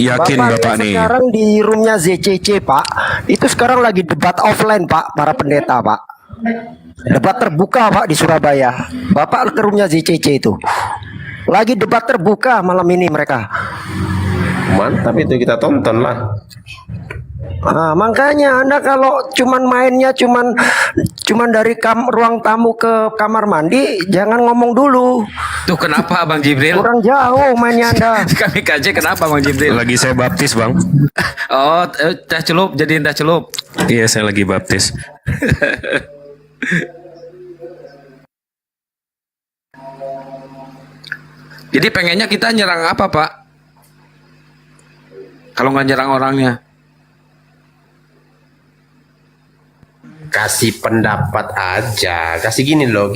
Yakin Bapak nih. Sekarang di roomnya ZCC, Pak. Itu sekarang lagi debat offline, Pak, para pendeta, Pak. Debat terbuka, Pak, di Surabaya. Bapak ke roomnya ZCC itu. Lagi debat terbuka malam ini mereka. Mantap itu, kita tonton lah. Nah, makanya Anda kalau cuman mainnya cuman dari ruang tamu ke kamar mandi, jangan ngomong dulu. Tuh kenapa Bang Jibril? Kurang jauh mainnya Anda. Kami kaji kenapa Bang Jibril? Lagi saya baptis, Bang. Oh, teh celup, jadiin teh celup. Iya, saya lagi baptis. Jadi pengennya kita nyerang apa, Pak? Kalau nggak nyerang orangnya? Kasih pendapat aja, kasih gini loh.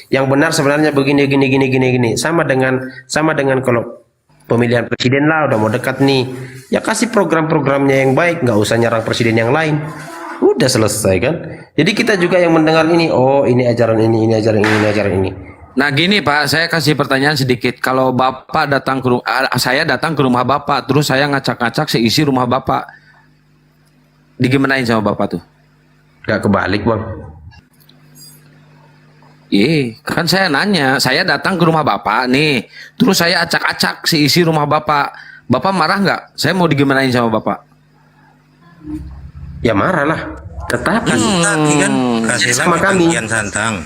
Yang benar sebenarnya begini. Sama dengan kalau pemilihan presiden lah, udah mau dekat nih, ya kasih program-programnya yang baik, nggak usah nyerang presiden yang lain. Udah selesai kan? Jadi kita juga yang mendengar ini, oh ini ajaran ini ajaran ini. Nah gini Pak, saya kasih pertanyaan sedikit. Kalau Bapak datang ke saya datang ke rumah Bapak, terus saya ngacak-ngacak seisi rumah Bapak, digimanain sama Bapak tuh? Gak kebalik Bang. Iya, kan saya nanya, saya datang ke rumah Bapak nih, terus saya acak-acak seisi rumah Bapak. Bapak marah nggak? Saya mau digimanain sama Bapak? Ya marah lah. Tetapi kan kasih sama kami. Santang.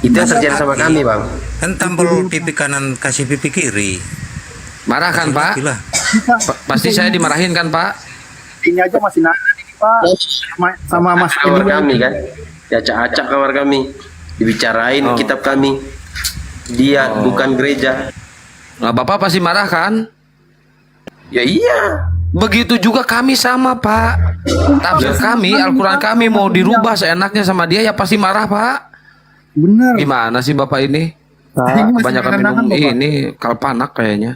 Itu yang terjadi sama kami Bang. Kan tampil pipi kanan kasih pipi kiri. Marah kan Pak? Pasti saya dimarahin kan Pak? Ini aja masih nanya nih Pak. Sama Mas Kamar kami kan. Acak-acak kamar kami. Dibicarain kitab kami. Dia bukan gereja. Nah, Bapak pasti marah kan? Ya iya. Begitu juga kami sama Pak. Tafsir kami, Al-Quran kami mau dirubah seenaknya sama dia ya pasti marah Pak. Bener. Gimana sih Bapak ini? Ini masih Kebanyakan minum merendahkan, Bapak. ini kalpanak kayaknya.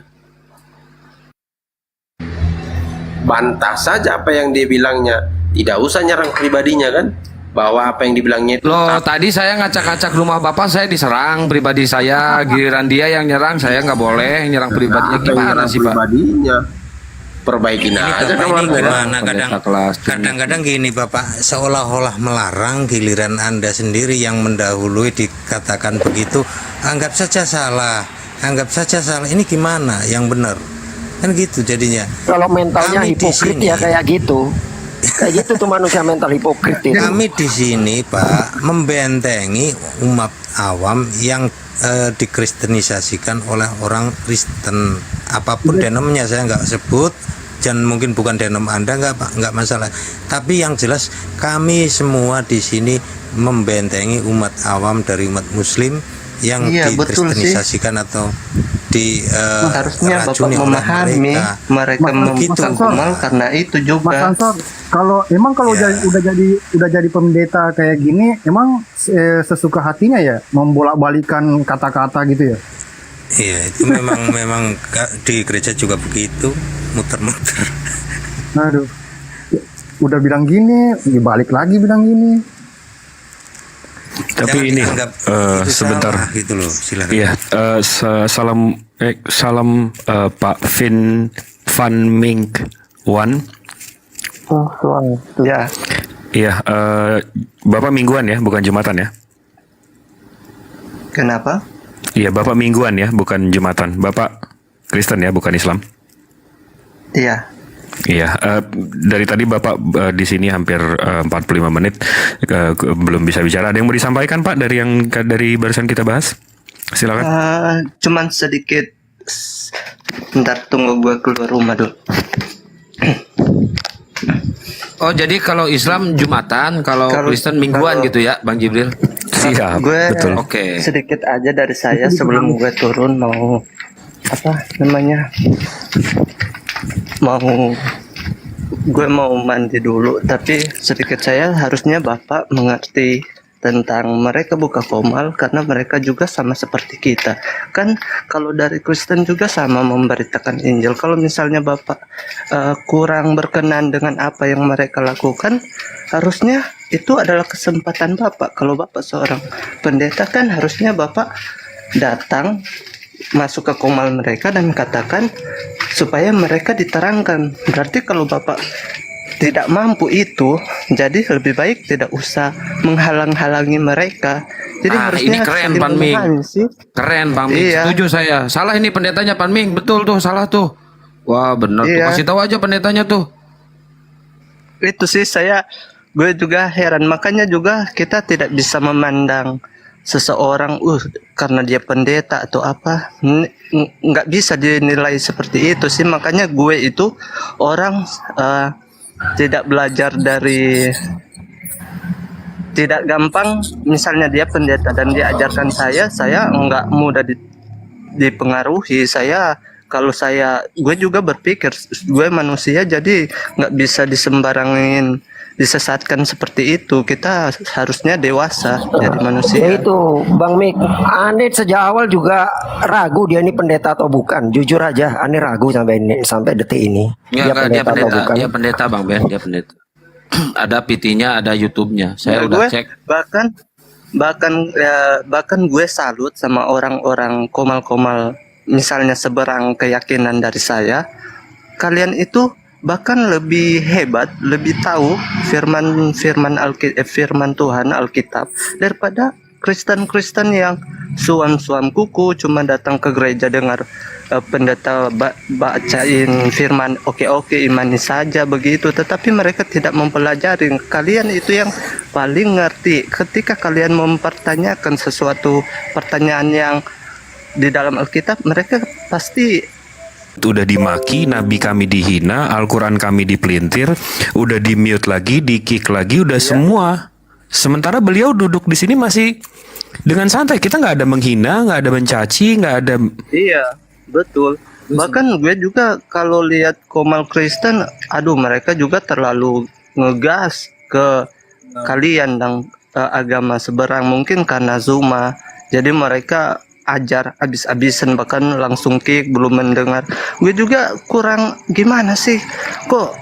Bantah saja apa yang dia bilangnya. Tidak usah nyerang pribadinya kan. Bahwa apa yang dibilangnya itu Loh, tadi saya ngacak-ngacak rumah Bapak, saya diserang pribadi saya. Giliran dia yang nyerang, saya nggak boleh nyerang pribadinya. Gimana sih Pak? pribadinya. Perbaikin aja Bapak kamar ini gimana Pendeta kelas. kadang-kadang gini Bapak, seolah-olah melarang, giliran Anda sendiri yang mendahului dikatakan begitu, anggap saja salah, ini gimana yang benar, kan gitu jadinya. Kalau mentalnya Kami di hipokrit sini- ya kayak gitu. Kayak gitu tuh manusia mental hipokrit itu. Kami di sini Pak membentengi umat awam yang dikristenisasikan oleh orang Kristen, apapun denomnya saya nggak sebut, dan mungkin bukan denom Anda, nggak masalah. Tapi yang jelas kami semua di sini membentengi umat awam dari umat Muslim yang Iya, betul sih. dikristenisasikan atau di Harusnya Bapak racuni oleh memahami mereka Mas membuka Ansor. kumal karena itu Mas juga. Ansor, kalau emang kalau udah jadi pendeta kayak gini, emang sesuka hatinya ya membolak-balikan kata-kata gitu ya? Iya, itu memang di gereja juga begitu, muter-muter. Aduh, udah bilang gini, balik lagi bilang gini. Tapi ini sebentar. Salah, gitu loh, silakan. Iya, salam Pak Van Mink Wan. Oh, ya. Iya, Bapak mingguan ya, bukan jumatan ya? Kenapa? Iya, Bapak mingguan ya, bukan jumatan. Bapak Kristen ya, bukan Islam. Iya. Iya, dari tadi Bapak di sini hampir 45 menit belum bisa bicara. Ada yang mau disampaikan Pak dari barusan kita bahas? Silakan. Cuman sedikit. Ntar tunggu gue keluar rumah dulu. Oh, jadi kalau Islam Jumatan, kalau Kristen mingguan gitu ya, Bang Jibril? Siap, Gue betul. Oke. sedikit aja dari saya sebelum gue turun mau apa namanya? Gue mau mandi dulu, tapi sedikit saya harusnya Bapak mengerti tentang mereka buka komal karena mereka juga sama seperti kita. Kan kalau dari Kristen juga sama memberitakan Injil. Kalau misalnya Bapak kurang berkenan dengan apa yang mereka lakukan, harusnya itu adalah kesempatan Bapak. Kalau Bapak seorang pendeta kan harusnya Bapak datang masuk ke komal mereka dan katakan supaya mereka diterangkan. Berarti kalau Bapak tidak mampu itu, jadi lebih baik tidak usah menghalang-halangi mereka. Jadi harusnya ini keren saling Pan Ming. memahami sih. Keren Bang Ming, Iya. setuju saya. Salah ini pendetanya Pan Ming, betul tuh, salah tuh. Wah bener tuh, Iya. kasih tahu aja pendetanya tuh. Itu sih gue juga heran. Makanya juga kita tidak bisa memandang seseorang karena dia pendeta atau apa, nggak bisa dinilai seperti itu sih. Makanya gue itu orang tidak belajar dari, tidak gampang. Misalnya dia pendeta dan dia ajarkan saya nggak mudah dipengaruhi. Gue juga berpikir gue manusia, jadi nggak bisa disembarangin, disesatkan seperti itu. Kita harusnya dewasa jadi manusia. Ya itu Bang Mik, aneh sejak awal juga ragu dia ini pendeta atau bukan. Jujur aja, aneh ragu sampai detik ini. Enggak, dia atau pendeta, bukan. dia pendeta Bang Ben, dia pendeta. Ada PT-nya, ada YouTube-nya. Saya Ya, udah gue cek. bahkan gue salut sama orang-orang komal-komal, misalnya seberang keyakinan dari saya. Kalian itu bahkan lebih hebat, lebih tahu firman Tuhan Alkitab daripada Kristen-Kristen yang suam-suam kuku, cuma datang ke gereja dengar pendeta bacain firman, oke imani saja begitu, tetapi mereka tidak mempelajari. Kalian itu yang paling ngerti ketika kalian mempertanyakan sesuatu pertanyaan yang di dalam Alkitab, mereka pasti Udah dimaki, nabi kami dihina, Al-Quran kami dipelintir, udah di mute lagi, di kick lagi, udah semua. Sementara beliau duduk di sini masih dengan santai. Kita nggak ada menghina, nggak ada mencaci, nggak ada. Iya, betul. Bahkan gue juga kalau lihat Komal Kristen, aduh mereka juga terlalu ngegas ke kalian dan agama seberang, mungkin karena Zuma. Jadi mereka ajar abis-abisan, bahkan langsung kick, belum mendengar. Gue juga kurang gimana sih, kok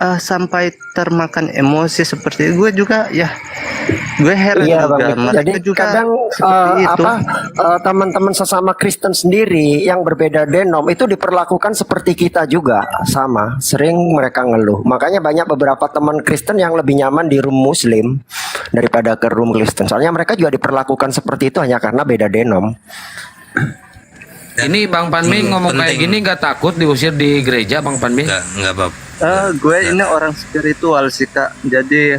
sampai termakan emosi seperti itu. Gue juga ya, gue heran Iya juga. Bang. Mereka Jadi juga kadang seperti itu. teman-teman sesama Kristen sendiri yang berbeda denom itu diperlakukan seperti kita juga, sama. Sering mereka ngeluh. Makanya banyak beberapa teman Kristen yang lebih nyaman di room Muslim daripada ke room Kristen. Soalnya mereka juga diperlakukan seperti itu hanya karena beda denom. Ini Bang Panmi ngomong kayak gini nggak takut diusir di gereja, Bang Panmi? Nggak apa. Gue ini orang spiritual sih Kak, jadi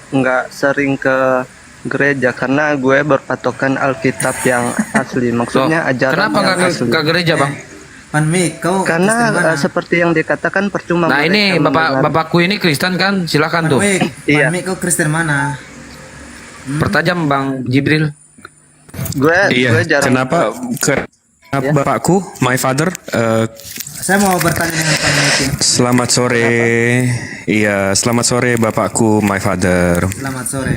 nggak sering ke gereja karena gue berpatokan Alkitab yang asli. Maksudnya ajaran Kenapa yang nggak asli. ke gereja, Bang? Karena seperti yang dikatakan percuma. Nah ini mereka bapakku ini Kristen kan, silakan tuh. Iya. kau Kristen mana? Pertajam Bang Jibril. Gue jarang. Kenapa bapakku, my father? Saya mau bertanya dengan Pak Miki. Selamat sore. Iya, selamat sore bapakku, my father. Selamat sore.